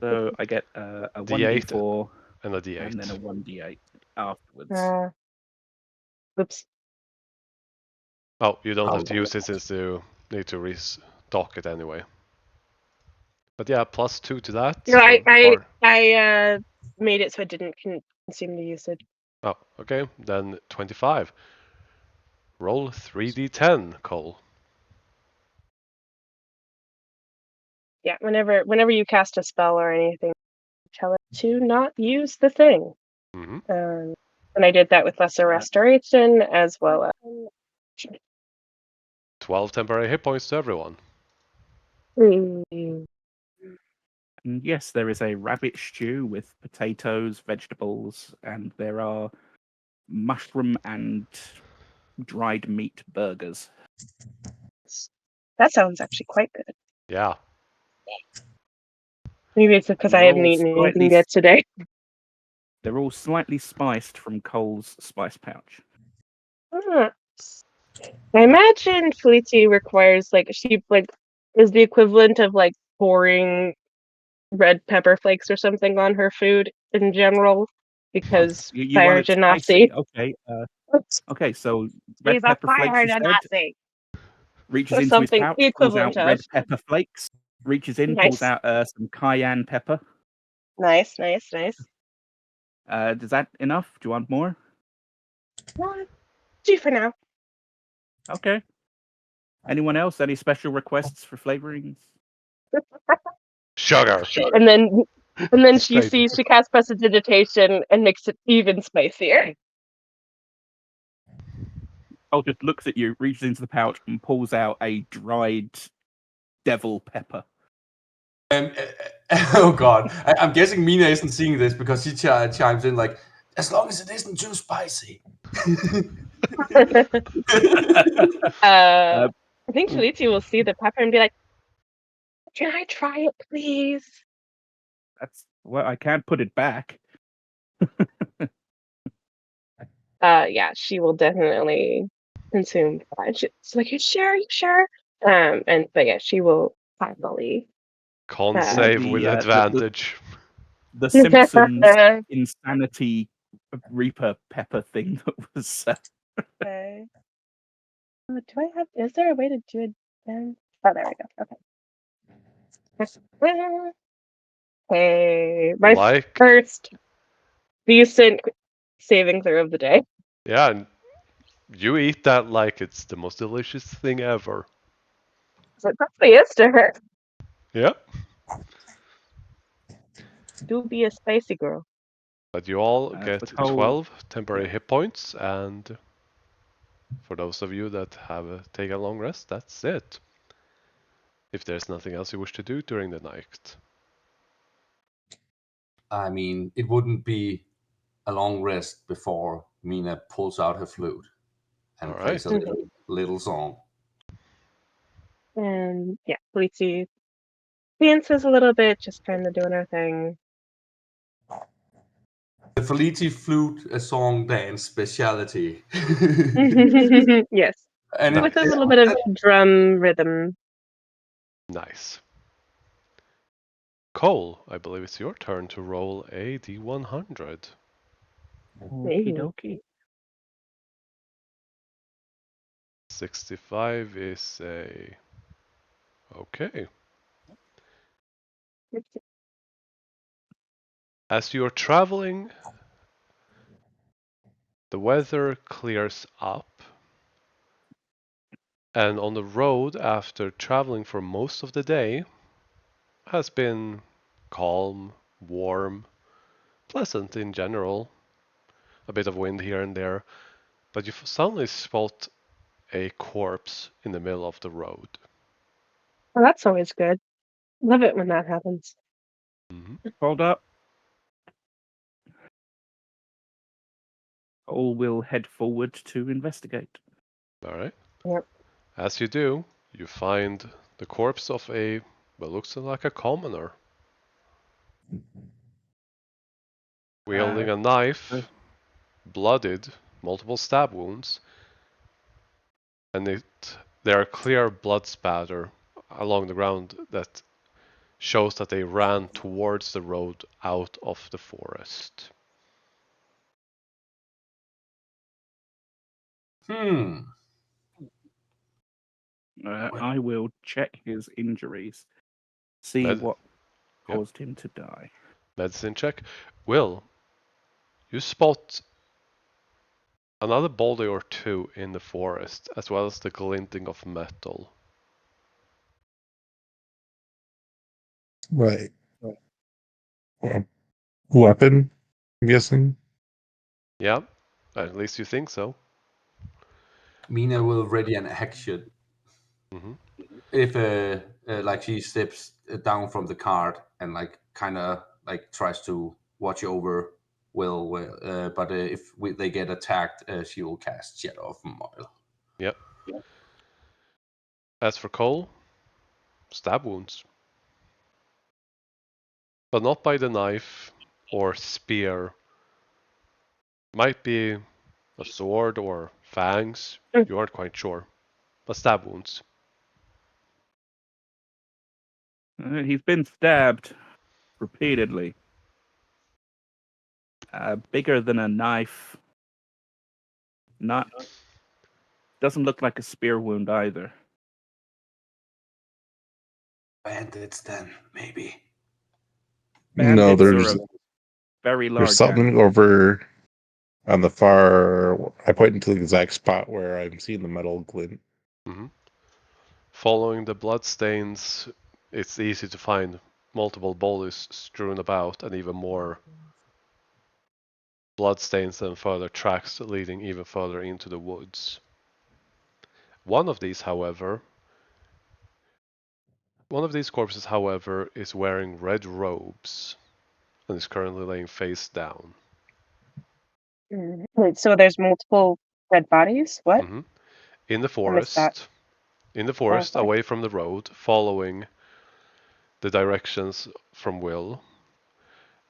So I get a D8 1d4 and a D8. and then a 1d8 afterwards. Oops. Oh, you don't have to Oh. use it since you need to restock it anyway. But yeah, +2 to that. No, or- I made it so it didn't consume the usage. Oh, okay. Then 25. Roll 3d10, Cole. Yeah, whenever you cast a spell or anything, tell it to not use the thing. Mm-hmm. And I did that with Lesser Restoration as well as 12 temporary hit points to everyone. And yes, there is a rabbit stew with potatoes, vegetables, and there are mushroom and dried meat burgers. That sounds actually quite good. Yeah. Maybe it's because I They're haven't all eaten anything slightly- yet today. They're all slightly spiced from Cole's spice pouch. I imagine Felicia requires she is the equivalent of pouring red pepper flakes or something on her food in general because You fire want it Genasi. spicy? Okay. Okay, so red She's a pepper fire flakes instead. Genasi. Reaches Or into his something pouch, the pulls out equivalent of. red pepper flakes. Reaches in, pulls Nice. out some cayenne pepper. Nice. Does that enough? Do you want more? Well, do for now. Okay. Anyone else? Any special requests for flavorings? Sugar. And then she Straight. sees she casts prestidigitation and makes it even spicier. Cole just looks at you, reaches into the pouch, and pulls out a dried devil pepper. Oh God! I'm guessing Mina isn't seeing this because she chimes in like, As long as it isn't too spicy. I think Felicia will see the pepper and be like, "Can I try it, please?" That's well, I can't put it back. Yeah, she will definitely consume that. She's like, "You sure? You sure?" But yeah, she will finally. Con Uh, save with advantage. The Simpsons insanity Reaper pepper thing that was. Okay. Do I have? Is there a way to do it then? Oh, there we go. Okay. Hey, my Like, first decent saving throw of the day. yeah, and you eat that like it's the most delicious thing ever. So it probably is to her. Yeah, Do be a spicy girl. but you all As get the coal, 12 temporary hit points, and for those of you that have taken a long rest, that's it. If there's nothing else you wish to do during the night. I mean, it wouldn't be a long rest before Mina pulls out her flute and plays Alright. a little song. And yeah, Felicia dances a little bit, just kind of doing her thing. The Felici flute a song dance speciality. Yes, And Nice. with a little bit of drum rhythm. Nice. Cole, I believe it's your turn to roll a d100. okie dokie. 65 is a... Okay. As you're traveling, the weather clears up, and on the road after traveling for most of the day has been calm, warm, pleasant in general. A bit of wind here and there, but you suddenly spot a corpse in the middle of the road. Well, that's always good. Love it when that happens. Hold up. Cole will head forward to investigate. Alright. Yep. As you do, you find the corpse of a, what looks like a commoner. Wielding a knife, bloodied, multiple stab wounds, and there are clear blood spatter along the ground that shows that they ran towards the road out of the forest. I will check his injuries, see Med- what Yep. caused him to die. Medicine check. Will, you spot another boulder or two in the forest, as well as the glinting of metal. Right. Weapon, I'm guessing. Yeah, at least you think so. Mina will ready an action. hmm If like she steps down from the cart and like kind of like tries to watch over but if they get attacked, she will cast Jet of Moil. Yep. As for Cole, stab wounds. But not by the knife or spear. Might be a sword or fangs, you aren't quite sure. But stab wounds. He's been stabbed repeatedly. Bigger than a knife. Doesn't look like a spear wound either. Bandits, then maybe. No, Bandits are there's a very there's large something animal. over on the far. I point into the exact spot where I'm seeing the metal glint. hmm Following the bloodstains, it's easy to find multiple boulders strewn about and even more bloodstains and further tracks leading even further into the woods. One of these corpses, however, is wearing red robes and is currently laying face down. Wait, so there's multiple dead bodies? What? Hmm. In the I missed that. forest, Okay. away from the road, following the directions from Will,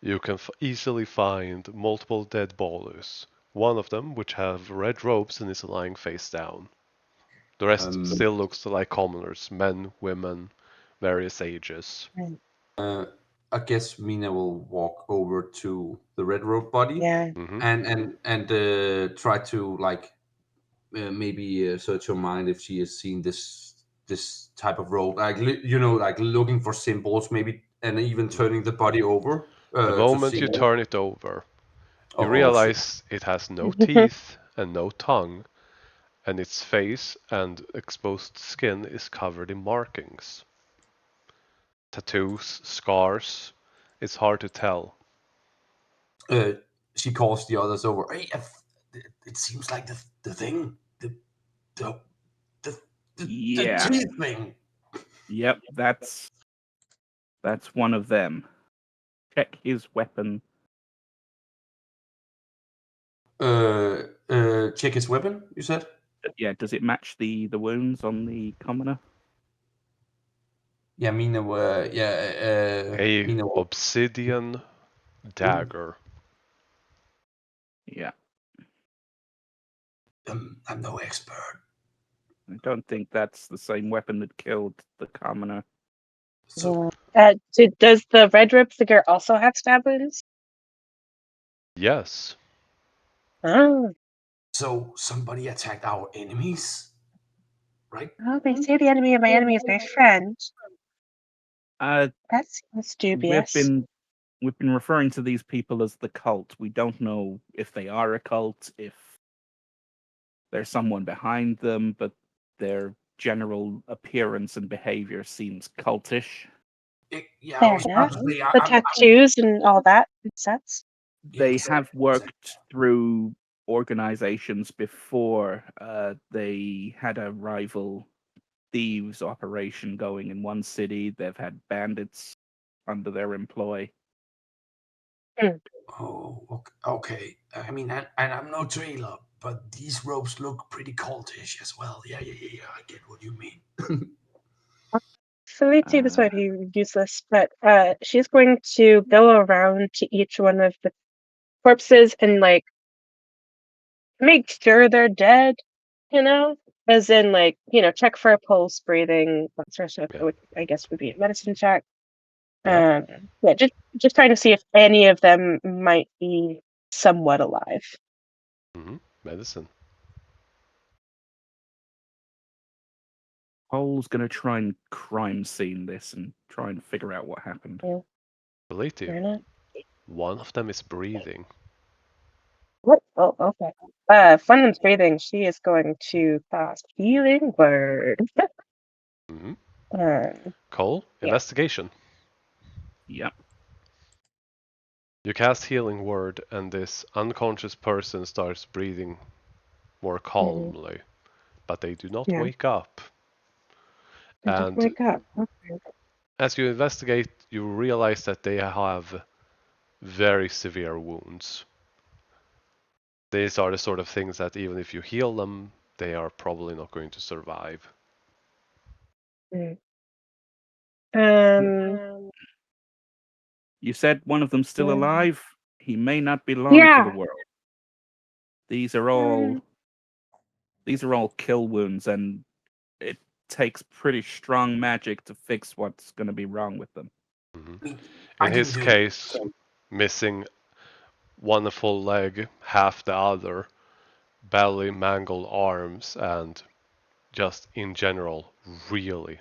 you can easily find multiple dead ballers. One of them, which have red robes and is lying face down. The rest still looks like commoners, men, women, various ages. I guess Mina will walk over to the red rope body Yeah. Hmm. and try to like maybe search her mind if she has seen this type of rope, like like looking for symbols, maybe, and even turning the body over The to moment see. you turn it over, you Oh shit! realize it has no teeth and no tongue, and its face and exposed skin is covered in markings. Tattoos, scars, it's hard to tell. Uh, she calls the others over. Hey, it seems like the thing, the the the Yeah. teeth thing. Yep, that's one of them. Check his weapon. Check his weapon. You said. Yeah, does it match the wounds on the commoner? Yeah, Mina. A Mina. obsidian dagger. Yeah. I'm no expert. I don't think that's the same weapon that killed the commoner. So Does the red rope figure also have stab wounds? Yes. Oh. so somebody attacked our enemies, right? Oh, they say the enemy of my enemy is my friend. Uh, That seems we've dubious. been referring to these people as the cult. We don't know if they are a cult, if there's someone behind them, but their general appearance and behavior seems cultish. Yeah, I Fair was about enough. to say, The tattoos and all that makes sense. Yeah, They exactly, have worked through organizations before. They had a rival thieves operation going in one city. They've had bandits under their employ. Oh, okay. I mean, and I'm no trailer, but these ropes look pretty cultish as well. Yeah. I get what you mean. Felicia, this might be useless, but she's going to go around to each one of the corpses and like make sure they're dead, as in like, check for a pulse, breathing, that sort of stuff, Yeah. which I guess would be a medicine check. Yeah. Yeah, just trying to see if any of them might be somewhat alive. Hmm. Medicine. Cole's going to try and crime scene this and try and figure out what happened. Yeah, Believe you, fair enough. one of them is breathing. What? Oh, okay. If one of them's breathing, she is going to cast Healing Word. Hmm. Um, Cole, Yeah. investigation. Yep. You cast healing word, and this unconscious person starts breathing more calmly, but they do not Yeah. wake up. I just And wake up. Okay. as you investigate, you realize that they have very severe wounds. These are the sort of things that even if you heal them, they are probably not going to survive. Mm. Um. You said one of them's still Yeah. alive. He may not belong to the Yeah. world. These are all kill wounds, and it takes pretty strong magic to fix what's going to be wrong with them. Mhm. I mean, I In didn't his do. case, missing one full leg, half the other, badly mangled arms, and just in general really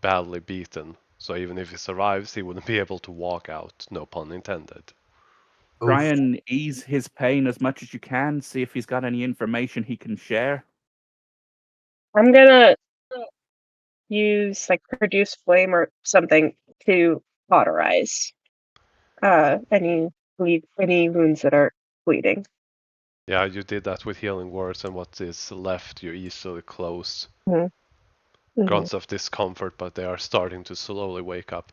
badly beaten. So even if he survives, he wouldn't be able to walk out, no pun intended. Try Oof. and ease his pain as much as you can. See if he's got any information he can share. I'm gonna use like produce flame or something to cauterize any wounds that are bleeding. Yeah, you did that with healing words, and what is left you easily close. Mm-hmm. Grunts of discomfort, but they are starting to slowly wake up.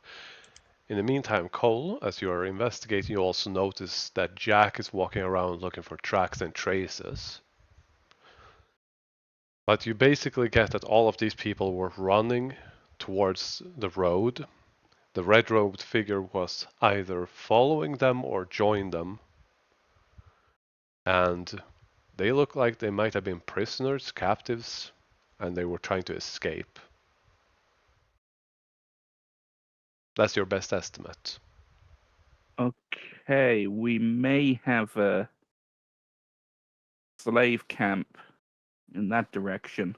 In the meantime, Cole, as you are investigating, you also notice that Jack is walking around looking for tracks and traces. But you basically get that all of these people were running towards the road. The red-robed figure was either following them or joined them. And they look like they might have been prisoners, captives, and they were trying to escape. That's your best estimate. Okay, we may have a slave camp in that direction.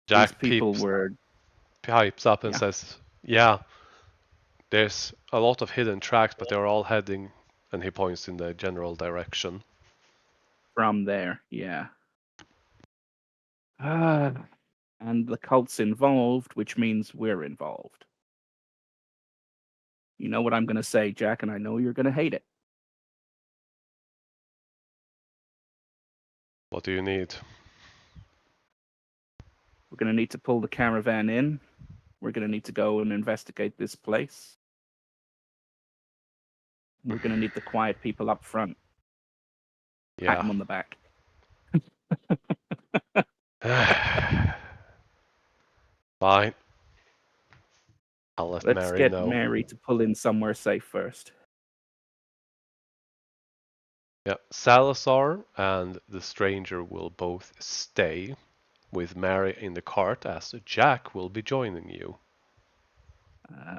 These Jack people were pipes up and Yeah. says, yeah, there's a lot of hidden tracks, but they're all heading, and he points in the general direction. from there, yeah. And the cult's involved, which means we're involved. You know what I'm going to say, Jack, and I know you're going to hate it. What do you need? We're going to need to pull the caravan in. We're going to need to go and investigate this place. We're going to need the quiet people up front. Pat them Yeah. on the back. Fine. I'll let Let's Mary get know. Mary to pull in somewhere safe first. Yeah, Salazar and the stranger will both stay with Mary in the cart, as Jack will be joining you.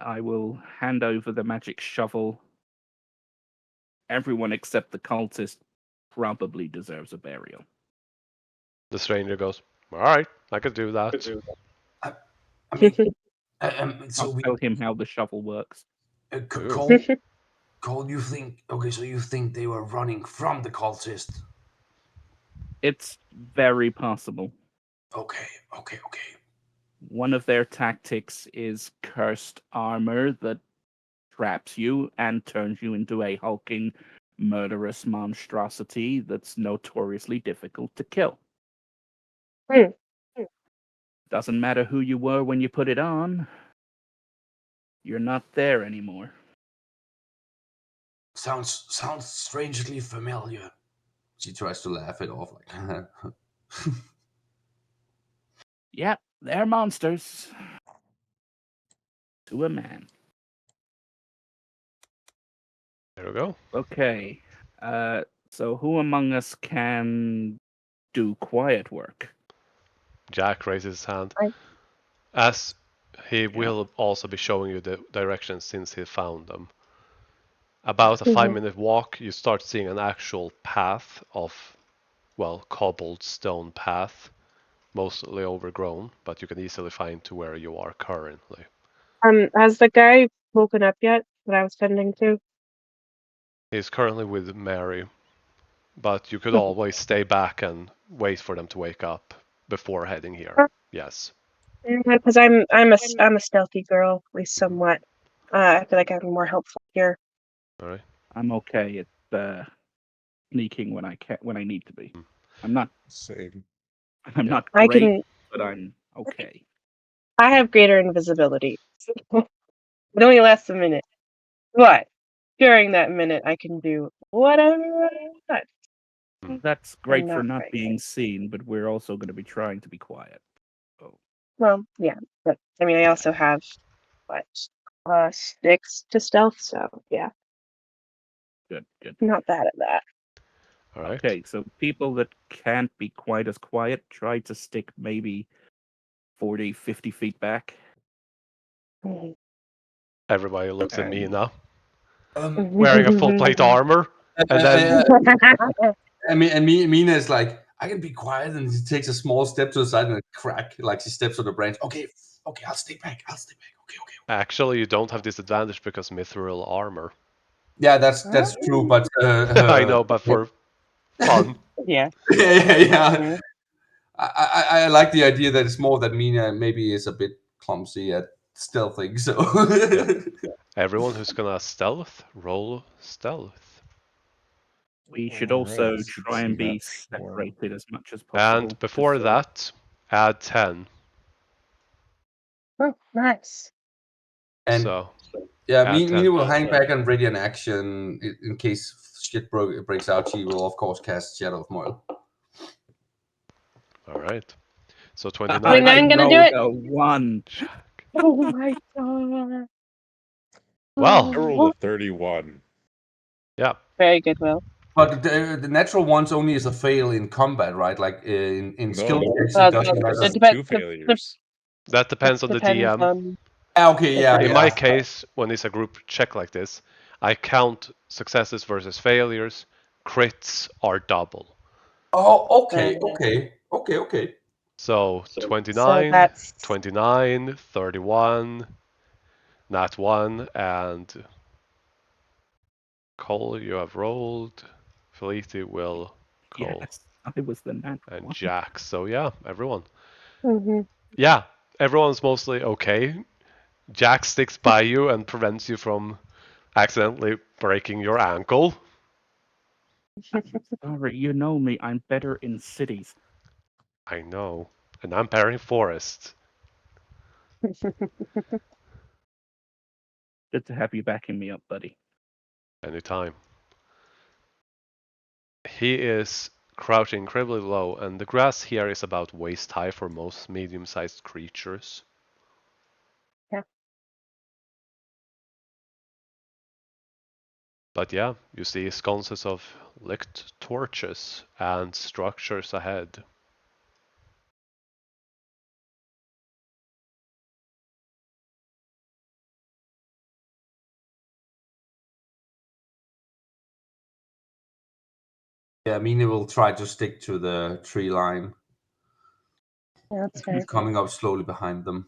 I will hand over the magic shovel. Everyone except the cultist probably deserves a burial. The stranger goes, all right, I could do that. I mean, so I'll we tell him how the shovel works. Cole, Cole, you think? Okay, so you think they were running from the cultist? It's very possible. Okay. One of their tactics is cursed armor that traps you and turns you into a hulking, murderous monstrosity that's notoriously difficult to kill. Hmm. Doesn't matter who you were when you put it on. You're not there anymore. Sounds strangely familiar. She tries to laugh it off, like. Yep, they're monsters. To a man. There we go. Okay. So who among us can do quiet work? Jack raises his hand. I- As he will also be showing you the directions since he found them. About a 5-minute walk, you start seeing an actual path of, well, cobbled stone path, mostly overgrown, but you can easily find to where you are currently. Has the guy woken up yet that I was tending to? He's currently with Mary, but you could always stay back and wait for them to wake up before heading here. Yes. Because I'm a stealthy girl, at least somewhat. I feel like I'm more helpful here. All right. I'm okay at sneaking when I need to be. I'm not Same. not I great, can. but I'm okay. I have greater invisibility. It only lasts a minute, but during that minute, I can do whatever I want. That's I'm great for not not frightened. being seen, but we're also going to be trying to be quiet. Well, yeah, but I mean, I also have what 6 to stealth, so yeah, Good. I'm not bad at that. All right. Okay, so people that can't be quite as quiet, try to stick maybe 40, 50 feet back. Mhm. Everybody looks at me now, Um, wearing a full plate armor, and then Mina is like, I can be quiet, and she takes a small step to the side and a crack, like she steps on the branch. Okay, I'll stay back. Okay. actually you don't have this advantage because mithril armor. Yeah, that's true, but I know, but for fun. Yeah. yeah. I like the idea that it's more that Mina maybe is a bit clumsy at stealthing. So Everyone who's gonna stealth, roll stealth. We should All also right, try and be that's one. separated as much as possible. And before just so- that, add 10. Oh, nice. and So Yeah, Add Mina 10. will hang back and ready an action in case shit breaks out. She will, of course, cast Shadow of Moil. All right. So Wait, 29. now I'm gonna do it. A 1. Jack. Oh my god. Well. I rolled a 31. Yeah. Very good, Will. But the natural ones only is a fail in combat, right? Like in skill No, checks, Well, it doesn't it matter. depends. 2 failures. That depends on the Depends DM. on. Okay, yeah, In yeah. my case, when it's a group check like this, I count successes versus failures. Crits are double. Oh, okay. So So 29, that's 29, 31, nat 1, and Cole, you have rolled. Felicia, Will, Cole, Yes, I was the nat and one. Jack. So yeah, everyone. mhm. Yeah, everyone's mostly okay. Jack sticks by you and prevents you from accidentally breaking your ankle. Sorry, you know me. I'm better in cities. I know. And I'm parrying Forest. Good to have you backing me up, buddy. Anytime. He is crouching incredibly low, and the grass here is about waist high for most medium-sized creatures. Yeah. But yeah, you see sconces of lit torches and structures ahead. Yeah, Mina will try to stick to the tree line. Yeah, that's fair. Coming up slowly behind them.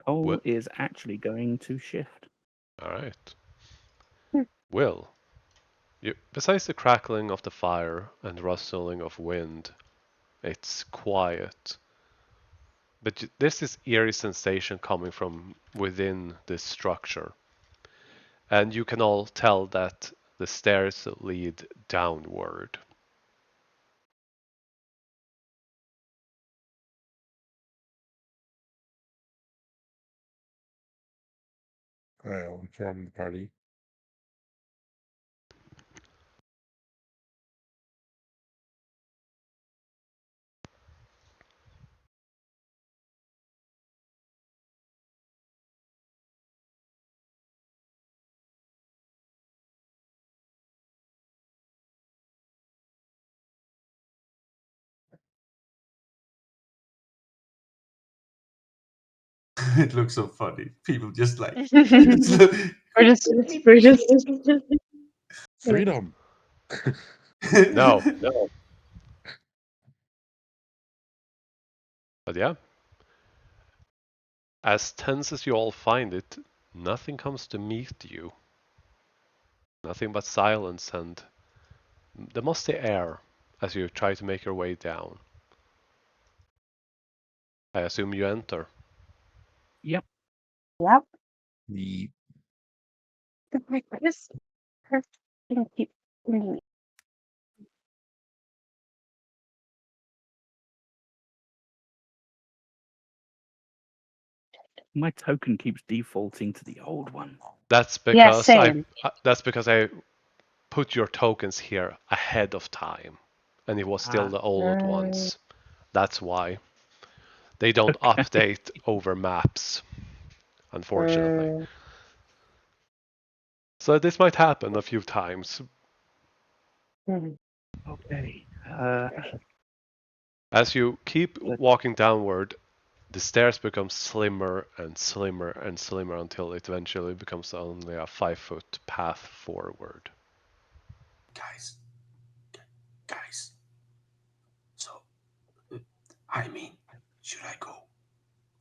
Cole What? is actually going to shift. Alright. Hmm. Will, besides the crackling of the fire and rustling of wind, it's quiet. But there's this eerie sensation coming from within this structure. And you can all tell that the stairs lead downward. I'll inform the party. It looks so funny. People just like we're just Freedom! No. But yeah, as tense as you all find it, nothing comes to meet you. Nothing but silence and the musty air as you try to make your way down. I assume you enter. Yep. Yep. The Like, what is her thing keep ringing? My token keeps defaulting to the old one. That's Yeah, because same. I put your tokens here ahead of time, and it was still Ah. the old ones. That's why. They don't Okay. update over maps, unfortunately. So this might happen a few times. Mhm. Okay. As you keep walking downward, the stairs become slimmer and slimmer and slimmer until it eventually becomes only a 5-foot path forward. Guys. So, I mean, should I go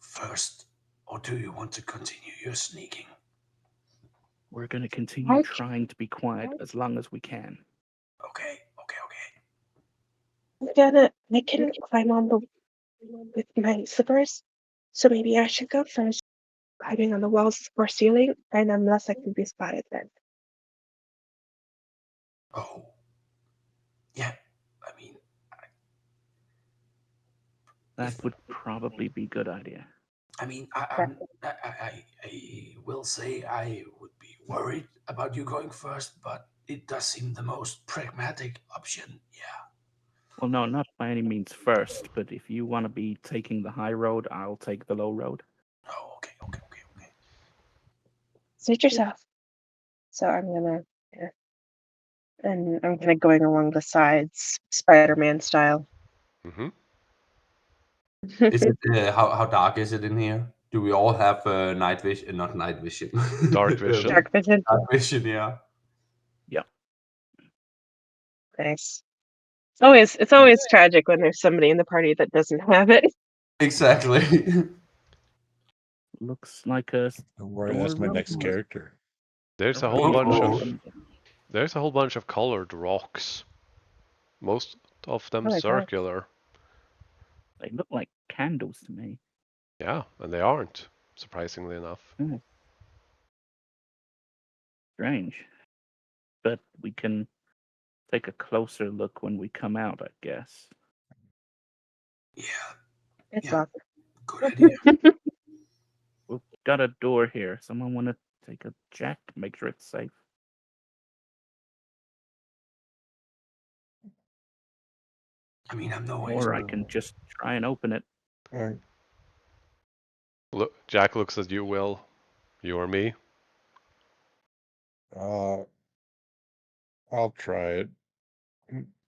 first, or do you want to continue your sneaking? We're going to continue trying to be quiet as long as we can. Okay. I can climb on the with my slippers, so maybe I should go first. Climbing on the walls or ceiling, and I'm less likely to be spotted then. Oh. Yeah. I mean, That would probably be a good idea. I mean, I will say I would be worried about you going first, but it does seem the most pragmatic option. Yeah. Well, no, not by any means first, but if you want to be taking the high road, I'll take the low road. Oh, okay. Suit yourself. So I'm gonna, yeah. And I'm kind of going along the sides, Spider-Man style. Mm-hmm. Is it how dark is it in here? Do we all have night vision? Not night vision. Dark vision. Dark vision. Dark vision. Yeah. Yeah. Nice. It's always tragic when there's somebody in the party that doesn't have it. Exactly. Looks like a Don't worry, that's my next storeroom. character. There's a Or whole bunch Oh. of there's a whole bunch of colored rocks. Most of them Oh my God. circular. They look like candles to me. Yeah, and they aren't, surprisingly enough. Strange. But we can take a closer look when we come out, I guess. Yeah. It's Yeah. locked. Good idea. We've got a door here. Someone want to take a check, make sure it's safe? I mean, I'm no Or I expert. can just try and open it. All right. Look, Jack looks at you, Will. You or me? I'll try it.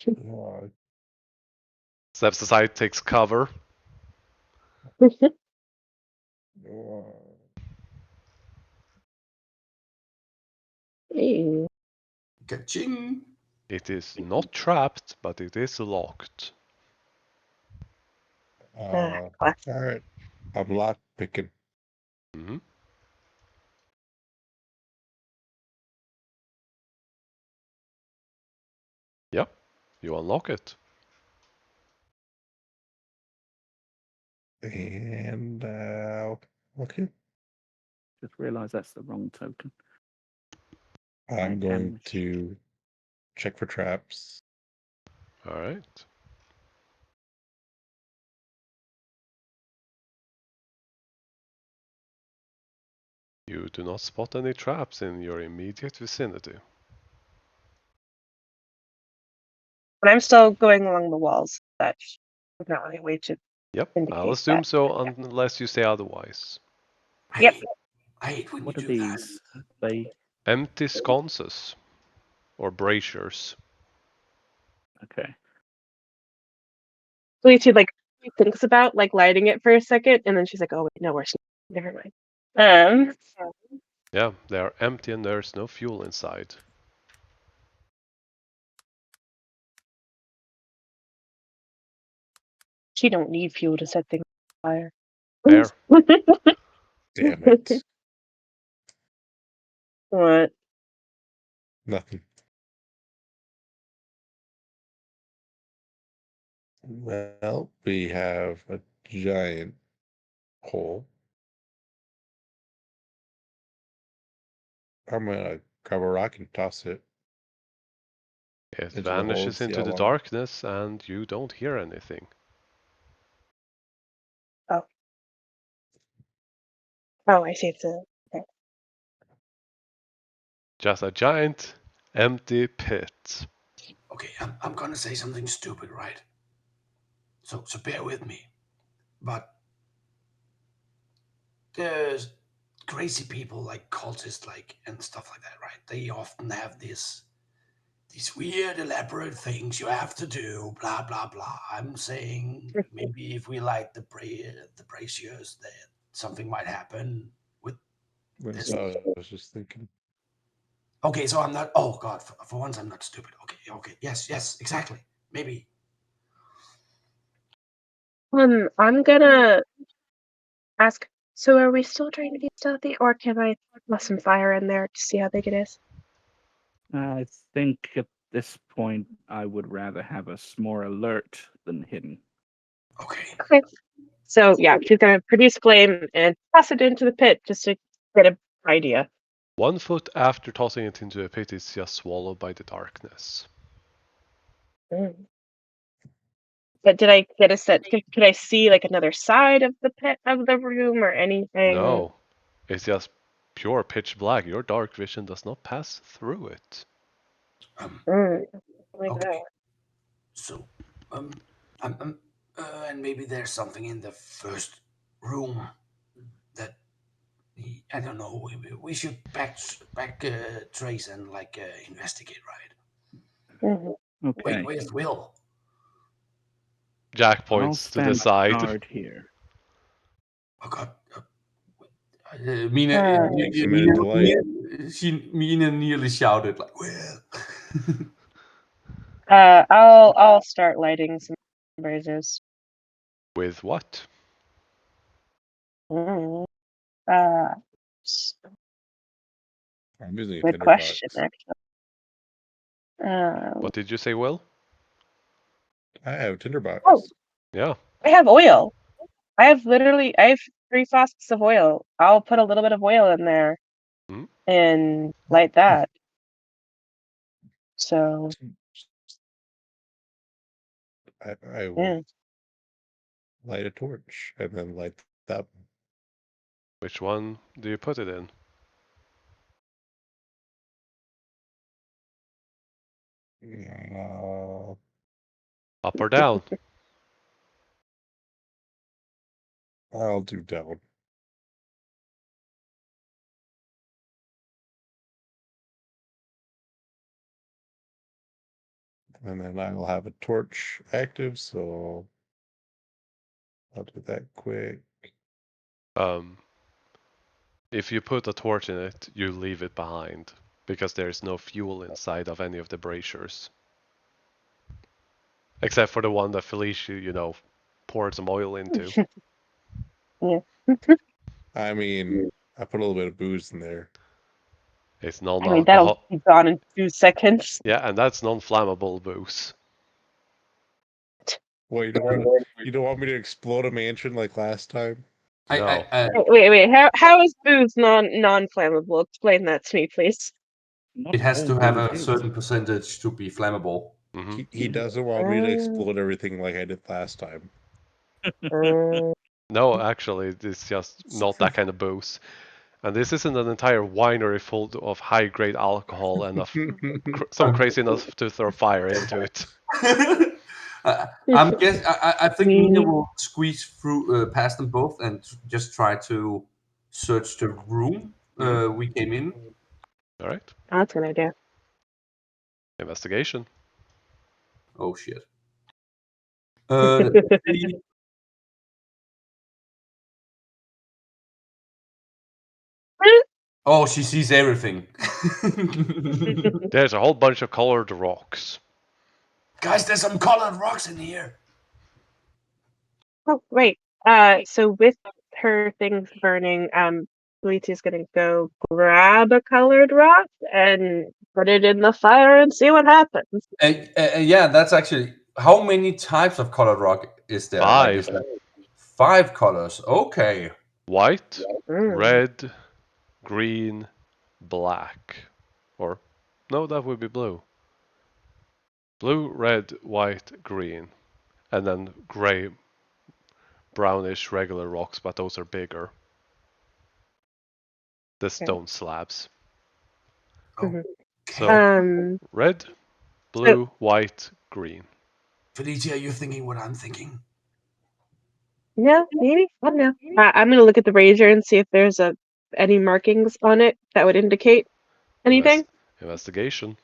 Uh, Steps aside, takes cover. uh, Ew. Ka-ching. It is not trapped, but it is locked. all Class. right. I'm lock picking. Mm-hmm. Yep, you unlock it. And okay. Just realize that's the wrong token. I'm I going can- to check for traps. All right. You do not spot any traps in your immediate vicinity. But I'm still going along the walls. That's not any way to Yep, indicate I'll assume that. so Yeah. unless you say otherwise. Yep. I hate when What you are do these? They Empty sconces or braziers. okay. Felicia thinks about lighting it for a second, and then she's like, "Oh wait, no, never mind." Um, Yeah, they are empty and there's no fuel inside. she don't need fuel to set things on fire. There. Damn it. What? Nothing. Well, we have a giant hole. I'm gonna grab a rock and toss it. It Into the hole and vanishes see into how the long- darkness and you don't hear anything. Oh, I see. It's a. Okay. Just a giant empty pit. Okay, I'm gonna say something stupid, right? So bear with me. But there's crazy people like cultists, and stuff like that, right? They often have these weird, elaborate things you have to do. Blah blah blah. I'm saying maybe if we light the braziers, that something might happen with That's this. what I was just thinking. Okay, so I'm not. Oh God, for once I'm not stupid. Okay, yes, exactly. Maybe. I'm gonna ask. So, are we still trying to be stealthy, or can I toss some fire in there to see how big it is? I think at this point I would rather have us more alert than hidden. Okay. Okay. So yeah, she's gonna produce flame and toss it into the pit just to get an idea. 1 foot after tossing it into a pit, it's just swallowed by the darkness. Mm. But did I get a set? Could I see like another side of the room or anything? No, it's just pure pitch black. Your dark vision does not pass through it. Like Okay. that. So, and maybe there's something in the first room that I don't know. We should back trace and like investigate, right? Mhm. Okay. Where's Will? Jack I'll points to the stand side. guard here. Oh God. Mina, Takes a minute to light. Mina nearly shouted like, "Will!" I'll start lighting some braziers. With what? Mm. I'm using a Good question, tinderbox. actually. What did you say, Will? I have a tinderbox. Oh, Yeah. I have oil. I have 3 flasks of oil. I'll put a little bit of oil in there Hmm? and light that. So, I will yeah. light a torch and then light that. Which one do you put it in? Up or down? I'll do down. And then I will have a torch active, so I'll do that quick. If you put a torch in it, you leave it behind because there is no fuel inside of any of the braziers. Except for the one that Felicia, poured some oil into. Yeah. I mean, I put a little bit of booze in there. It's I mean, that'll non-alcohol. be gone in 2 seconds. Yeah, and that's non-flammable booze. Well, you don't want me to explode a mansion like last time? No. Wait. How is booze non-flammable? Explain that to me, please. Not It has all to have booze a is. certain percentage to be flammable. Mm-hmm. He doesn't want me to explode everything like I did last time. No, actually, it's just not that kind of booze. And this isn't an entire winery full of high-grade alcohol and someone crazy enough to throw fire into it. I think Mina will squeeze through past them both and just try to search the room we came in. All right. That's an idea. Investigation. Oh shit. Let's see. Oh, she sees everything. There's a whole bunch of colored rocks. Guys, there's some colored rocks in here. Oh, right. So with her things burning, Luigi's gonna go grab a colored rock and put it in the fire and see what happens. Yeah, that's actually. How many types of colored rock is there? Like, is 5. there 5 colors? Okay. White, Mm. red, green, black. Or, no, that would be blue. Blue, red, white, green. And then gray, brownish regular rocks, but those are bigger. The stone slabs. Mhm. So, red, blue, white, green. Felicia, are you thinking what I'm thinking? Yeah, maybe. I don't know. I'm gonna look at the brazier and see if there's any markings on it that would indicate anything. Investigation.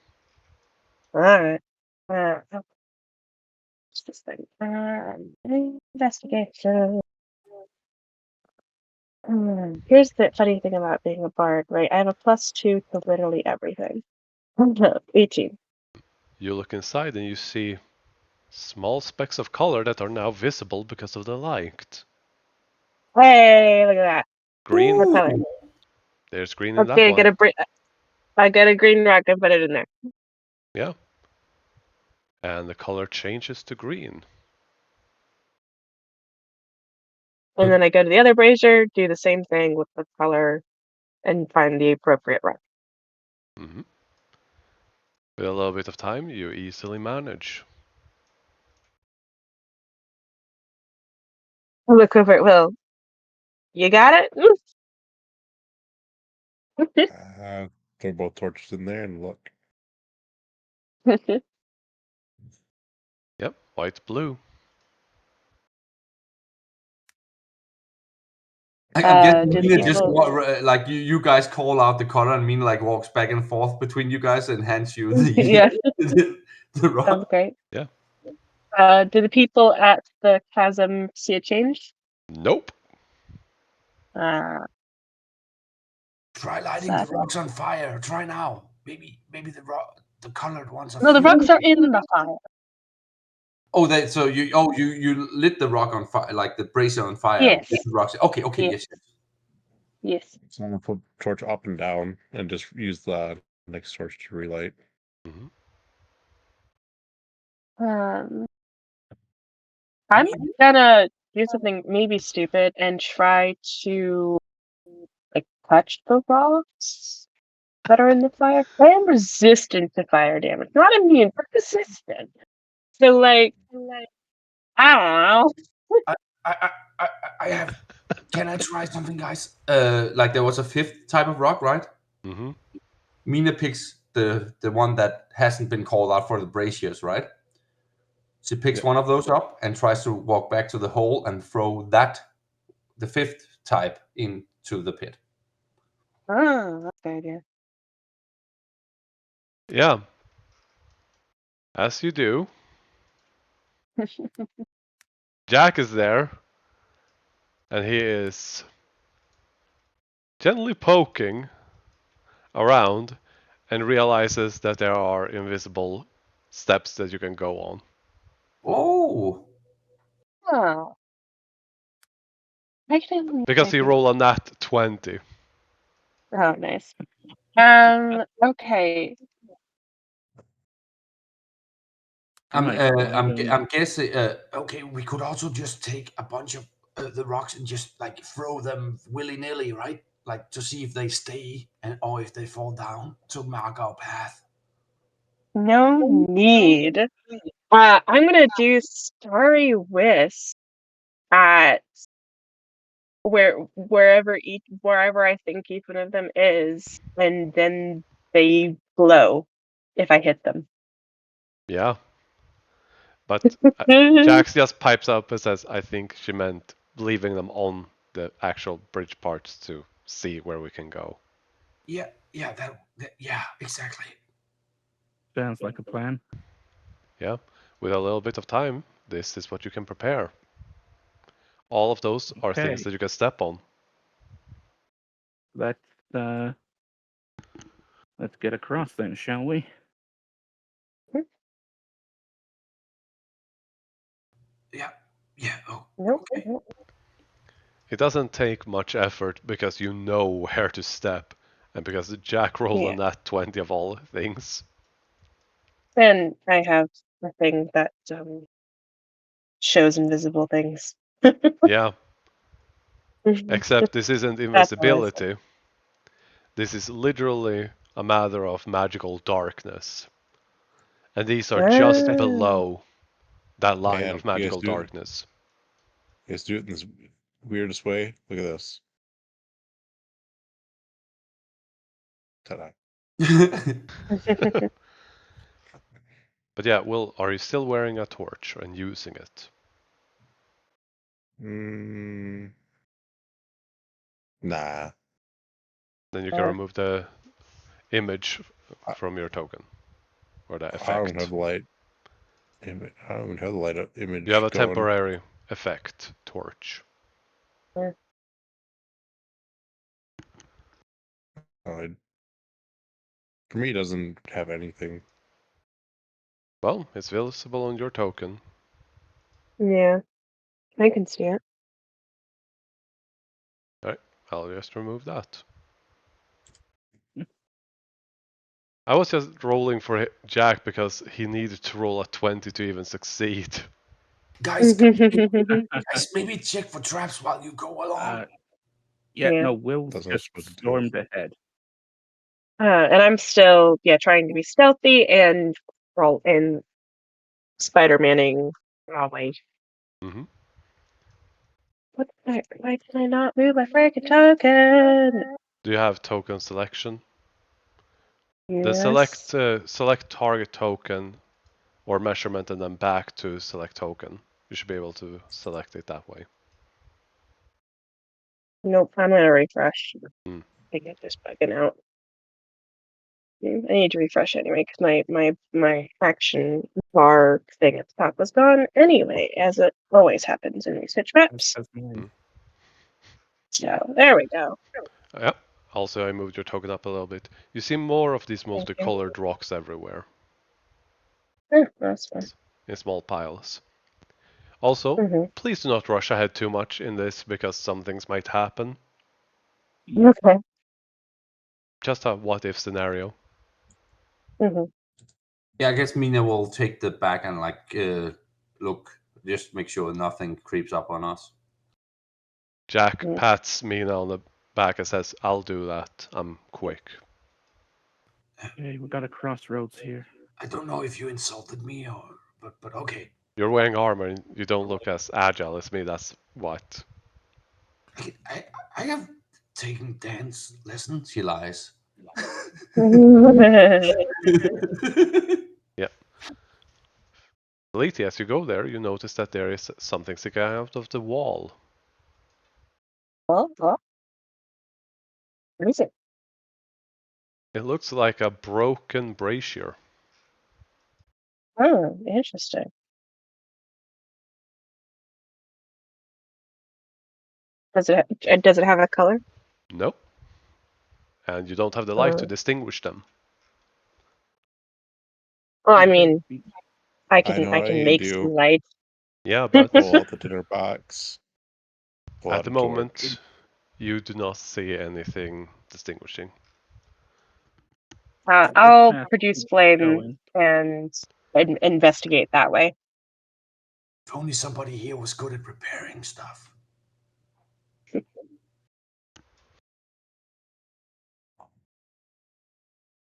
All right. What's this thing? Investigation. Here's the funny thing about being a bard, right? I have a +2 to literally everything. 18. You look inside and you see small specks of color that are now visible because of the light. Hey, look at that. Green. What color? There's green in that Okay, one. I get a green rock and put it in there. Yeah. And the color changes to green. And then I go to the other brazier, do the same thing with the color, and find the appropriate rock. Mm-hmm. With a little bit of time, you easily manage. I'll look over at Will. You got it? Throw both torches in there and look. Yep, white, blue. I'm guessing do the Mina just people- like you guys call out the color, and Mina like walks back and forth between you guys and hands you the Yeah. the rock. Sounds great. Yeah. Do the people at the chasm see a change? Nope. Uh, Try lighting the rocks on fire. Try now. Maybe the colored ones are. no, the rocks are in the fire. Oh, you lit the rock on fire, like the brazier on fire. Yes. Lit the rocks. Okay, Yes. yes. Yes. So I'm gonna put torch up and down and just use the next torch to relight. Mhm. I'm gonna do something maybe stupid and try to like touch the rocks that are in the fire. I am resistant to fire damage, not immune, but resistant. So like I don't know. I have. Can I try something, guys? Like there was a fifth type of rock, right? Mm-hmm. Mina picks the one that hasn't been called out for the braziers, right? She picks one of those up and tries to walk back to the hole and throw the fifth type, into the pit. Oh, that's a good idea. Yeah. As you do. Jack is there. And he is gently poking around and realizes that there are invisible steps that you can go on. Oh. Oh. Because he rolled a nat 20. Oh, nice. Okay. I'm guessing. Okay, we could also just take a bunch of the rocks and just like throw them willy nilly, right? Like to see if they stay or if they fall down to mark our path. No need. I'm gonna do Starry Wisp at wherever I think each one of them is, and then they glow if I hit them. Yeah. But Jax just pipes up and says, I think she meant leaving them on the actual bridge parts to see where we can go. Yeah, exactly. Sounds like a plan. Yeah. With a little bit of time, this is what you can prepare. All of those are things Okay. that you can step on. Let's get across then, shall we? Yeah. Oh, Nope. okay. It doesn't take much effort because you know where to step, and because Jack rolled Yeah. on that 20 of all things. And I have a thing that shows invisible things. Yeah. Except this isn't That's what I said. invisibility. This is literally a matter of magical darkness. And these are just Ah. below that line Man, of magical you darkness. guys do it in this weirdest way. Look at this. Ta-da. But yeah, Will, are you still wearing a torch and using it? Nah. Then you can remove the image from your token. Or the I don't effect. have the light. I don't even have the light up image. You have a going. temporary effect torch. For me, it doesn't have anything. Well, it's visible on your token. Yeah, I can see it. Alright, I'll just remove that. I was just rolling for Jack because he needed to roll a 20 to even succeed. guys, maybe check for traps while you go along. Yeah, Yeah. no, Will That's what I'm just supposed to do. stormed ahead. And I'm still, trying to be stealthy and roll in Spider-Manning away. Mm-hmm. What the heck? Why can I not move my freaking token? Do you have token selection? The Yes. select target token or measurement and then back to select token. You should be able to select it that way. Nope, I'm gonna refresh. Hmm. I get this bugging out. I need to refresh anyway because my action bar thing at the top was gone anyway, as it always happens in research maps. That's mine. So there we go. Yep. Also, I moved your token up a little bit. You see more of these Thank you. multicolored rocks everywhere That's fine. in small piles. Also, Mhm. please do not rush ahead too much in this because some things might happen. Yeah. Okay. Just a what if scenario. Mhm. Yeah, I guess Mina will take the back and look, just make sure nothing creeps up on us. Jack Mm. pats Mina on the back and says, I'll do that. I'm quick. Okay, we got a crossroads here. I don't know if you insulted me but okay. You're wearing armor and you don't look as agile as me, that's what. I have taken dance lessons. She lies. Yeah. Leti, as you go there, you notice that there is something sticking out of the wall. Well, what is it? It looks like a broken brazier. Oh, interesting. Does it have a color? Nope. And you don't have the light to Oh. distinguish them. Well, I Okay, mean, I I can know how you make do. some light. Yeah, but Pull out the dinner box. Pull at out the a moment, torch. you do not see anything distinguishing. I'll path produce keeps flame going. and investigate that way. If only somebody here was good at preparing stuff.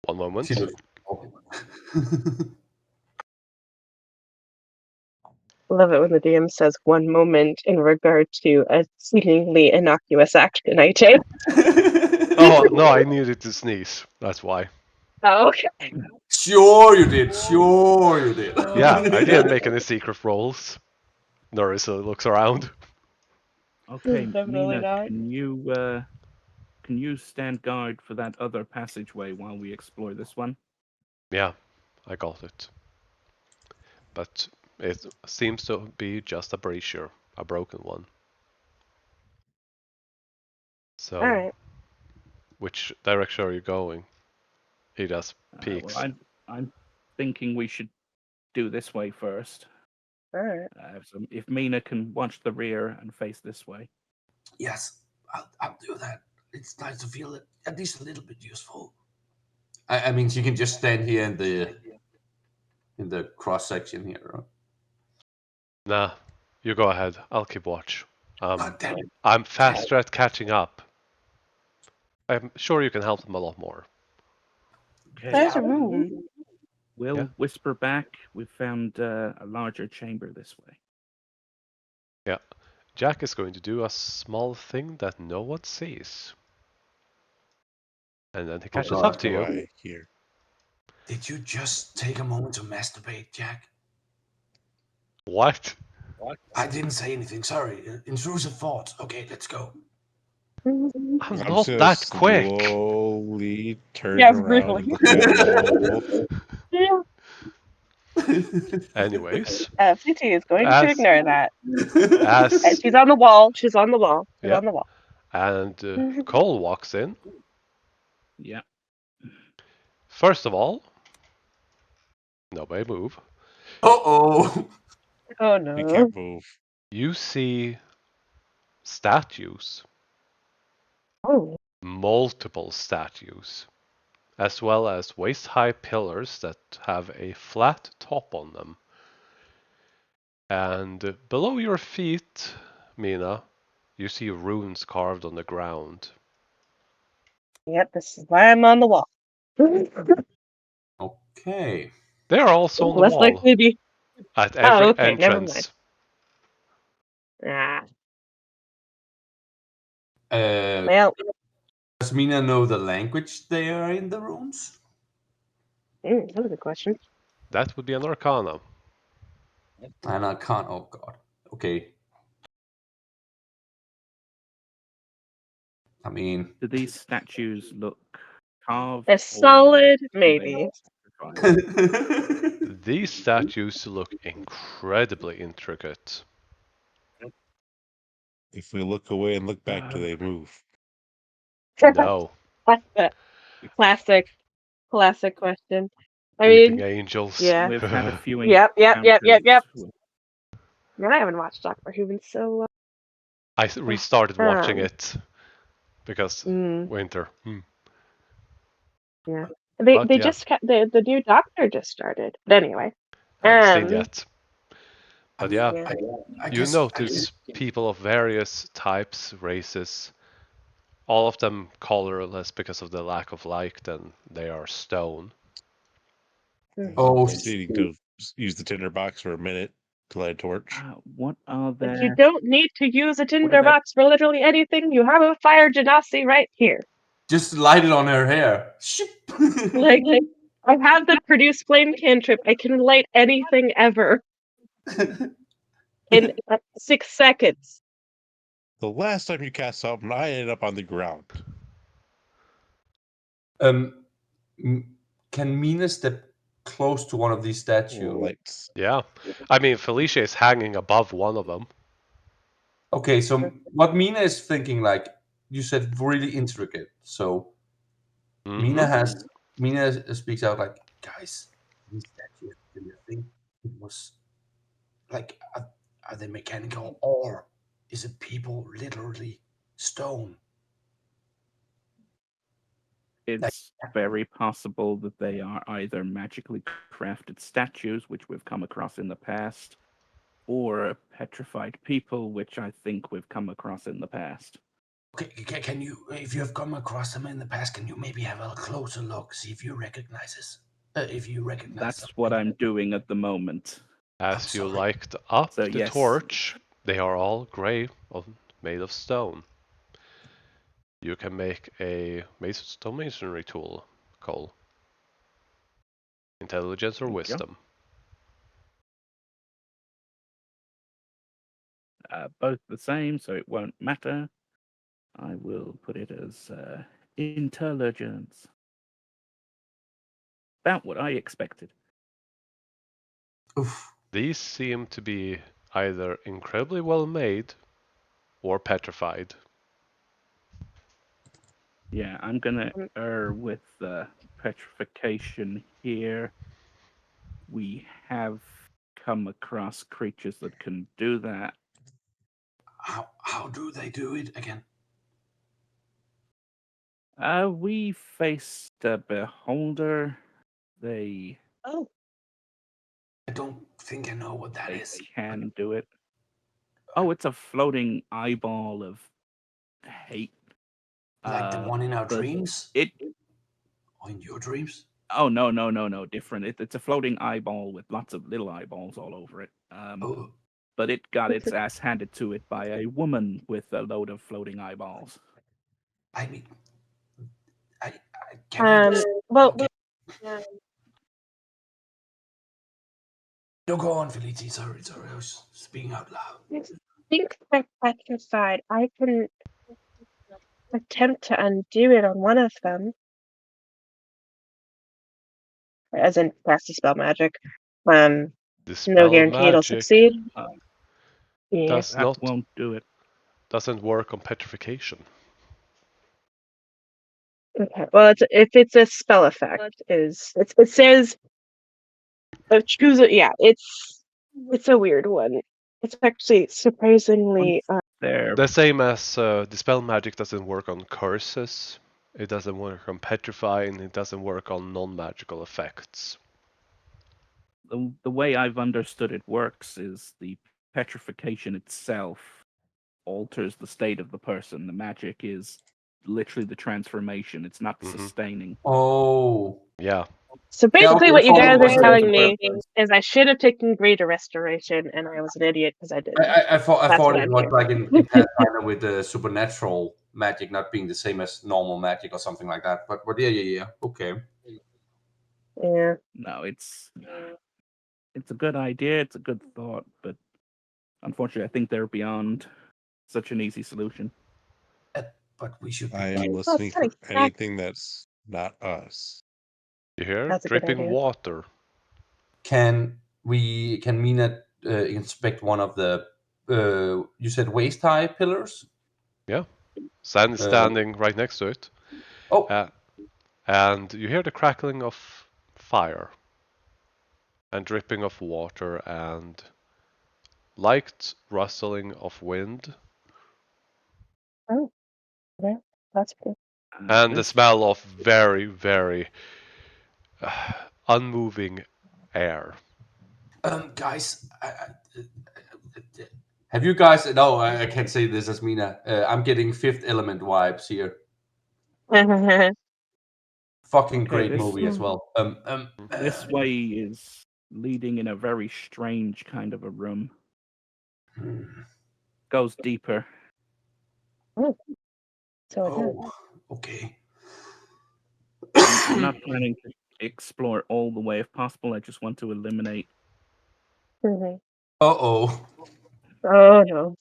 One moment. She looks. Love it when the DM says one moment in regard to a seemingly innocuous action I take. Oh, no, I needed to sneeze. That's why. Oh, okay. Sure you did. Sure you did. Yeah, I didn't make any secret rolls. Narissa looks around. Okay, Definitely Mina, not. can you stand guard for that other passageway while we explore this one? Yeah, I got it. But it seems to be just a brazier, a broken one. So, All right. which direction are you going? He just Well, peeks. I'm thinking we should do this way first. All right. So if Mina can watch the rear and face this way. Yes, I'll do that. It's nice to feel at least a little bit useful. I mean, she can just stand here in the cross section here. Right? Nah, you go ahead. I'll keep watch. God damn it. I'm faster at catching up. I'm sure you can help them a lot more. Okay, There's a room. we'll Yeah. whisper back. We've found a larger chamber this way. Yeah. Jack is going to do a small thing that no one sees. And then he catches God. up to Do you. I hear? Did you just take a moment to masturbate, Jack? What? I didn't say anything. Sorry. Intrusive thoughts. Okay, let's go. I'm I'm not just gonna that quick. slowly turn Yeah, around and really. look down the hole. Yeah. Anyways, Fluty is going to as ignore that. as She's on the wall. She's on the wall. She's yeah, on the wall. and Cole walks in. Yeah. First of all, nobody move. Uh-oh. Oh We no. can't move. You see statues, Oh. multiple statues, as well as waist-high pillars that have a flat top on them. And below your feet, Mina, you see runes carved on the ground. Yep, this is why I'm on the wall. Okay. They are also on the Less wall likely to be. at Oh, every okay. Never mind. entrance. Ah. Well, Does Mina know the language they are in the rooms? that's a good question. That would be an Arcana. And I can't. Oh God. Okay. I mean, Do these statues look carved? A or solid do they maybe. look petrified? These statues look incredibly intricate. If we look away and look back, do they move? No. Classic question. I Weeping mean, angels. yeah. We've had a few Yep. encounters with Man, I haven't watched Doctor Who in so long. I restarted watching Um, it because Mm, winter. yeah. But They yeah, just the new Doctor just started. But anyway, haven't seen yet. I But mean, yeah, yeah. I you guess notice people of various types, races, all of them colorless because of the lack of light, and they are stone. Oh, Proceeding to use the tinderbox for a minute to light a torch. what are If you their don't need to use a what are their tinderbox for literally anything, you have a fire genasi right here. just light it on her hair. Like, I have the produce flame cantrip. I can light anything ever in 6 seconds. The last time you cast something, I ended up on the ground. um, can Mina step close to one of these statues? Lights. Yeah, I mean Felicia is hanging above one of them. Okay, so what Mina is thinking, like you said, really intricate. So Mhm. Mina speaks out like, guys, these statues. Do you think it was like are they mechanical or is it people literally stone? it's very possible that they are either magically crafted statues, which we've come across in the past, or petrified people, which I think we've come across in the past. Okay, can you, if you have come across them in the past, can you maybe have a closer look, see if you recognize us? If you recognize That's them. what I'm doing at the moment. As you sorry. light up So the yes, torch, they are all grey, made of stone. You can make a stone masonry tool, Cole. Intelligence or there you go. wisdom. Both the same, so it won't matter. I will put it as intelligence. About what I expected. Oof. These seem to be either incredibly well made or petrified. Yeah, I'm gonna err with petrification here. We have come across creatures that can do that. How do they do it again? We faced a beholder. They Oh, I don't think I know what that they is. can do it. Oh, it's a floating eyeball of hate. Like the one in our But dreams? it Or in your dreams? oh no, different. It's a floating eyeball with lots of little eyeballs all over it. Oh, But it got its ass handed to it by a woman with a load of floating eyeballs. I mean, I can you just well, okay. No, go on, Felici. Sorry, I was speaking out loud. I think they're petrified. I can attempt to undo it on one of them, as in cast a spell magic. No Dispel guarantee it'll magic succeed. Yeah. That won't do it. doesn't work on petrification. Okay. Well, if it's a spell effect, it says choose it. Yeah, it's a weird one. It's actually surprisingly. There, The same as dispel magic doesn't work on curses. It doesn't work on petrifying. It doesn't work on non-magical effects. the way I've understood it works is the petrification itself alters the state of the person. The magic is literally the transformation. It's not Mhm. sustaining. Oh, Yeah, So basically, okay, what you follow guys my are telling suggestion. me is I should have taken Greater Restoration, and I was an idiot because I didn't. I thought That's it what I'm was hearing. like in Pathfinder with the supernatural magic not being the same as normal magic or something like that. But yeah. Okay. Yeah. No, it's a good idea. It's a good thought, but unfortunately, I think they're beyond such an easy solution. But we should be. I am Well, listening it's not for exact- anything that's not us. You hear That's a good dripping idea. water. Can Mina inspect one of the you said waist high pillars? Yeah. Sand is standing right next to it. Oh, And you hear the crackling of fire and dripping of water and light rustling of wind Oh, okay. That's good. and the This- smell of very, very unmoving air. guys, have you guys? No, I can't say this as Mina. I'm getting Fifth Element vibes here. Fucking Okay, great this- movie as well. This way is leading in a very strange kind of a room. Goes deeper. So it does. Oh, okay. I'm not planning to explore it all the way if possible. I just want to eliminate. Mhm. Uh-oh. Oh no.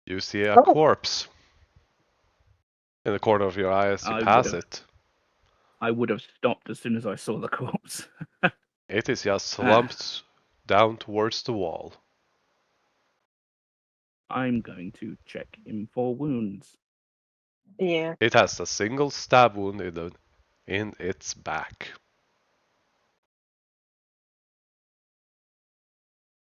You see a Oh. corpse in the corner of your eye as you I pass would've- it. I would have stopped as soon as I saw the corpse. It is just slumped down towards the wall. I'm going to check him for wounds. Yeah. It has a single stab wound in its back.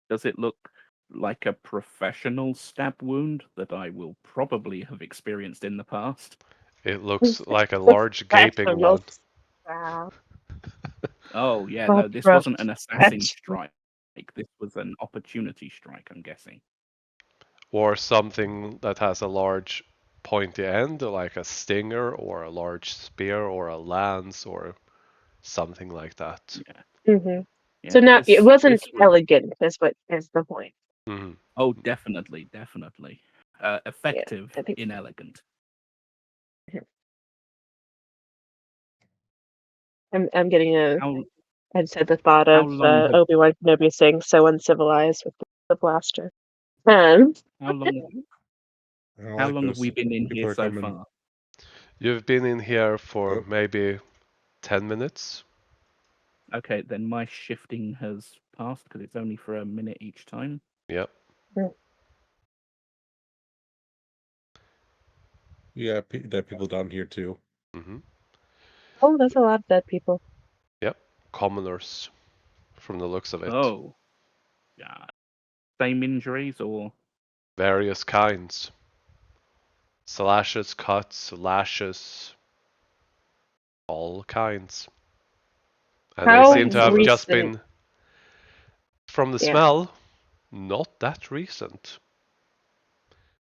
Does it look like a professional stab wound that I will probably have experienced in the past? It looks like a large gaping one. Wow. Oh, yeah, Oh, no, this rough. wasn't an assassin strike. This was an opportunity strike, I'm guessing. Or something that has a large pointy end, like a stinger or a large spear or a lance or something like that. Mm-hmm. Yeah, So not it this wasn't was- elegant. Is what is the point. Mhm. Oh, definitely. Effective, I think- inelegant. I'm getting a. How I just had the thought how of long have- Obi-Wan Kenobi saying "so uncivilized" with the blaster. how long I don't how like long have this. we been in People here are so coming. far? You've been in here for Oh. maybe 10 minutes. Okay, then my shifting has passed because it's only for a minute each time. Yep. Yeah, dead people down here too. Hmm. Oh, there's a lot of dead people. Yep. Commoners, from the looks of it. Oh, yeah. Same injuries or Various kinds. Slashes, cuts, lashes, all kinds. And How they seem to have just recent- been, from the Yeah. smell, not that recent.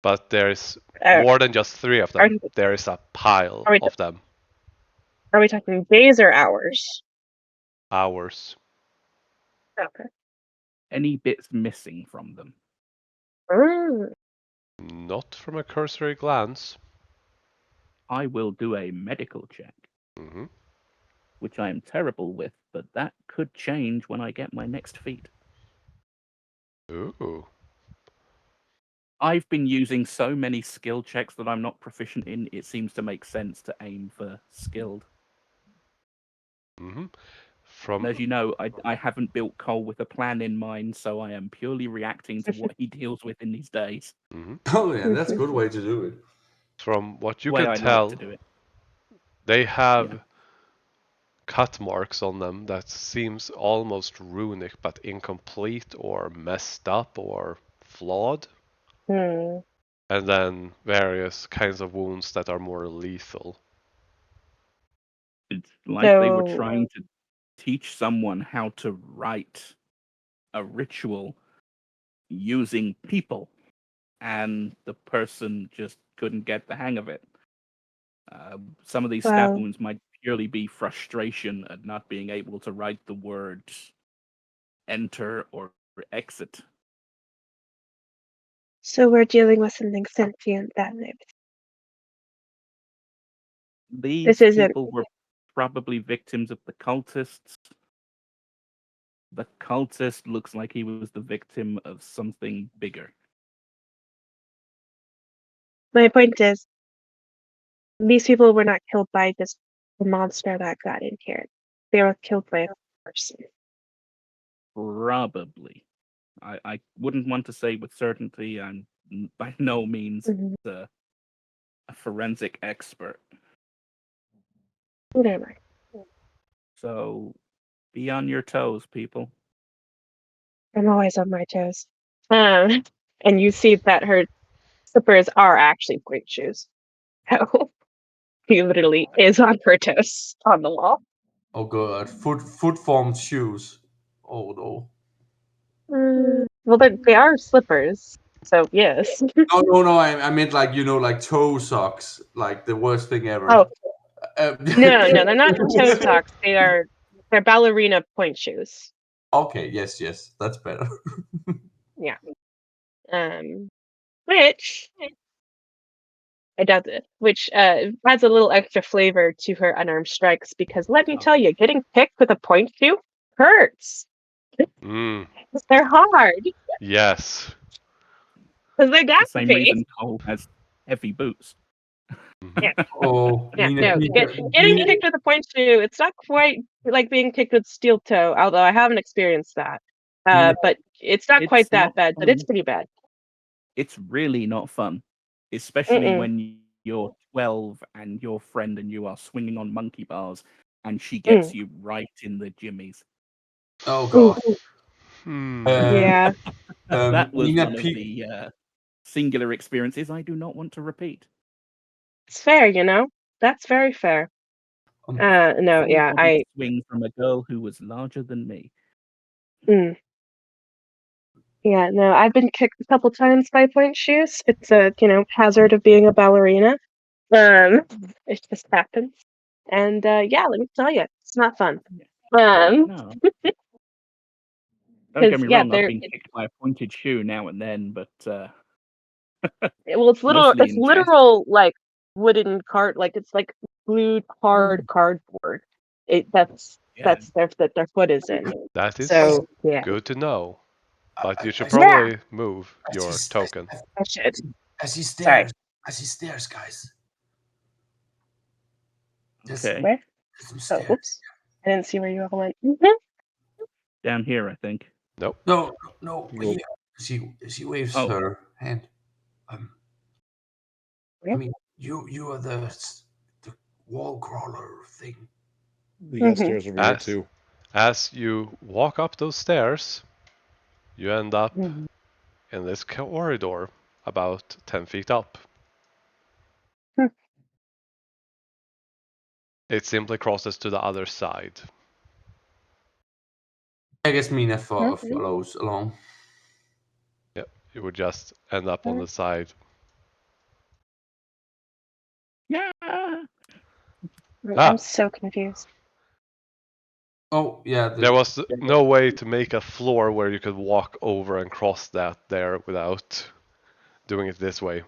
But there's Are, more than just 3 of are, them. There is a pile Are we- of them. are we talking days or hours? Hours. Okay. any bits missing from them. Mm. Not from a cursory glance. I will do a medical check, Hmm. which I am terrible with, but that could change when I get my next feat. Ooh. I've been using so many skill checks that I'm not proficient in, it seems to make sense to aim for skilled. Hmm. And as you know, I haven't built Cole with a plan in mind, so I am purely reacting to what he deals with in these days. Hmm. Oh yeah, that's a good way to do it. From what you the way can I tell, like to do it. they have cut marks on them that seems almost runic, but incomplete or messed up or flawed. Hmm. And then various kinds of wounds that are more lethal. It's like they were So- trying to teach someone how to write a ritual using people, and the person just couldn't get the hang of it. Some of these stab Wow. wounds might purely be frustration at not being able to write the word enter or exit. So we're dealing with something sentient that way. These isn't- people were probably victims of the cultists. The cultist looks like he was the victim of something bigger. My point is, these people were not killed by just the monster that got in here. They were killed by a person. Probably. I wouldn't want to say with certainty. I'm by no means Mhm. a forensic expert. Never mind. So be on your toes, people. I'm always on my toes. And you see that her slippers are actually point shoes. So he literally is on her toes on the wall. Oh god, foot formed shoes. Oh no. Well, they are slippers. So yes. No. I meant like like toe socks, like the worst thing ever. Oh Um, no, they're not toe socks. They're ballerina point shoes. Okay, yes, that's better. Yeah. Which I doubt it. Which adds a little extra flavor to her unarmed strikes because let me tell you, getting picked with a point shoe hurts. Mm, They're hard yes. because they The got same me. reason Cole has heavy boots. Mhm. Yeah. Oh, Yeah, Mina, no, Mina, getting Mina- kicked with a point shoe, it's not quite like being kicked with steel toe, although I haven't experienced that. Mina- But it's not quite It's that not bad, but it's fun. pretty bad. It's really not fun, especially Mm-mm. when you're 12 and your friend and you are swinging on monkey bars and she Mm. gets you right in the jimmies. oh Ooh, god. Hmm. yeah, That was Mina one of the singular experiences I do not want to repeat. it's fair, you know. That's very fair. No, Full yeah, body swing from a girl who was larger than me. mm, yeah, no, I've been kicked a couple times by point shoes. It's a hazard of being a ballerina. It just happens, and yeah, let me tell you, it's not fun. No. Don't get Because me yeah, wrong, I've been kicked by a pointed shoe now and then, but well, it's mostly it's in chest. literal like wooden card, like it's like glued hard cardboard. That's Yeah. that their foot is in. That is So yeah, good to know. But you should I probably move I your see, token. I should. I see Sorry. stairs. I see stairs, guys. There's, Okay. Where? there's some Oh, stairs. whoops! I didn't see where you all went. Down here, I think. Nope. No, Go. here. She waves Oh. her hand. I Where? mean, you are the wall crawler thing. The Mhm. stairs over here As too. as you walk up those stairs, you end up Mhm. in this corridor about 10 feet up. Hmm. It simply crosses to the other side. I guess Mina Mhm. follows along. Yep, you would just end up on the side. Yeah. Ah, I'm so confused. Oh yeah, there was no way to make a floor where you could walk over and cross that there without doing it this way.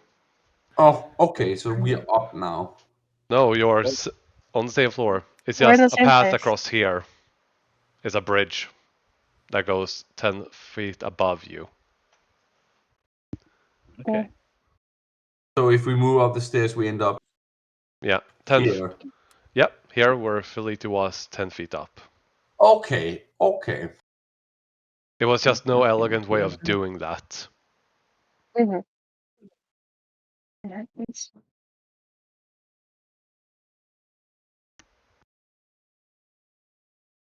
Oh, okay. So we are up now. No, you're on the same floor. It's We're in just the a same path place. across here. It's a bridge that goes 10 feet above you. Okay. So if we move up the stairs, we end up Yeah, 10. here. Yep, here where Feliti was 10 feet up. Okay. It was just no elegant way of doing that. Mm-hmm.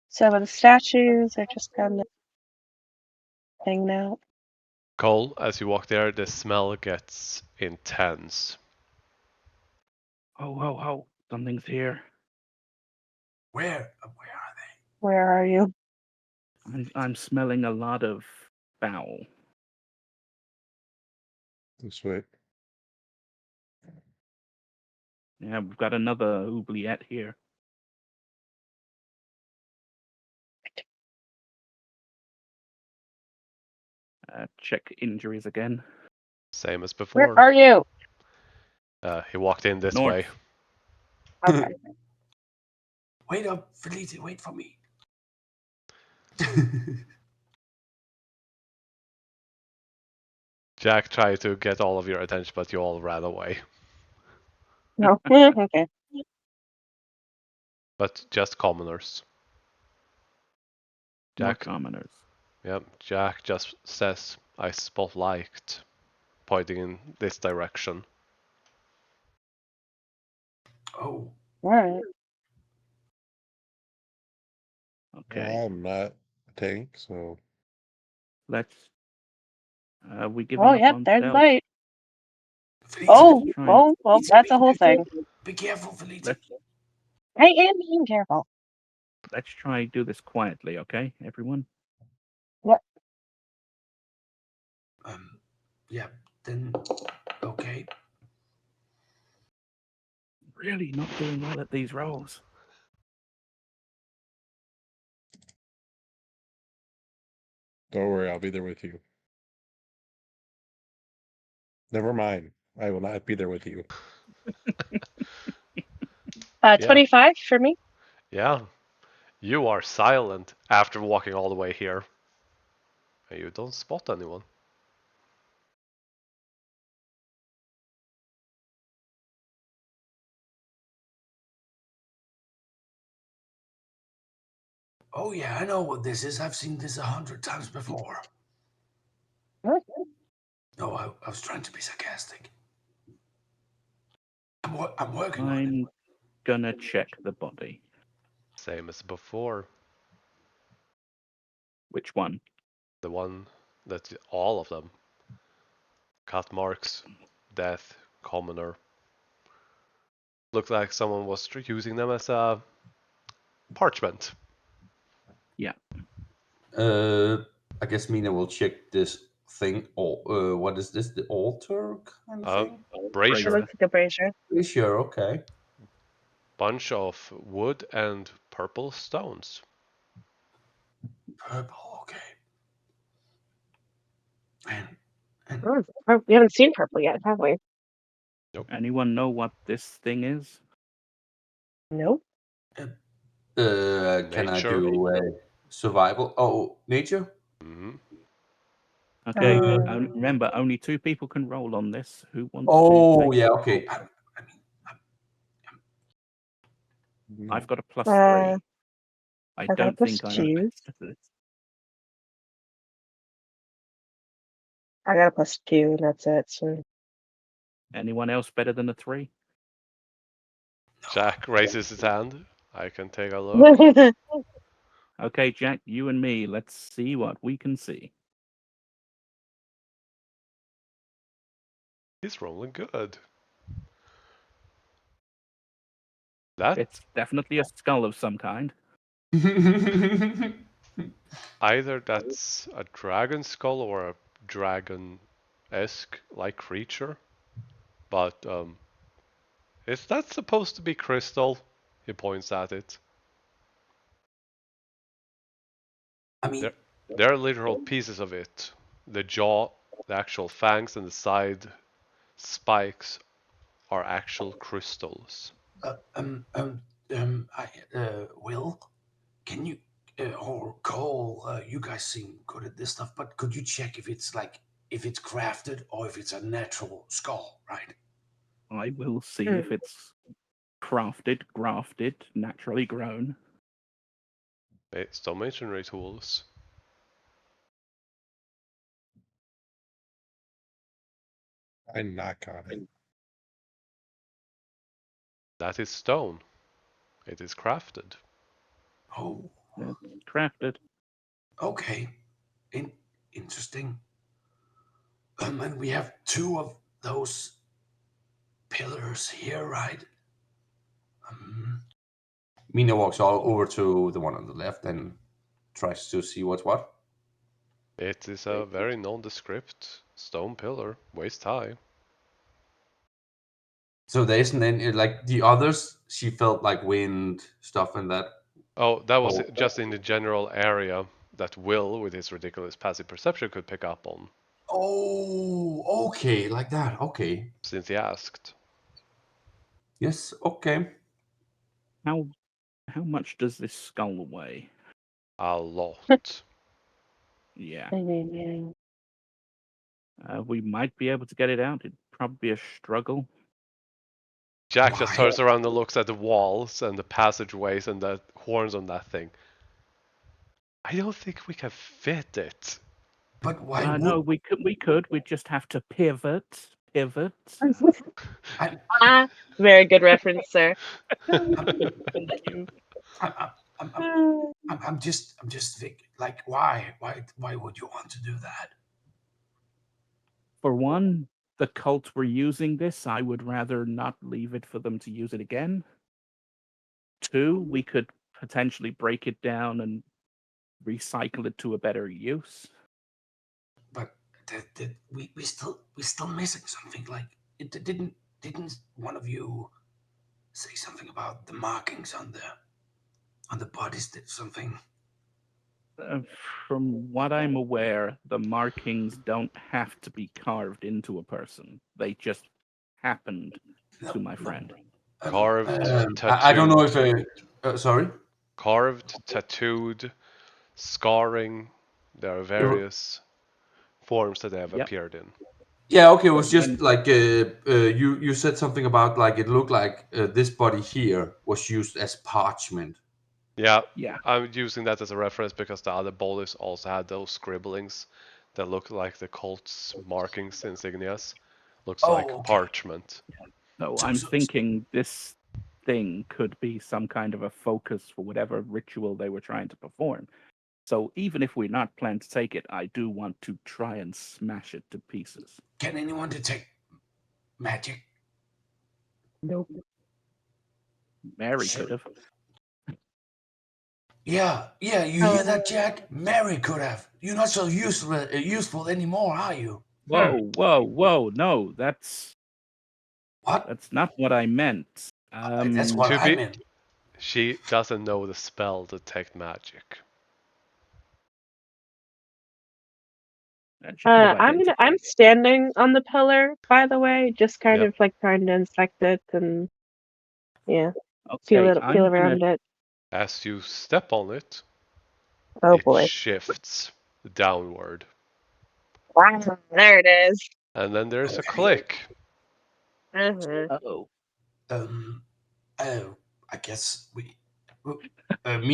So the statues are just kind of hanging out. Cole, as you walk there, the smell gets intense. Oh. Something's here. Where are they? Where are you? I'm smelling a lot of foul. This way. Yeah, we've got another oubliette here. Check injuries again. Same as Where before. are you? He walked in this North. way. Okay. Wait up, Felice, wait for me. Jack tried to get all of your attention, but you all ran away. No. Okay. But just commoners. More Jack, commoners. yep, Jack just says, I spot light, pointing in this direction. Oh, All right. Okay, I'm not a tank, so let's. We giving Oh, up yep. on There's stealth? light. Felice, Oh, Let's try. oh, well, Felice, that's a whole thing. be careful, Felice. I am being careful. Let's try do this quietly, okay, everyone? Yeah, then, okay. Really not doing well at these rolls. don't worry, I'll be there with you. Never mind. I will not be there with you. 25 for me. Yeah, you are silent after walking all the way here. And you don't spot anyone. Oh yeah, I know what this is. I've seen this 100 times before. Huh? No, I was trying to be sarcastic. I'm working on it. I'm gonna check the body. Same as before. Which one? The one that all of them. Cut marks, death, commoner. Looked like someone was using them as a parchment. Yeah. I guess Mina will check this thing. Or what is this? The altar kind of thing? It Brazier. looks like a brazier. Sure, okay. Bunch of wood and purple stones. Purple, okay. And Oh, we haven't seen purple yet, have we? Anyone know what this thing is? Nope. can I Nature. do survival? Oh, nature? Hmm. Okay. Um, Remember, only 2 people can roll on this. Who wants Oh, to take? yeah, okay. I mean, I've got a +3. I I got a don't think I'm +2. best at this. I got a +2, and that's it. So. Anyone else better than a 3? Jack raises his hand. I can take a look. Okay, Jack, you and me. Let's see what we can see. He's rolling good. That It's definitely a skull of some kind. either that's a dragon skull or a dragon-esque like creature. But is that supposed to be crystal? He points at it. I mean, There are literal pieces of it. The jaw, the actual fangs, and the side spikes are actual crystals. Will, can you or Cole? You guys seem good at this stuff, but could you check if it's crafted or if it's a natural skull, right? I will see if it's crafted, grafted, naturally grown. Stone masonry tools. I knock on it. That is stone. It is crafted. Oh, It's crafted. okay. Interesting. And we have 2 of those pillars here, right? Mina walks all over to the one on the left and tries to see what's what. It is a very nondescript stone pillar, waist high. So there isn't any like the others. She felt like wind stuff and that. Oh, that was Oh. just in the general area that Will, with his ridiculous passive perception, could pick up on, Oh, okay, like that. Okay. since he asked. Yes. Okay. How much does this skull weigh? A lot. Yeah. Yeah. We might be able to get it out. It'd probably be a struggle. Jack just Why? turns around and looks at the walls and the passageways and the horns on that thing. I don't think we can fit it. But why would No, we could. We'd just have to pivot. I, Very good reference, sir. Thank you. I'm just thinking like why would you want to do that? For one, the cult were using this. I would rather not leave it for them to use it again. Two, we could potentially break it down and recycle it to a better use. But we still missing something. Like it didn't one of you say something about the markings on the bodies? Did something? Uh, from what I'm aware, the markings don't have to be carved into a person. They just happened to my friend. Carved, I don't know if tattooed. sorry. Carved, tattooed, scarring. There are various forms that they have Yep. appeared in. Yeah, okay. It was But just when- like you said something about like it looked like this body here was used as parchment. Yeah, Yeah. I'm using that as a reference because the other bodies also had those scribblings that look like the cult's markings, insignias. Looks Oh, like okay. parchment. So So- I'm so- thinking this thing could be some kind of a focus for whatever ritual they were trying to perform. So even if we're not planning to take it, I do want to try and smash it to pieces. Can anyone detect magic? Nope. Mary Sure. could have. Yeah, you hear that, Jack? Mary could have. You're not so useful anymore, are you? Whoa! No, that's What? not what I meant. That's what To I be, meant. she doesn't know the spell detect magic. She could have I'm standing on the pillar, by the way, just kind Yep. of like trying to inspect it and yeah, Okay, feel around it. As you step on it, Oh it boy. shifts downward. Wow, there it is. And then there's a Okay. click. Uh-huh. Oh, I guess me,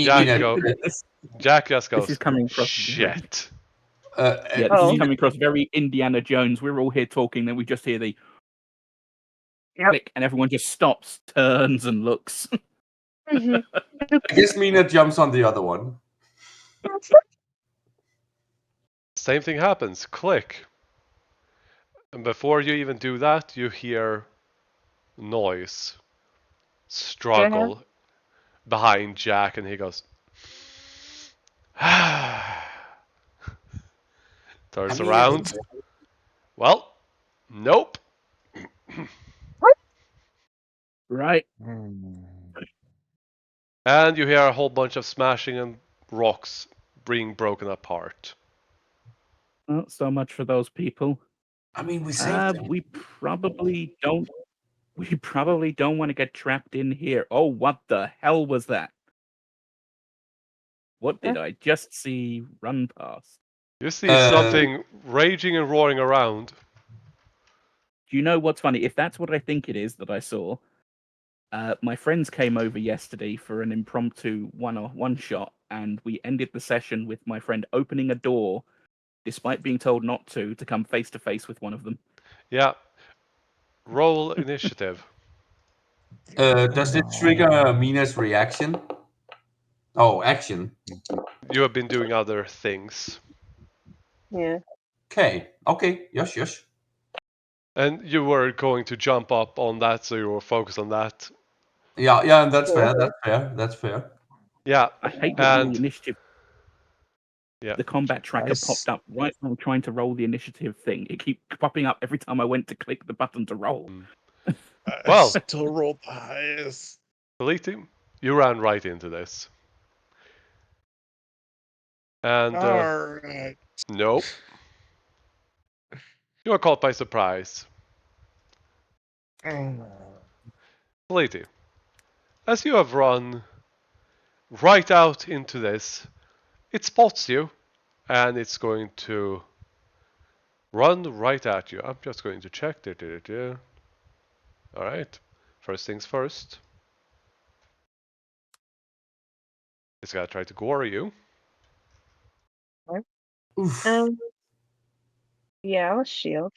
Jack Mina, go- this Jack just this goes, is coming across. shit. Yeah, this Oh. is coming across very Indiana Jones. We're all here talking, then we just hear the Yep. click, and everyone just stops, turns, and looks. Mhm. I guess Mina jumps on the other one. Same thing happens. Click. And before you even do that, you hear noise, struggle behind Jack, and he goes, turns I mean, around. Well, nope. Right. And you hear a whole bunch of smashing and rocks being broken apart. Well, so much for those people. I mean, we saved them. We probably don't. We probably don't want to get trapped in here. Oh, what the hell was that? What did I just see run past? You see something raging and roaring around. Do you know what's funny? If that's what I think it is that I saw, my friends came over yesterday for an impromptu one shot, and we ended the session with my friend opening a door, despite being told not to come face to face with one of them. Yeah. Roll initiative. Does it trigger Mina's reaction? Oh, action. You have been doing other things. Yeah. Okay. Yes. And you were going to jump up on that, so you were focused on that. Yeah, and that's fair. Yeah. I hate that And the initiative, yeah. the combat tracker popped up right when I'm trying to roll the initiative thing. It keeps popping up every time I went to click the button to roll. Well. still rolled the highest. Feliti, you ran right into this. And Alright. nope. You are caught by surprise. Feliti, as you have run right out into this, it spots you, and it's going to run right at you. I'm just going to check. Alright. First things first. It's gonna try to gore you. Oof. Yeah, I'll shield.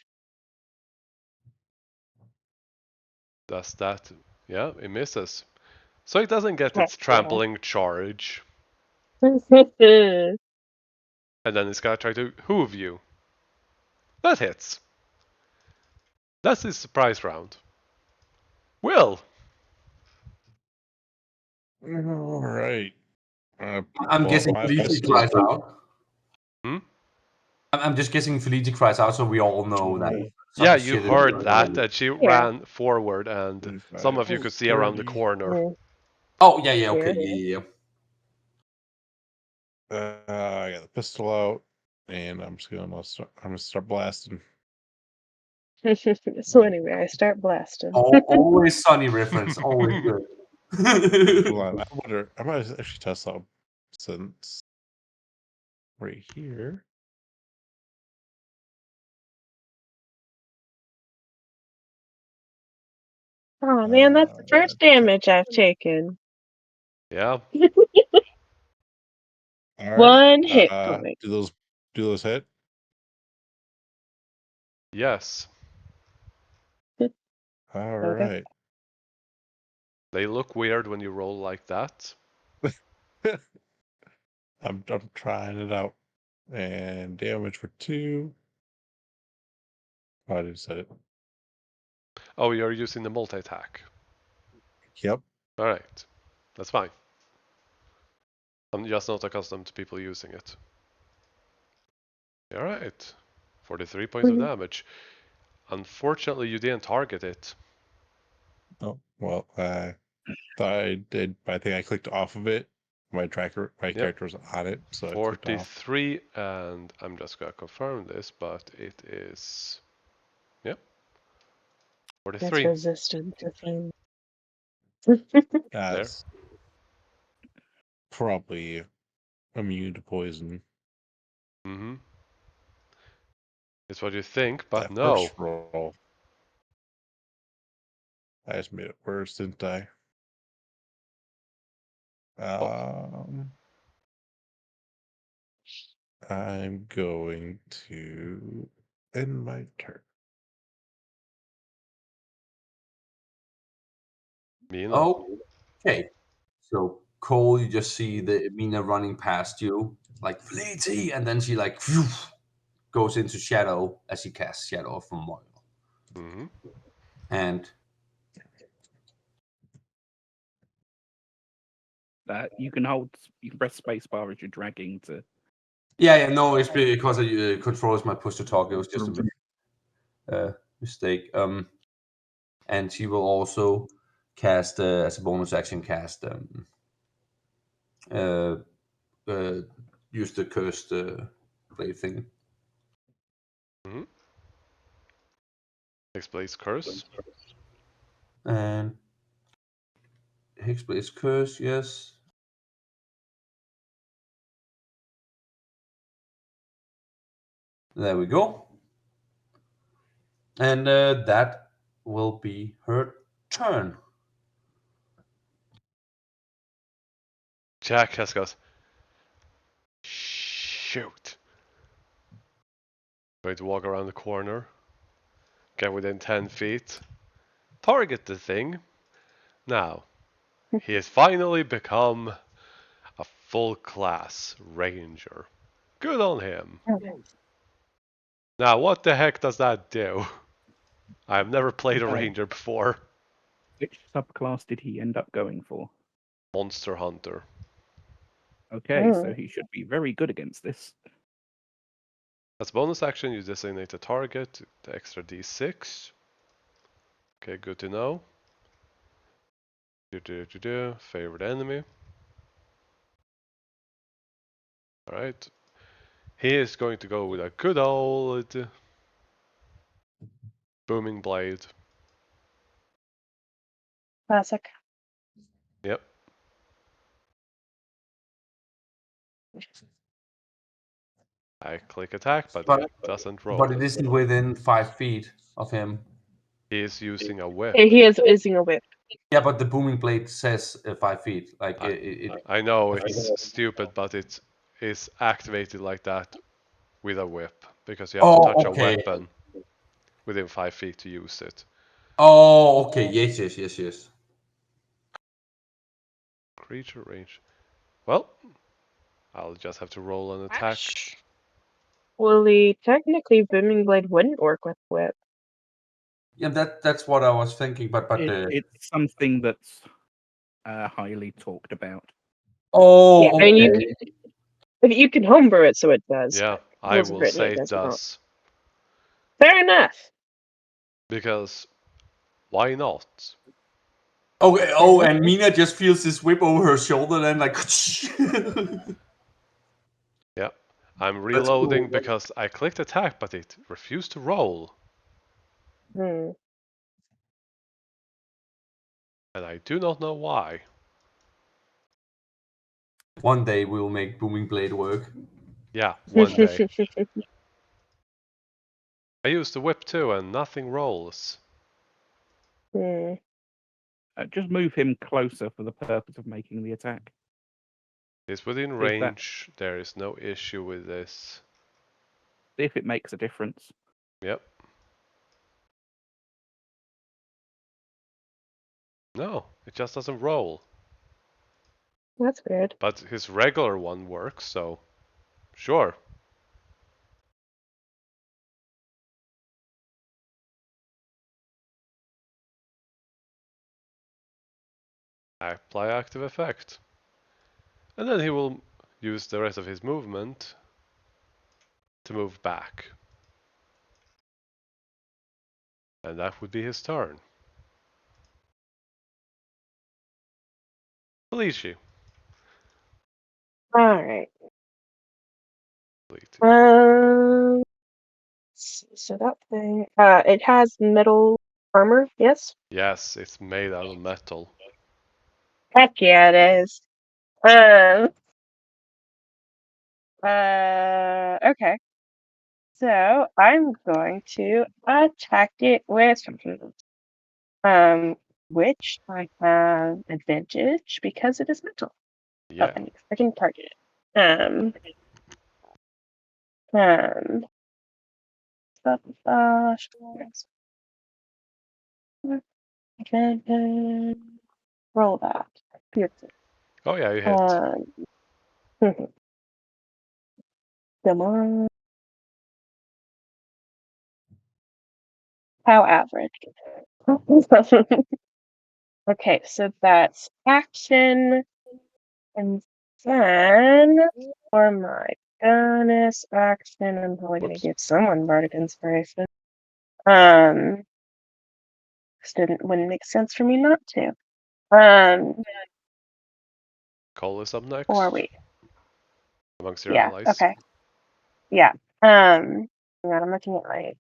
Does that? Yeah, it misses. So it doesn't get its Heck yeah. trampling charge. And then it's gonna try to hoof you. That hits. That's his surprise round. Will. Alright. I'm Pull out guessing my Felici pistol. cries out. Hmm? I'm just guessing Felici cries out, so we all know that. Yeah, some you shit is heard going that, on. that she Yeah. ran forward, and 35, some of you could see around the 30. corner. Oh yeah, okay, yeah. I got the pistol out, and I'm gonna start blasting. So anyway, I start blasting. Always Sunny reference, always good. Hold on, I might actually test out since right here. Oh man, that's the first damage I've taken. Yeah. All right. One hit point. Do those hit? Yes. All Okay. right. They look weird when you roll like that. I'm trying it out. And damage for 2. Oh, I just said it. Oh, you're using the multi-attack. Yep. Alright. That's fine. I'm just not accustomed to people using it. Alright. 43 points of damage. Unfortunately, you didn't target it. Oh, well, I thought I did, but I think I clicked off of it. My character was on it, so it clicked off. 43, and I'm just gonna confirm this, but it is... Yep. That's 43. resistant to things. That's probably immune to poison. Mm-hmm. It's what you think, but That no. first roll. I just made it worse, didn't I? I'm going to end my turn. Mina. Okay. So Cole, you just see the Mina running past you, like Fleety, and then she like phew, goes into shadow as she casts shadow from Moyle. Mm-hmm. And You can press spacebar as you're dragging to. yeah, no, it's because controls my push to talk. It was just a mistake. And she will also cast as a bonus action uh, use the cursed blade thing. Mm-hmm. Hexblade's Curse. And Hexblade's curse, yes. There we go. And that will be her turn. Jack has goes. Shoot. Going to walk around the corner. Get within 10 feet. Target the thing. Now, he has finally become a full class ranger. Good on him. Now, what the heck does that do? I have never played a ranger before. Which subclass did he end up going for? Monster Hunter. Okay, so he should be very good against this. As bonus action, you designate a target, the extra d6. Okay, good to know. Favorite enemy. Alright. He is going to go with a good old booming blade. Classic. Yep. I click attack, but it doesn't roll. But it isn't within 5 feet of him. He is using a whip. He is using a whip. Yeah, but the booming blade says 5 feet. Like I know it's stupid, but it is activated like that with a whip because you have to touch a okay. weapon within 5 feet to use it. Oh, okay. Yes. Creature range. Well, I'll just have to roll an attack. Actually, technically, Booming Blade wouldn't work with whip. Yeah, that's what I was thinking. But It's something that's highly talked about. oh, Yeah, I mean, you can homebrew it so it does. Yeah, but I rules of will Brittany, say it does not. does. Fair enough. Because why not? Okay. Oh, and Mina just feels this whip over her shoulder, then like. Yeah, I'm That's reloading cool. because I clicked attack, but it refused to roll. Hmm. And I do not know why. One day we will make booming blade work. Yeah, one day. I used the whip too, and nothing rolls. Hmm. Just move him closer for the purpose of making the attack. It's within See if that- range. There is no issue with this. See if it makes a difference. Yep. No, it just doesn't roll. That's weird. But his regular one works, so sure. Apply active effect. And then he will use the rest of his movement to move back. And that would be his turn. Felici. All right. Felici. So that thing, it has metal armor. Yes. Yes, it's made out of metal. Heck yeah, it is. Okay. So I'm going to attack it with which I have advantage because it is metal. Yeah. Oh, I can target it. Um, roll that. Beautiful. Oh yeah, you hit. Come on. How average. Okay, so that's action. And then for my bonus action, I'm probably gonna Whoops. give someone Bardic Inspiration. Wouldn't make sense for me not to. Cole is up next. Or wait. Amongst your Yeah, allies. okay. Yeah. Hang on, I'm looking at my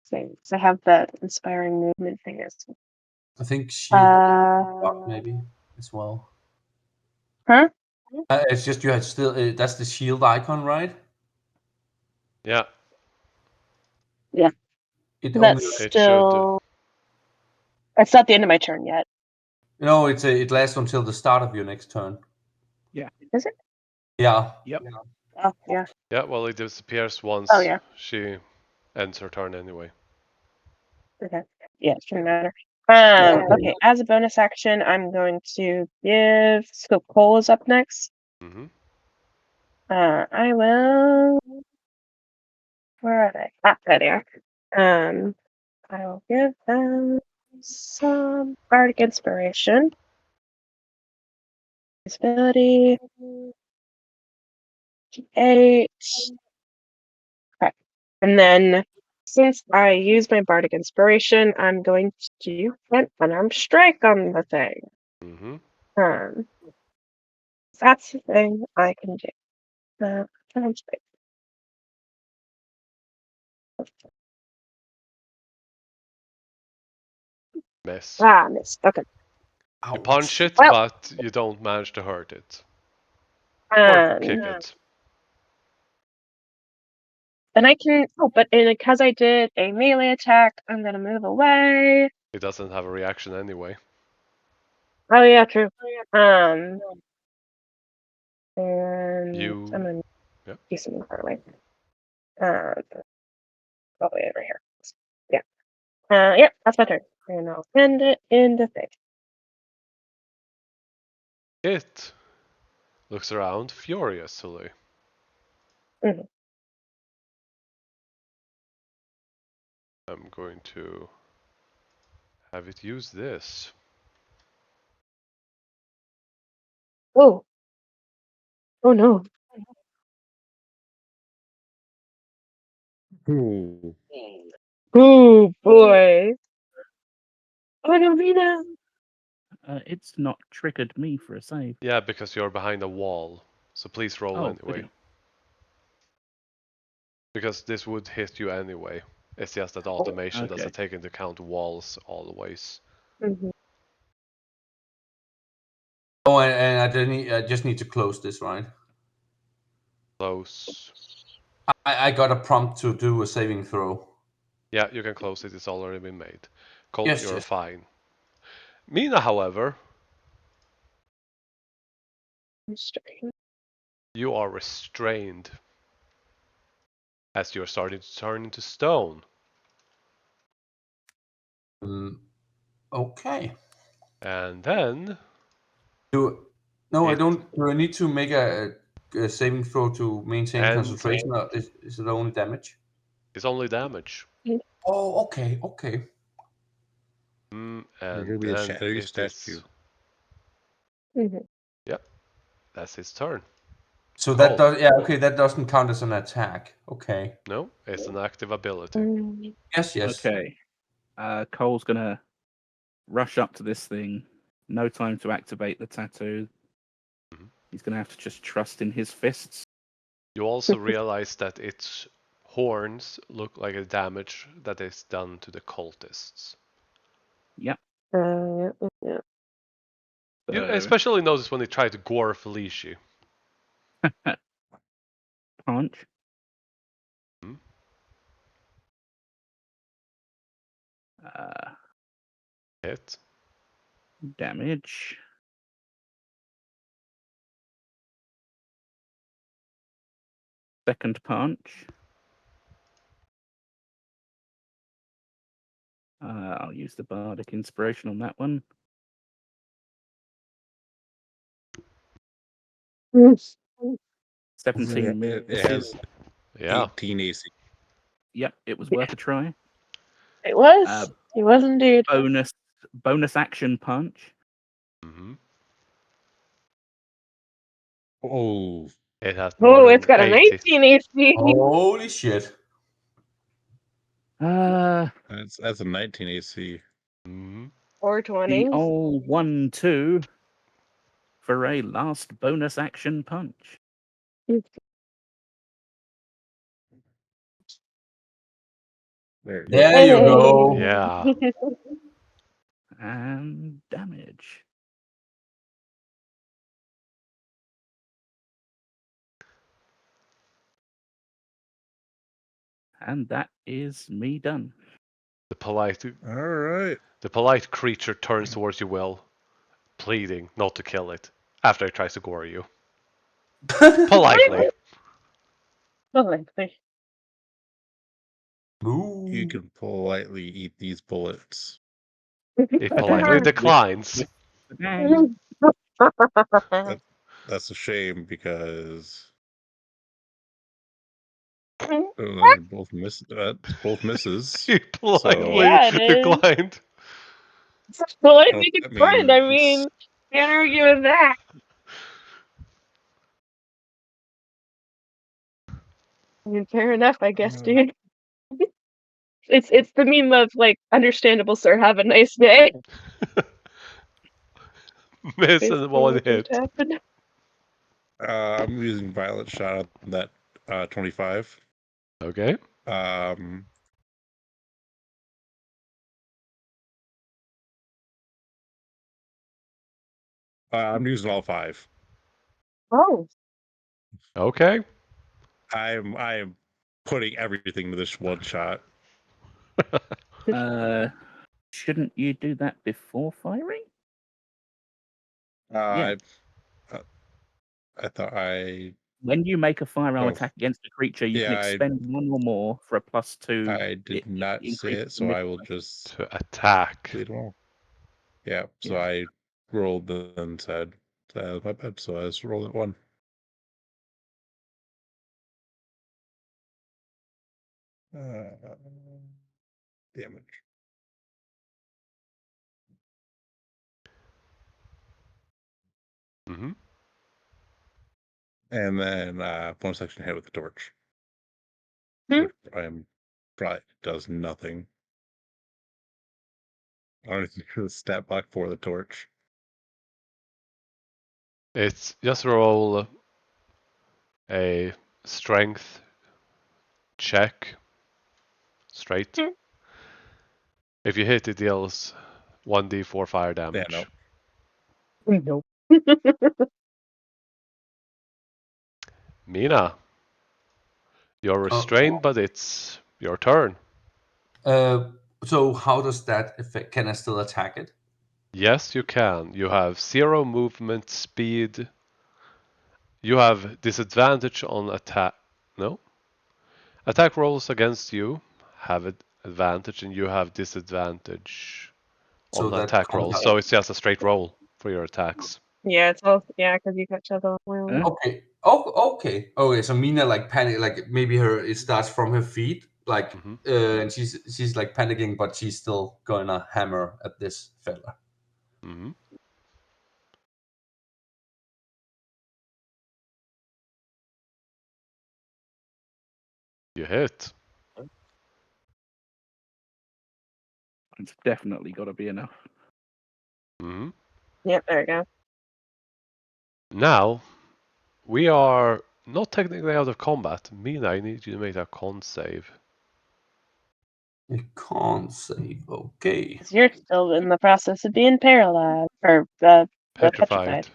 things. I have the inspiring movement thing as I think shield block maybe as well. huh? It's just you had still. That's the shield icon, right? Yeah. Yeah. It That's only. It should. still it's not the end of my turn yet. No, it lasts until the start of your next turn. Is it? Yeah. Yep. Oh yeah. Yeah, well, it disappears once Oh yeah. she ends her turn anyway. Okay. Yeah, it shouldn't matter. Okay, as a bonus action, I'm going to give so Cole is up next. Mm-hmm. I will where are they? Ah, there they are. I will give them some bardic inspiration. Ability 8. Okay. And then Since I used my bardic inspiration, I'm going to do an unarmed strike on the thing. Mm-hmm. That's the thing I can do. Unarmed strike. Miss. Ah, missed. Okay. You Ouch. punch it, Well- but you don't manage to hurt it. Or kick it. And I can. Oh, but because I did a melee attack, I'm gonna move away. It doesn't have a reaction anyway. Oh yeah, true. And I'm You. gonna Yep. do something far away. Probably over here. Yeah. Yep, that's my turn. And I'll end it in the thing. It looks around furiously. Mhm. I'm going to have it use this. Oh. Oh no. Ooh. Oh boy. Oh no, Rena. It's not triggered me for a save. Yeah, because you're behind a wall. So please roll Oh, anyway. goody. Because this would hit you anyway. It's just that automation Okay. doesn't take into account walls always. Mhm. Oh, and I just need to close this, right? Close. I got a prompt to do a saving throw. Yeah, you can close it. It's already been made. Cole, Yes, you're yes. fine. Mina, however, Restrain. you are restrained as you're starting to turn into stone. Okay. And then No, I It- don't. Do I need to make a saving throw to maintain And- concentration, or is it only damage? it's only damage. Oh, okay, okay. You're And gonna be a then shadowy it statue. is. Mhm. Yep, that's his turn. So Cool. that does, yeah, okay, that doesn't count as an attack. Okay. No, it's an active ability. Mm. Yes, yes. Okay. Cole's gonna rush up to this thing. No time to activate the tattoo. Mhm. He's gonna have to just trust in his fists. You also realize that its horns look like a damage that is done to the cultists. Yep. Yeah. You So, especially notice when they try to gore Felici. punch. Hmm? Uh, Hit. damage. Second punch. I'll use the bardic inspiration on that one. Mm. 17 It misses. has Yeah. 18 AC. Yep, it was worth a try. It was. It was indeed. Bonus action punch. Mm-hmm. Oh, It has more Oh, than it's got an 80. 18 AC. Holy shit. that's a 19 AC. Mm-hmm. Or The 20. old 1-2 for a last bonus action punch. There you go. There you go. Yeah. And damage. And that is me done. The polite All right. the polite creature turns towards you, Will, pleading not to kill it after it tries to gore you. Politely. Ooh. You can politely eat these bullets. It politely declines. That's a shame because both misses. He politely Yeah, it is. declined. Politely That declined. I means- mean, can't argue with that. I mean, fair enough, I guess, dude. It's the meme of like, understandable, sir. Have a nice day. Miss Basically and one what just hit. happened. I'm using Violet Shot on that 25. Okay. I'm using all 5. Oh, Okay. I am putting everything into this one shot. Shouldn't you do that before firing? I thought When you make a firearm Oh. attack against a creature, you can Yeah, expend 1 or more for a +2. I did not say increase it, so I will just To attack. delete them all. Yeah, so Yeah. I rolled and said that was my bad, so I just rolled it 1. Damage. Mm-hmm. And then bonus action hit with the torch. Hmm. Which probably does nothing. I don't think the stat block for the torch. It's just roll a strength check straight. Hmm. If you hit, it deals 1d4 fire damage. Yeah, no. Mina, you're restrained, but it's your turn. So how does that affect? Can I still attack it? Yes, you can. You have 0 movement speed. You have disadvantage on attack. No? Attack rolls against you have advantage, and you have disadvantage So on that attack comes rolls. out. So it's just a straight roll for your attacks. Yeah, it's all because you got each other. Okay. Oh, okay. Okay. So Mina like panic, like maybe it starts from her feet, like, Mm-hmm. and she's like panicking, but she's still gonna hammer at this fella. Mm-hmm. You hit. It's definitely got to be enough. Mm-hmm. Yep, there we go. Now, we are not technically out of combat. Mina, I need you to make a con save. You can't save. Okay. 'Cause you're still in the process of being paralyzed or petrified.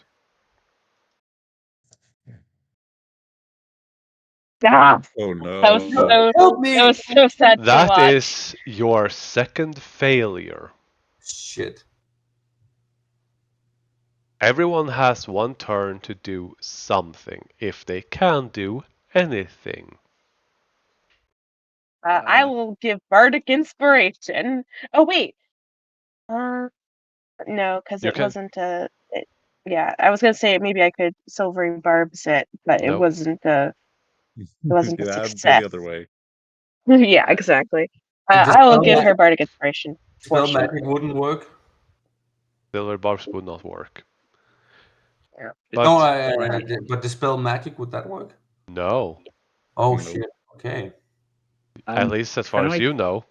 Ah, Oh no. that was so Help me! that was so sad to That watch. is your second failure. Shit. Everyone has 1 turn to do something, if they can do anything. I will give bardic inspiration. Oh wait, no, because You it can. wasn't a. Yeah, I was gonna say maybe I could silvery barbs it, but it Nope. wasn't a. It wasn't a That'd go success. the other way. Yeah, exactly. The I will spell give magic- her bardic inspiration for Spell sure. magic wouldn't work. Silver barbs would not work. Yeah. But No, but the spell magic, would that work? no, Oh Nope. shit. Okay. at least as far can as I- you know.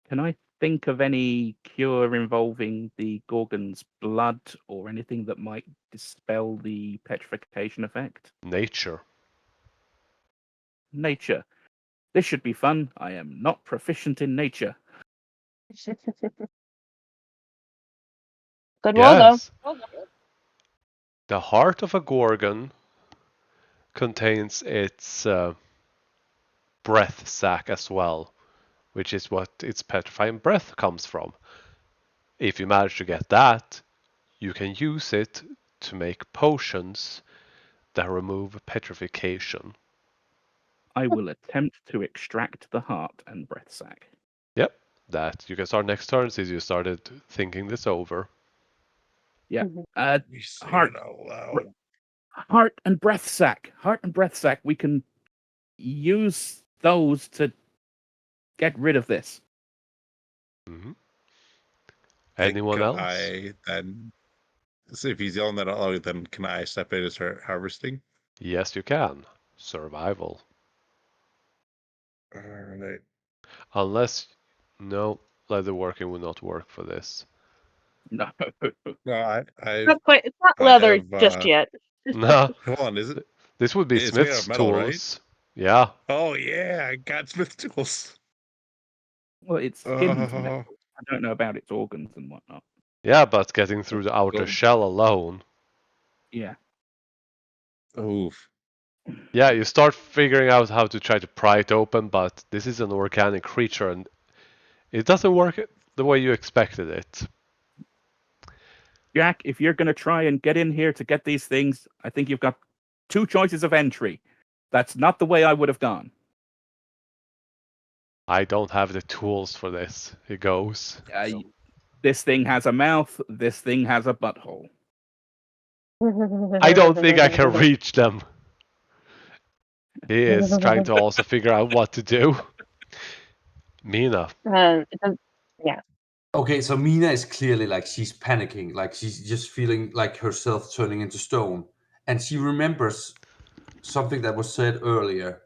Can I think of any cure involving the Gorgon's blood or anything that might dispel the petrification effect? Nature. Nature. This should be fun. I am not proficient in nature. Good roll though. Yes. The heart of a Gorgon contains its breath sac as well, which is what its petrifying breath comes from. If you manage to get that, you can use it to make potions that remove petrification. I will attempt to extract the heart and breath sac. Yep, that you can start next turn since you started thinking this over. Yeah. Mhm. You say Heart. it out loud. Heart and breath sac. Heart and breath sac. We can use those to get rid of this. Mm-hmm. Like, Anyone could else? I then? So if he's yelling that out loud, then can I step in and start harvesting? Yes, you can. Survival. Alright. Unless, no, leatherworking will not work for this. No. No, I Not quite. It's not I leather have, just yet. No, hold on, is it? this would be It's made out Smith's of metal, right? tools. Yeah. Oh yeah, I got Smith tools. Well, it's skinned Oh. metal. I don't know about its organs and whatnot. Yeah, but getting through the outer Oh. shell alone. Yeah. Oof. Yeah, you start figuring out how to try to pry it open, but this is an organic creature and it doesn't work the way you expected it. Jack, if you're going to try and get in here to get these things, I think you've got two choices of entry. That's not the way I would have gone. I don't have the tools for this. He goes. This thing has a mouth. This thing has a butthole. I don't think I can reach them. He is trying to also figure out what to do. Mina. Yeah. Okay, so Mina is clearly like she's panicking, like she's just feeling like herself turning into stone. And she remembers something that was said earlier.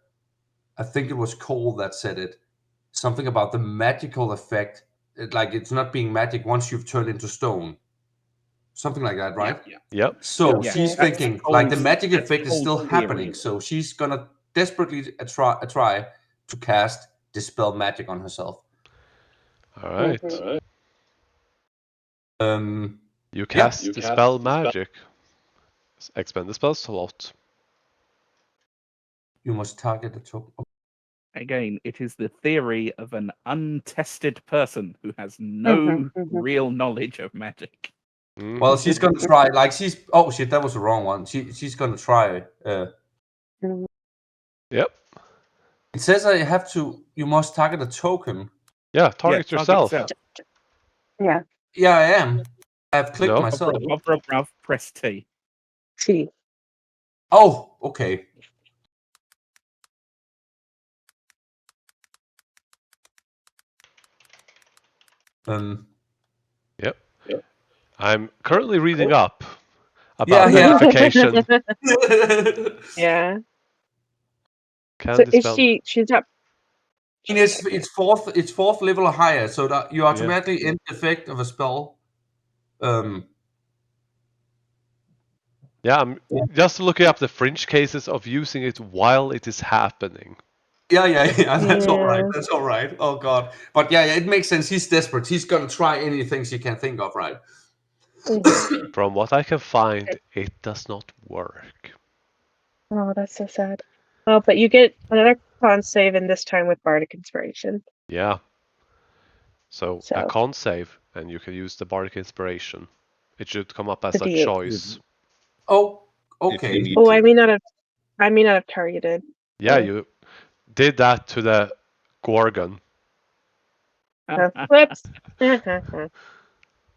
I think it was Cole that said it. Something about the magical effect. Like it's not being magic once you've turned into stone. Something like that, right? Yeah. Yep. So Yeah, she's that's thinking like the Cole's- magic that's effect is Cole's still theory. happening. So she's gonna desperately try to cast dispel magic on herself. All right. You cast Dispel Magic. Expend the spell slot. You must target the token. Again, it is the theory of an untested person who has no real knowledge of magic. Well, she's gonna try. Like she's. Oh shit, that was the wrong one. She's gonna try. Yep. It says I have to. You must target a token. Yeah, target yourself. Yeah. Yeah, I am. I've clicked No. myself. Hover above, press T. See. Oh, okay. Yep. I'm currently reading up Yeah, about yeah. magnification. Yeah. Can So is dispel. she's up. It's fourth level or higher, so that you automatically end the effect of a spell. Yeah, I'm just looking up the fringe cases of using it while it is happening. Yeah. That's all right. That's all right. Oh god. But yeah, it makes sense. He's desperate. He's gonna try anything she can think of, right? From what I can find, it does not work. Oh, that's so sad. Oh, but you get another con save, and this time with Bardic Inspiration. Yeah. So a So. con save, and you can use the Bardic Inspiration. It should come up as The a D8. choice. Oh, If you okay. need Oh, to. I may not have targeted. Yeah, you did that to the Gorgon. Whoops.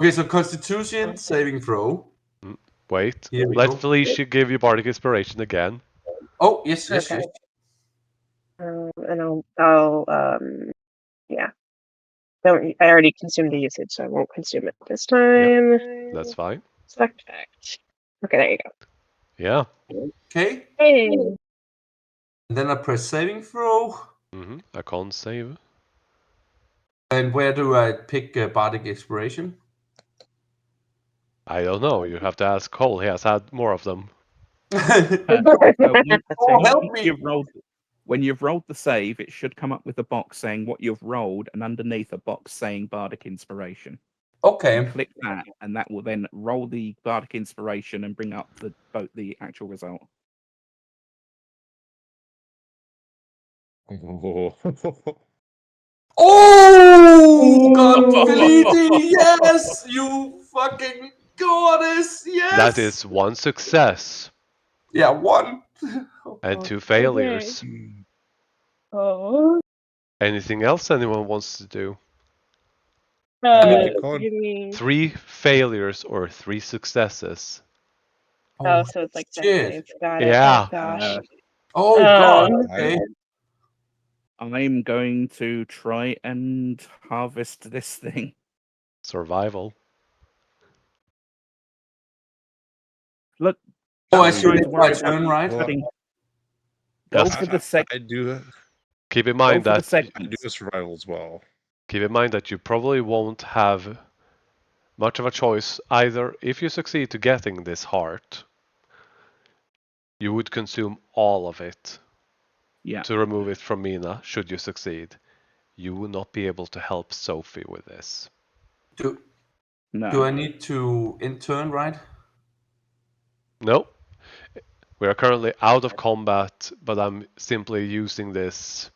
Okay, so Constitution saving throw. Wait. Here we Let go. Felicia give you Bardic Inspiration again. Oh, yes. Okay. Yes. And I'll yeah. I already consumed the usage, so I won't consume it this time. That's fine. Select fact. Okay, there you go. Yeah. Okay. Hey. And then I press saving throw. A con save. And where do I pick Bardic Inspiration? I don't know. You have to ask Cole. He has had more of them. Help me! When you've rolled the save, it should come up with a box saying what you've rolled, and underneath a box saying Bardic Inspiration. Okay. You click that, and that will then roll the Bardic Inspiration and bring up the actual result. Oh, God, Felici, yes, you fucking goddess, yes. That is one success. Yeah, one. And 2 failures. Oh. Anything else anyone wants to do? You mean 3 failures or 3 successes. so it's like that shit. save. Got it. Yeah. Oh gosh. Oh God. Okay. I'm going to try and harvest this thing. Survival. Look. Oh, I see. Trying It's to my worry turn, about right? cutting. Well, Go for the second. I do. Keep in Go mind for the that segments. Do survival as well. keep in mind that you probably won't have much of a choice either. If you succeed to getting this heart, you would consume all of it Yeah. to remove it from Mina. Should you succeed, you will not be able to help Sophie with this. Do No. I need to intern, right? No, we are currently out of combat, but I'm simply using this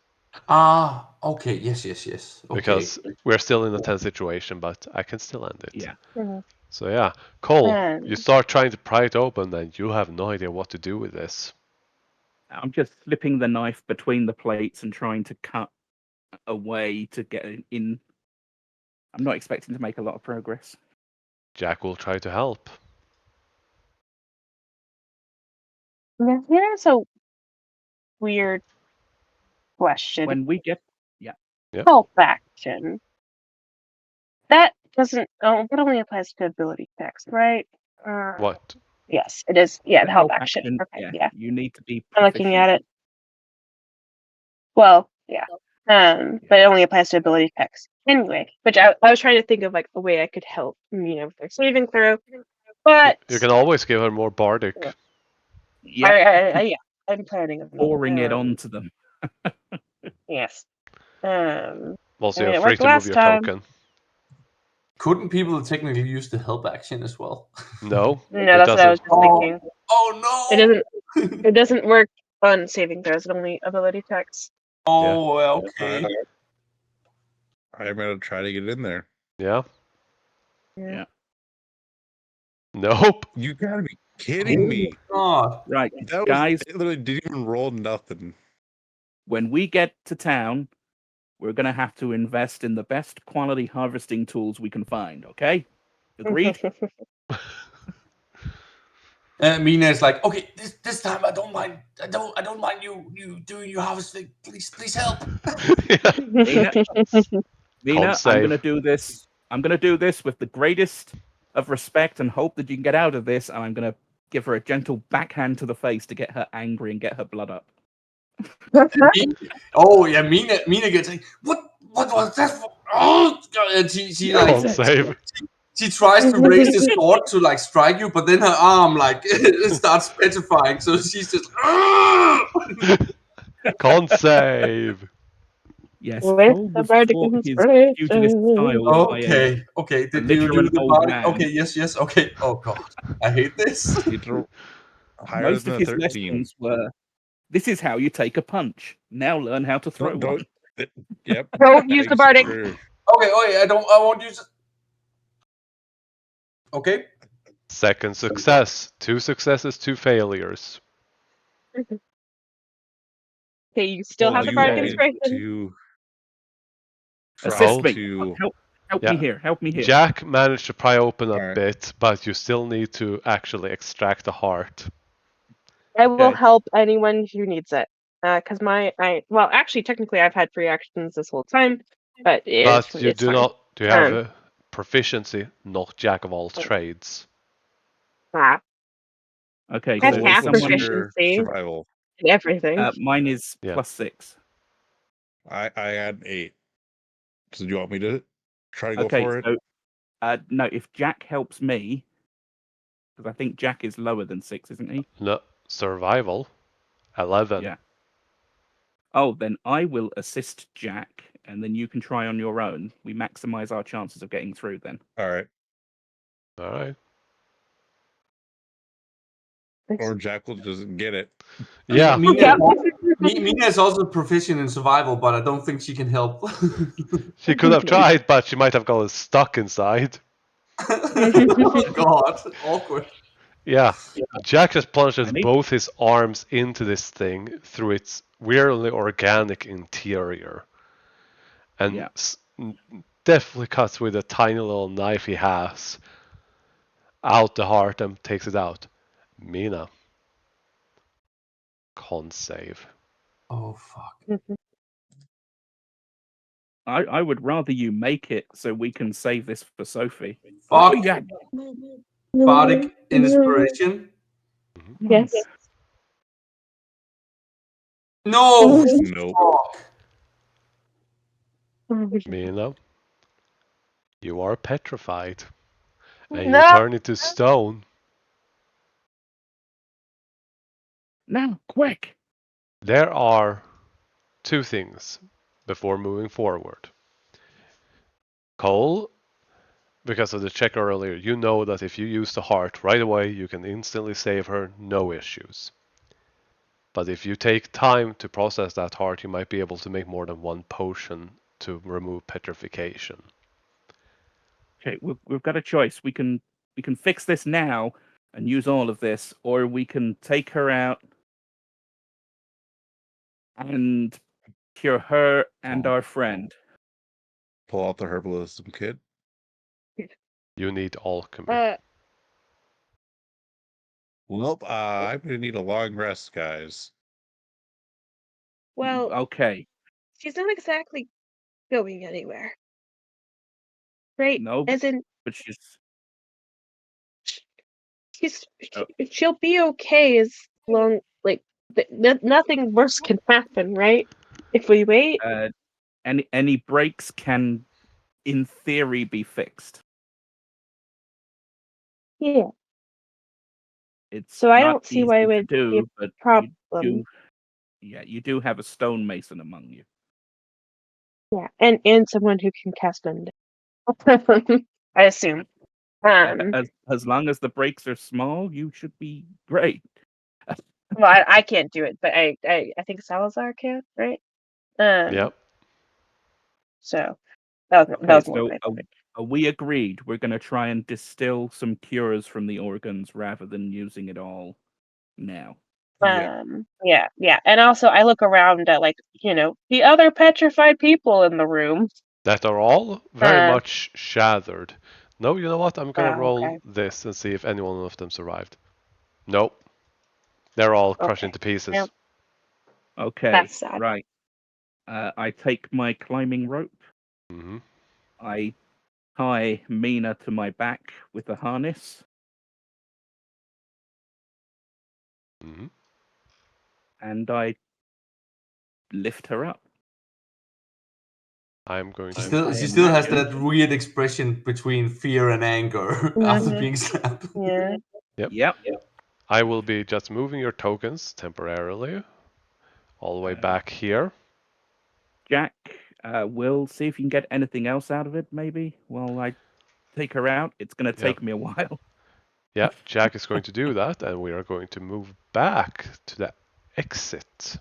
Ah, okay. Yes. Okay. because we're still in a tense situation, but I can still end it. Yeah. Mhm. So yeah, Cole, you Um, start trying to pry it open, and you have no idea what to do with this. I'm just slipping the knife between the plates and trying to cut a way to get it in. I'm not expecting to make a lot of progress. Jack will try to help. Now, here's a weird question. When we get Help action. That doesn't. Oh, that only applies to ability text, right? What? Yes, it is. Yeah, the help help action. Okay, yeah. you need to be I'm looking proficient. at it. Well, yeah. But it only applies to ability text. Anyway, which I was trying to think of like a way I could help, with their saving throw. But You can always give her more bardic. Yeah, yeah, I'm planning on pouring it onto them. Yes. Also, I mean, you're it free worked to move last your time. token. Couldn't people technically use the help action as well? No, No, it that's what I was doesn't. just thinking. Oh It no! doesn't. It doesn't work on saving throws. It only ability text. Oh, well, okay. I'm gonna try to get in there. Yeah. Yeah. Nope. You gotta be kidding me! God. Right, That was guys. it. Literally didn't even roll nothing. When we get to town, we're going to have to invest in the best quality harvesting tools we can find. Okay, agreed? Mina is like, okay, this time I don't mind. I don't mind you doing your harvesting. Please help. Mina, Mina, I'm save. going to do this. I'm going to do this with the greatest of respect and hope that you can get out of this. And I'm going to give her a gentle backhand to the face to get her angry and get her blood up. Oh yeah, Mina gets like, what was that for? Oh, God. And she like Con save. she tries to raise the sword to like strike you, but then her arm like starts petrifying, so she's just. Con save. Yes, With Cole the was bardic taught his inspiration. pugilist style by a Okay. Did you do belligerent the old part? man. Okay, yes. Okay. Oh God, I hate this. Need to higher Most than of a his 13. lessons were, this is how you take a punch. Now learn how to throw one. Yep. Don't use the Thanks bardic. for- Okay. Oh yeah, I won't use it. Okay. Second success. 2 successes, 2 failures. Okay, you still Well, have the do bardic you want me inspiration. to Assist try me. to? Help Yeah. me here. Help me here. Jack managed to pry open a Alright. bit, but you still need to actually extract the heart. I will Okay. help anyone who needs it. Because well, actually, technically, I've had free actions this whole time, but But you it's do fine. not. Do you have Um, a proficiency, not Jack of all trades? I Okay, have so What's is half the one someone... under proficiency survival? in everything. mine is Yeah. +6. I had 8. So do you want me to try to go Okay, for it? so no, if Jack helps me, because I think Jack is lower than 6, isn't he? No, survival. 11. Yeah. Oh, then I will assist Jack, and then you can try on your own. We maximize our chances of getting through then. All right. All right. Or Jack will just get it. Yeah. Mina is also proficient in survival, but I don't think she can help. She could have tried, but she might have gotten stuck inside. Oh God, awkward. Yeah. Jack just plunges I need- both his arms into this thing through its weirdly organic interior. And Yeah. definitely cuts with a tiny little knife he has out the heart and takes it out. Mina. Con save. Oh fuck. I would rather you make it so we can save this for Sophie. Fuck. Oh, yeah. Bardic inspiration. Yes. No. Nope. Fuck. Mina, you are petrified, and you No. turn into stone. Now, quick! There are two things before moving forward. Cole, because of the check earlier, you know that if you use the heart right away, you can instantly save her, no issues. But if you take time to process that heart, you might be able to make more than one potion to remove petrification. Okay, we've got a choice. We can fix this now and use all of this, or we can take her out and cure her and our friend. Pull out the herbalism kit. You need alchemy. Nope. I'm gonna need a long rest, guys. Well, Okay. she's not exactly going anywhere. Right? No, As in, but she's she's Oh. she'll be okay as long like nothing worse can happen, right? If we wait. any breaks can, in theory, be fixed. Yeah. It's So I not don't see easy why it to would be a do, but problem. you do have a stonemason among you. Yeah, and someone who can cast mend. I assume. As long as the breaks are small, you should be great. Well, I can't do it, but I think Salazar can, right? Yep. So that was Okay, more so my point. we agreed we're going to try and distill some cures from the organs rather than using it all now. Yeah, and also I look around at the other petrified people in the room. That are all very much shattered. No, you know what? I'm gonna roll Okay. this and see if any one of them survived. Nope. They're all crushed Okay. into pieces. Yep. Okay, That's sad. right. I take my climbing rope. Mm-hmm. I tie Mina to my back with a harness. Mm-hmm. And I lift her up. I'm going She to. still has that weird expression between fear and anger after being slapped. Yeah. Yep. I will be just moving your tokens temporarily, all the way back here. Jack, we'll see if you can get anything else out of it, maybe, while I take her out. It's going to take me a while. Yeah, Jack is going to do that, and we are going to move back to the exit.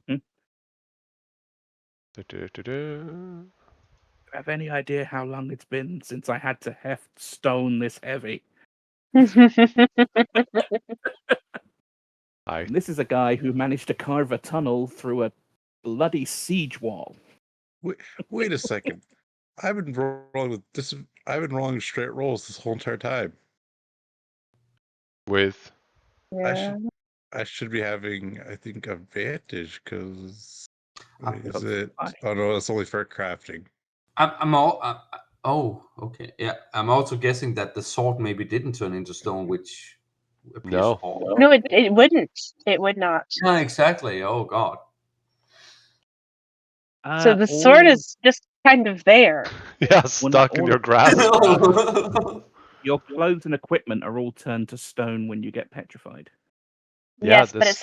Mhm. Du-du-du-du. Have any idea how long it's been since I had to heft stone this heavy? And this is a guy who managed to carve a tunnel through a bloody siege wall. Wait a second. I've been rolling with this. I've been rolling straight rolls this whole entire time. With I should be having, I think, advantage because is it? Fine. Oh no, it's only for crafting. I'm all. Oh, okay. Yeah, I'm also guessing that the sword maybe didn't turn into stone, which appears No. odd. No, it wouldn't. It would not. Yeah, exactly. Oh God. So the sword is just kind of there. Yeah, stuck in your grasp. Your clothes and equipment are all turned to stone when you get petrified. Yeah, Yes, but it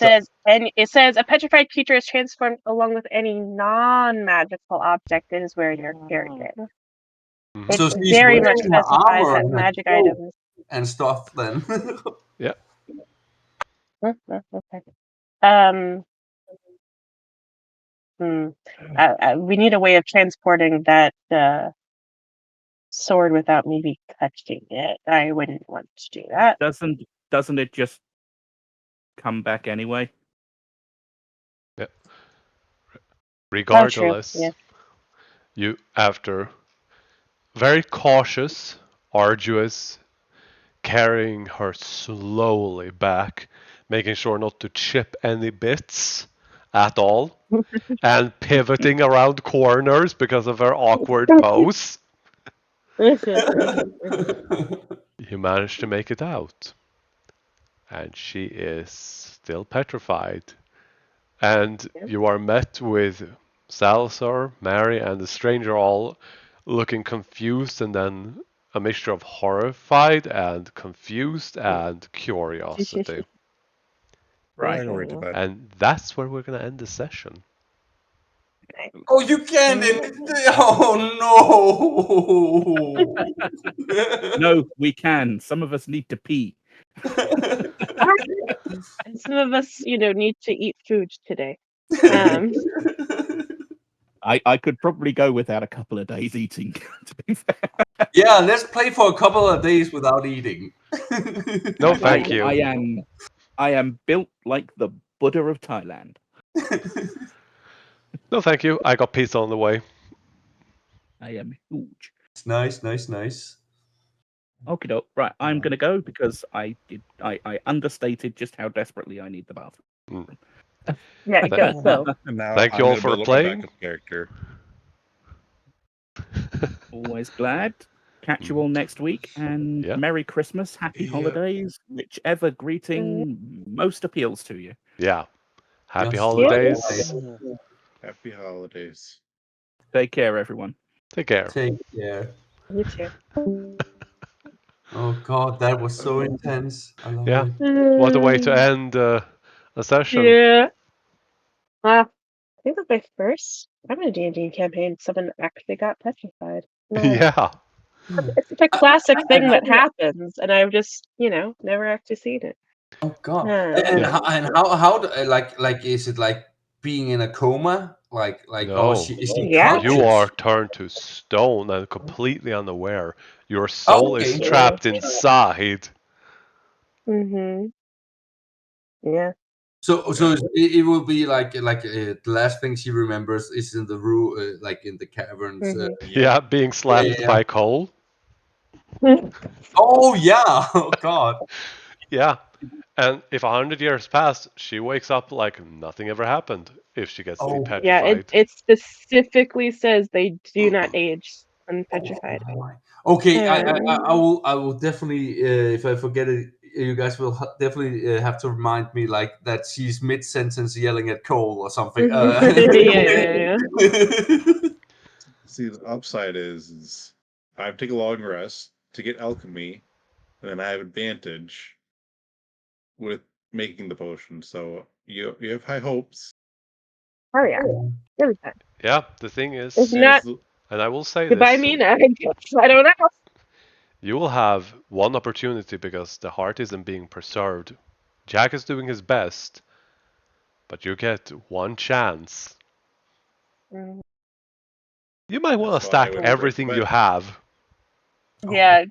says a petrified creature is transformed along with any non-magical object that is wearing or carrying it. Mhm. It So she's very wearing much her specifies armor that and her magic cloak items. and stuff. Then. Yeah. Okay. We need a way of transporting that sword without maybe touching it. I wouldn't want to do that. Doesn't it just come back anyway? Yeah. Oh, Regardless, true. Yeah. you, after very cautious, arduous, carrying her slowly back, making sure not to chip any bits at all, and pivoting around corners because of her awkward pose, you manage to make it out. And she is still petrified. And you are met with Salazar, Mary, and the stranger all looking confused, and then a mixture of horrified and confused and curiosity. Right. Minority divide. And that's where we're going to end the session. Oh, you can't end it. Oh no. No, we can. Some of us need to pee. And some of us, need to eat food today. I could probably go without a couple of days eating, to be fair. Yeah, let's play for a couple of days without eating. No, thank you. I am built like the Buddha of Thailand. No, thank you. I got pizza on the way. I am huge. Nice, nice, nice. Okay, doke. Right, I'm gonna go because I understated just how desperately I need the bathroom. Yeah, go. And now Thank I'm you all gonna for build up my playing. backup character. Always glad. Catch you all next week, and Yeah. Merry Christmas, Happy Yeah. Holidays, whichever greeting most appeals to you. Yeah. Happy Yes. holidays. Happy holidays. Take care, everyone. Take care. Take care. You too. Oh god, that was so intense. I love Yeah. it. What a way to end a session. Yeah. I think that's my first time in a D&D campaign. Someone actually got petrified. Nice. Yeah. It's a classic thing that happens, and I've just, never actually seen it. Oh god. Yeah. How is it like being in a coma? No. is she Yeah. conscious? You are turned to stone and completely unaware. Your soul is Okay. trapped inside. Mm-hmm. Yeah. So it will be like the last thing she remembers is in the room, like in the caverns. Mhm. Yeah, being slapped Yeah. by coal. Oh yeah. Oh god. Yeah. And if 100 years pass, she wakes up like nothing ever happened if she gets to be Oh. Yeah, petrified. it specifically says they do not age when petrified. Oh my. Okay, I Um, I will definitely if I forget it, you guys will definitely have to remind me like that she's mid sentence yelling at Cole or something. yeah. See, the upside is I have to take a long rest to get alchemy, and then I have advantage with making the potion. So you have high hopes. Oh yeah. Really fun. Yeah, the thing is, If not, and I will say goodbye, this, Mina. I don't know. you will have one opportunity because the heart isn't being preserved. Jack is doing his best, but you get one chance. Mm, You might want to That's why I stack would everything you recommend- have. Yeah,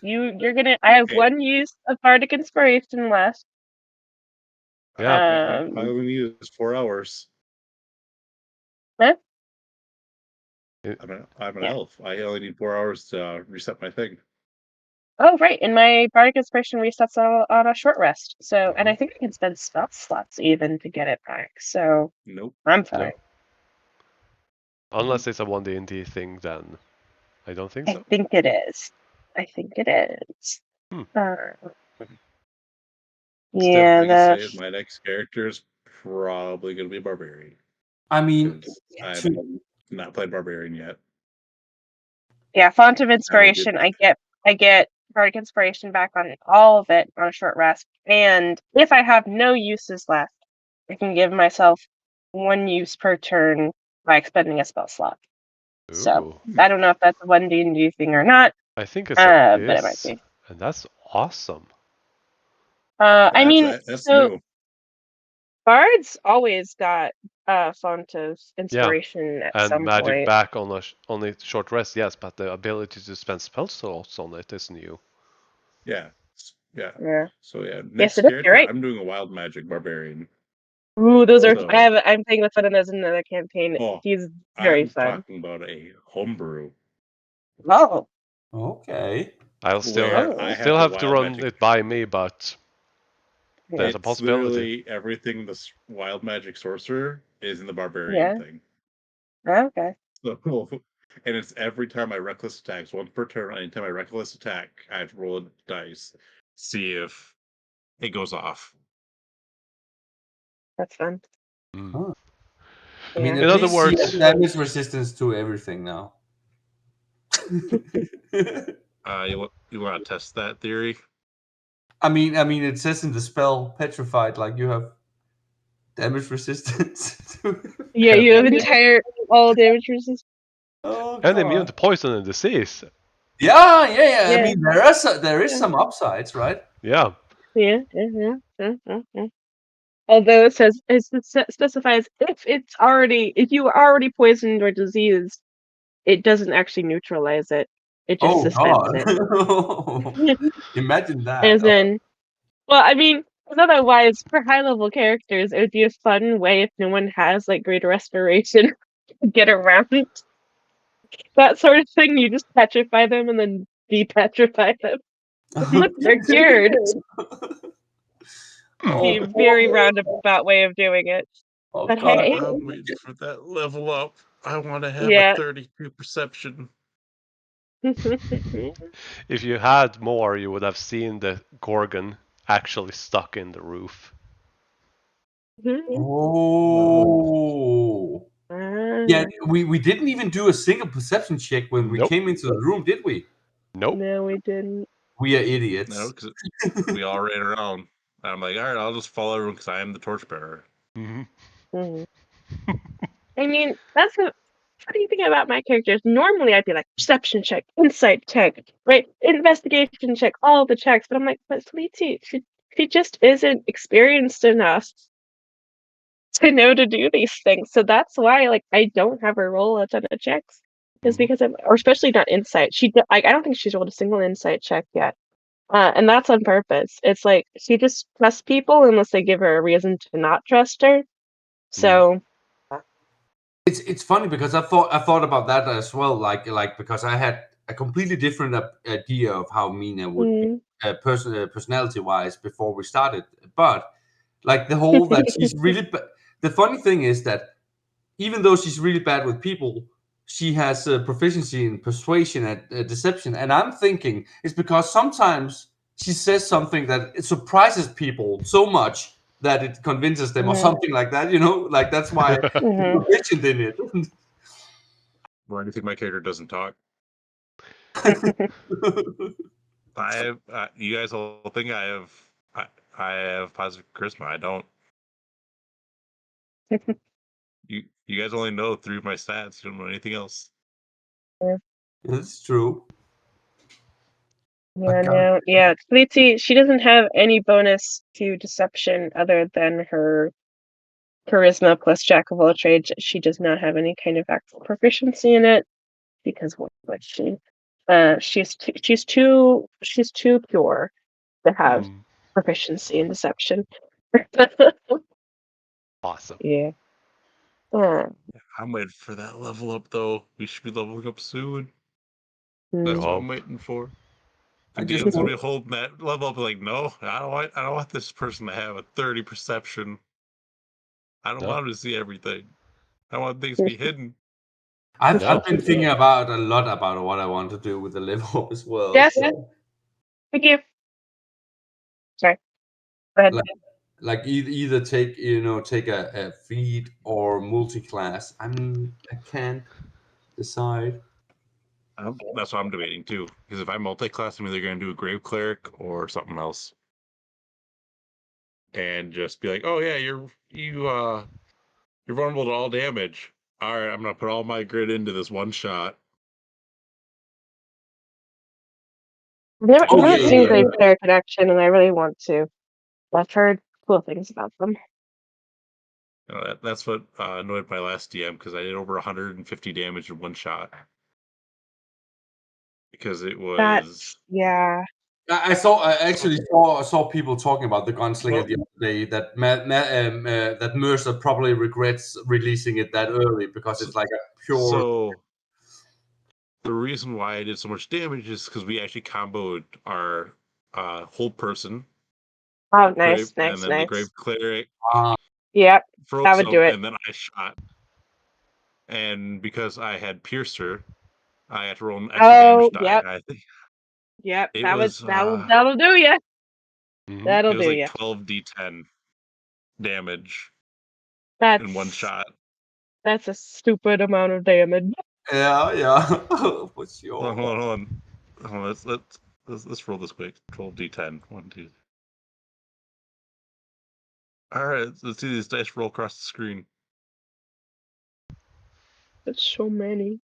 you're gonna. I have Okay. one use of bardic inspiration left. Yeah. I Um, only need is 4 hours. Huh? I'm an Yeah. elf. I only need 4 hours to reset my thing. Oh right, and my bardic inspiration resets on a short rest. So, and I think I can spend spell slots even to get it back. So Nope. I'm fine. No. Unless it's a 1D&D thing, then I don't think I so. think it is. I think it is. Hmm. Yeah, Still, I can say the it, my next character is probably going to be a barbarian. I mean, 'Cause I to- have not played barbarian yet. font of I only did- inspiration. I get bardic inspiration back on all of it on a short rest, and if I have no uses left, I can give myself one use per turn by expending a spell slot. So Ooh. I don't know if that's a 1D&D thing or not, I think it's but it might is, be. and that's awesome. I mean, That's so new. bards always got font of Yeah, inspiration at and some magic point. back on a short rest, yes, but the ability to spend spell slots on it is new. Yeah. Yeah. Yeah. So yeah, Yes, next it is. character, You're right. I'm doing a wild magic barbarian. Ooh, those are. So- I'm playing with one of those in another campaign. Oh, He's very I'm fun. talking about a homebrew Oh, okay. I'll still where I still have have the to wild run magic. it by me, but there's a It's possibility. literally everything this wild magic sorcerer is in the barbarian yeah. thing. Okay. So, and it's every time I reckless attacks, once per turn. Anytime I reckless attack, I have to roll a dice, see if it goes off. That's fun. Mm. Huh. I mean, Yeah. at In other least she words- has damage resistance to everything now. You want to test that theory? I mean, it says in the spell petrified, like you have damage resistance. Yeah, you have entire all damage resistance. Oh And immune to god. poison and disease. Yeah. I Yeah. mean, there is some upsides, right? Yeah. Yeah. Although it says specifies if you are already poisoned or diseased, it doesn't actually neutralize it. It just Oh suspends god. it. Imagine that. As in, well, I mean, 'cause otherwise, for high level characters, it would be a fun way if no one has like greater respiration to get around that sort of thing. You just petrify them and then depetrify them. Look, they're cured. Oh, Be a very roundabout way of doing it. oh But god. hey, I'm waiting for that level up. I want to have yeah. a 32 perception. If you had more, you would have seen the Gorgon actually stuck in the roof. Oh. Yeah, we didn't even do a single perception check when we Nope. came into the room, did we? Nope. No, we didn't. We are idiots. No, because we all ran around. I'm like, all right, I'll just follow everyone because I am the torchbearer. Mhm. Mhm. I mean, that's a funny thing about my characters. Normally, I'd be like perception check, insight check, right, investigation check, all the checks. But I'm like, but Fleety, she just isn't experienced enough to know to do these things. So that's why, like, I don't have her roll a ton of checks, is because of, or especially not insight. I don't think she's rolled a single insight check yet. And that's on purpose. It's like she just trusts people unless they give her a reason to not trust her. So It's funny because I thought about that as well, like because I had a completely different idea of how Mina would be, personality wise before we started. But like the whole that she's really the funny thing is that even though she's really bad with people, she has a proficiency in persuasion and deception. And I'm thinking it's because sometimes she says something that it surprises people so much that it convinces them or something like that. You know, like that's why she's proficient in it. Why do you think my character doesn't talk? I have. You guys all think I have. I have positive charisma. I don't. You guys only know through my stats. You don't know anything else. That's true. Yeah, no, yeah. Fleety, she doesn't have any bonus to deception other than her charisma plus jack of all trades. She does not have any kind of actual proficiency in it because what would she? She's too pure to have proficiency in deception. Awesome. Yeah. I'm waiting for that level up, though. We should be leveling up soon. That's what I'm waiting for. The game's gonna be holding that level up. Like, no, I don't want this person to have a 30 perception. I don't want him to see everything. I want things to be hidden. I've been thinking about a lot about what I want to do with the level as well. Yes. So, Thank you. Sorry. Go ahead. like either take a feed or multi-class. I can't decide. That's what I'm debating too. Because if I multi-class, I'm either going to do a grave cleric or something else, and just be like, "Oh yeah, you're vulnerable to all damage. All right, I'm going to put all my grit into this one shot." I've never yeah, seen yeah. Grave Cleric in action, and I really want to. I've heard cool things about them. That's what annoyed my last DM because I did over 150 damage in one shot. Because it was yeah. I actually saw people talking about the gunslinger the other day. That that Mercer probably regrets releasing it that early because it's like a pure. So the reason why I did so much damage is because we actually comboed our hold person. Oh, nice, and then the grave cleric. Yep, froze that would do it. And then I shot. And because I had piercer, I had to roll an extra damage die. Yep. I think. Yep, It that'll do you. That'll it was do like you. 12d10 damage That's in one shot. That's a stupid amount of damage. Yeah. For sure. Hold on. Let's roll this quick. 12 d10. 1, 2. All right, let's see these dice roll across the screen. That's so many.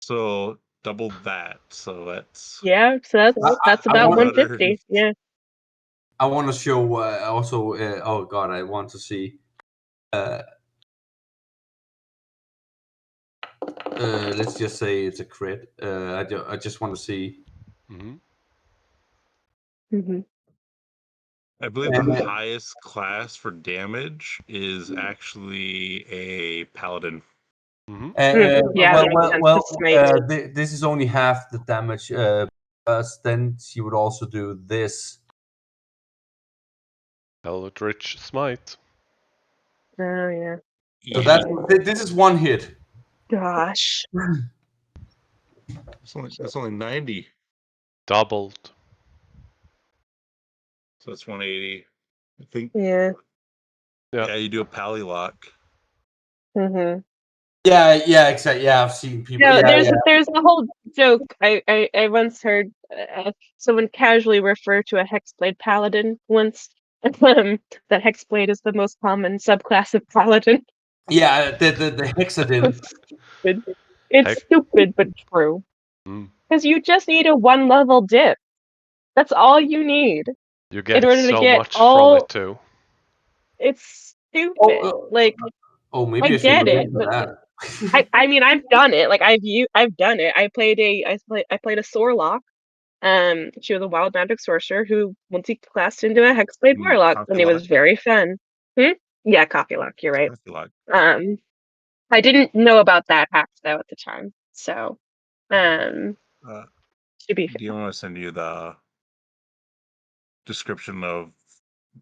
So double that. So that's Yeah, so that's I about want- 150. Yeah. I want to show also. Oh God, I want to see. Let's just say it's a crit. I just want to see. Mm-hmm. Mm-hmm. I believe the And, highest class for damage is actually a paladin. Mm-hmm. Yeah, that makes sense. well, It's smite. this is only half the damage. Because then she would also do this. Eldritch Smite. Oh yeah. So Yeah, this is one hit. Gosh. it's only 90. Doubled. So it's 180. I think. Yeah. Yeah, you do a pally lock. Mm-hmm. Yeah, exactly. Yeah, I've seen people. No, Yeah, there's a whole joke I once heard someone casually refer to a hexblade paladin once. That hexblade is the most common subclass of paladin. yeah. The hexadin. It's stupid. It's Heck. stupid but true. Mm. Because you just need a 1 level dip. That's all you need You in get order to so get much from all. it too. It's stupid. Oh, Like maybe I I should get look it, into but that. I mean I've done it. Like I've done it. I played a Sorlock. She was a wild magic sorcerer who multi-classed into a hexblade warlock, and Coffee it lock. was very fun. Yeah, coffee lock. You're right. Coffee lock. I didn't know about that hack though at the time, so to be Do you want to send you the description of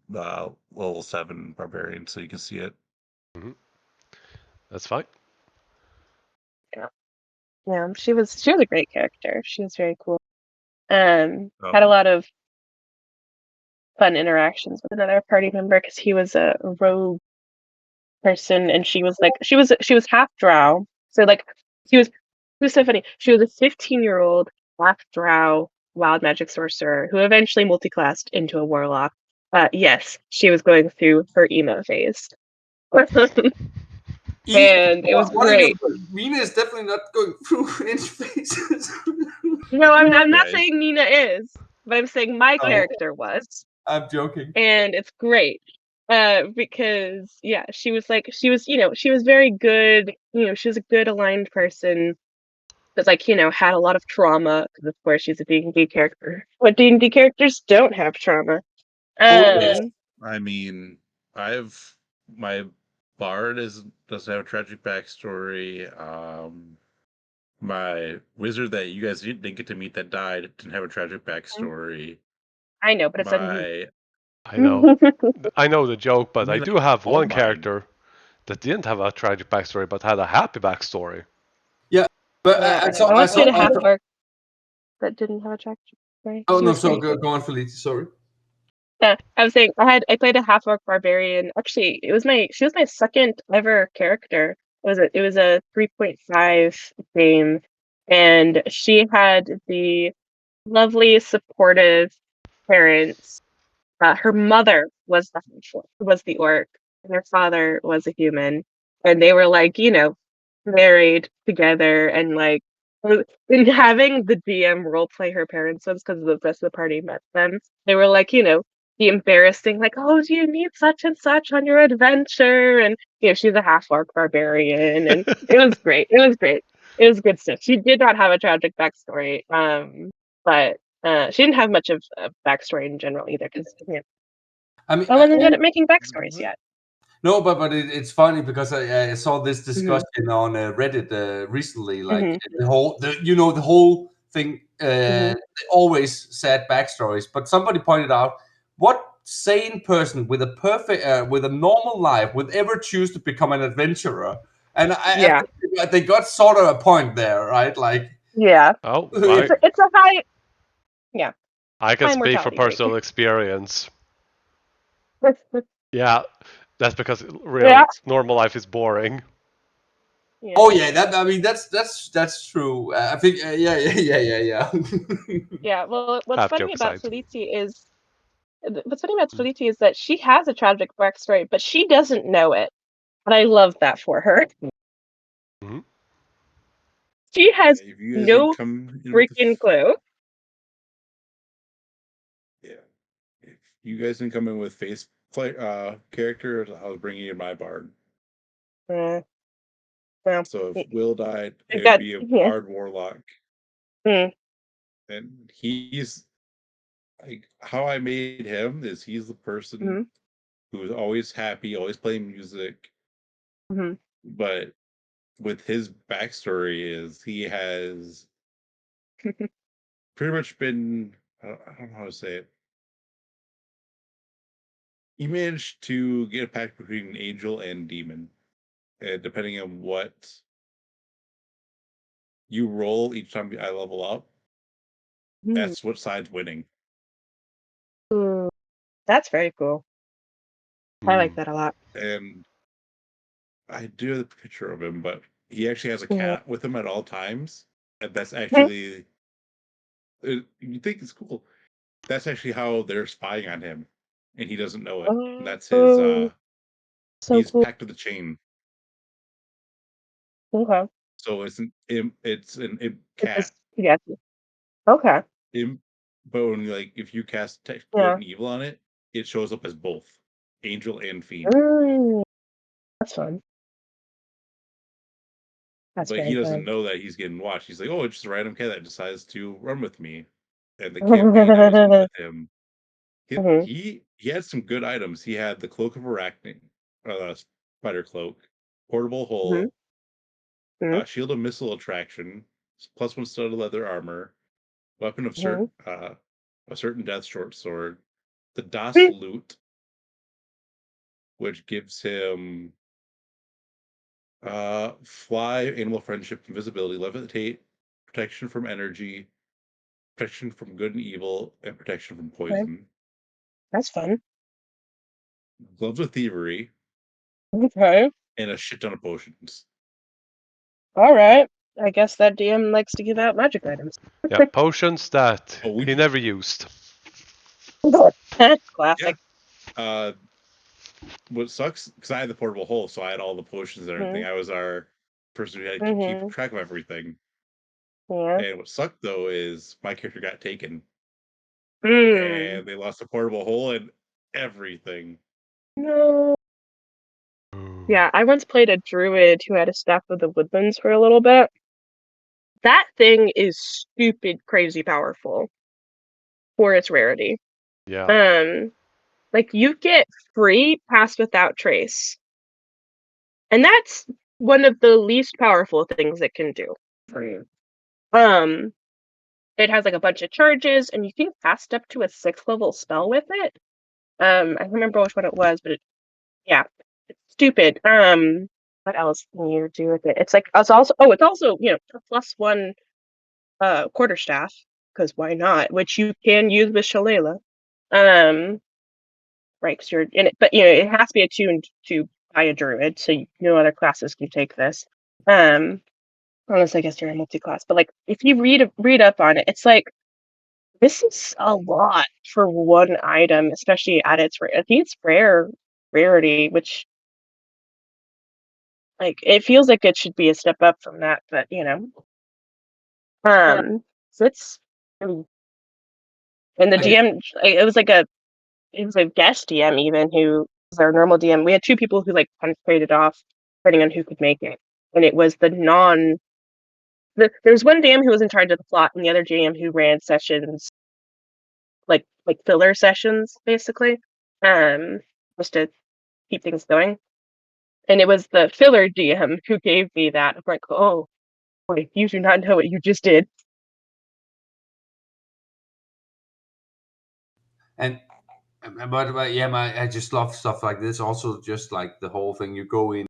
the level 7 barbarian so you can see it? Mm-hmm. That's fine. fair. Yeah, she was a great character. She was very cool. Had a lot of fun interactions with another party member because he was a rogue person and she was half drow. So like she was so funny. She was a 15-year-old half drow wild magic sorcerer who eventually multiclassed into a warlock. Yes, she was going through her emo phase. And it was What are you? great. Mina is definitely not going through any phases. No, I'm not Guys. saying Nina is, but I'm saying my No. character was. I'm joking. And it's great. Because yeah, she was she was very good, she was a good aligned person that's had a lot of trauma because of course she's a D&D character. But D&D characters don't have trauma. yes. I mean, my bard doesn't have a tragic backstory. My wizard that you guys didn't get to meet that died didn't have a tragic backstory. I know, but it's I know. I know the joke, but I I mean, do have all one mine. character that didn't have a tragic backstory but had a happy backstory. Yeah, but yeah, I saw. I I once saw. did a half orc that didn't have a track. Right? Oh He no, was so great. go on, Felicia. Sorry. Yeah, I was saying I played a half orc barbarian. Actually, she was my second ever character. It was a 3.5 game, and she had the lovely, supportive parents. Her mother was the orc, and her father was a human, and they were married together, and in having the DM role play her parents once because the rest of the party met them. They were the embarrassing oh, do you meet such and such on your adventure? And she's a half orc barbarian, and it was great. It was great. It was good stuff. She did not have a tragic backstory, but she didn't have much of a backstory in general either, because I mean, I wasn't good at making backstories yet. no, but it's funny because I saw this discussion on Reddit recently. Like Mm-hmm. the whole thing. Mm-hmm. Always sad backstories, but somebody pointed out what sane person with with a normal life would ever choose to become an adventurer. And I Yeah, think they got sort of a point there, right? Like, yeah. Oh, It's a high, yeah, I can high speak from mortality rate. personal experience. Yeah, that's because real Yeah, normal life is boring. Yeah. Oh yeah, that's true. I think yeah. Yeah. Well, what's Half funny joke about aside. Felici is that she has a tragic backstory, but she doesn't know it, and I love that for her. Mhm. She has If you guys no come in with freaking clue. yeah, if you guys can come in with face play characters, I'll bring you in my barn. Well, So if Will died, I've it would got be a yeah. bard warlock, Mm, and he's like how I made him is he's the person mhm, who is always happy, always playing music, mhm. but with his backstory is he has pretty much been I don't know how to say it. He managed to get a pact between angel and demon, and depending on what you roll each time I level up, that's what side's winning. Ooh, that's very cool. I like Mm. that a lot. And I do have a picture of him, but he actually has a Yeah. cat with him at all times, and that's Mhm. actually you think it's cool. That's actually how they're spying on him, and he doesn't know it. And that's his Oh, so he's cool. packed with the chain. Okay. So it's an imp It cat. just yeah. Okay. Imp, but when if you cast good Yeah. and evil on it, it shows up as both angel and fiend. Mm, that's fun. That's But he very doesn't fun. know that he's getting watched. He's like, oh, it's just a random cat that decides to run with me. And the campaign I was in with him, Mhm, he had some good items. He had the cloak of arachne, spider cloak, portable mhm, hull, mhm, shield of missile attraction, +1 studded leather armor, weapon of mhm. a certain death short sword, the Das Mm, loot, which gives him fly, animal friendship, invisibility, levitate, protection from energy, protection from good and evil, and protection from okay. poison. That's fun. Gloves of thievery, Okay. and a shit ton of potions. All right. I guess that DM likes to give out magic items. Yeah, potions that Oh, he never used. Classic. uh, what sucks because I had the portable hole, so I had all the potions and everything. Mhm, I was our person who had to keep mhm. track of everything. Yeah. And what sucked though is my character got taken, Mm. and they lost the portable hole and everything. No. Yeah, I once played a druid who had a staff of the woodlands for a little bit. That thing is stupid crazy powerful for its rarity. Yeah. Like you get free pass without trace. And that's one of the least powerful things it can do for you. It has like a bunch of charges and you can cast up to a 6th level spell with it. I don't remember which one it was, but yeah, it's stupid. What else can you do with it? It's also a +1 quarterstaff, because why not? Which you can use with Shalala. Right, because you're in it, but it has to be attuned to by a druid, so no other classes can take this. Unless I guess you're a multi-class. But like if you read up on it, it's like this is a lot for one item, especially at its I think it's rarity, which like it feels like it should be a step up from that, but so it's and the I get, DM it was a guest DM even who was our normal DM. We had 2 people who like kind of traded off depending on who could make it, and it was there was one DM who was in charge of the plot, and the other DM who ran sessions like filler sessions basically, just to keep things going. And it was the filler DM who gave me that. I'm like, oh boy, you do not know what you just did. and but yeah, I just love stuff like this. Also, just like the whole thing, you go in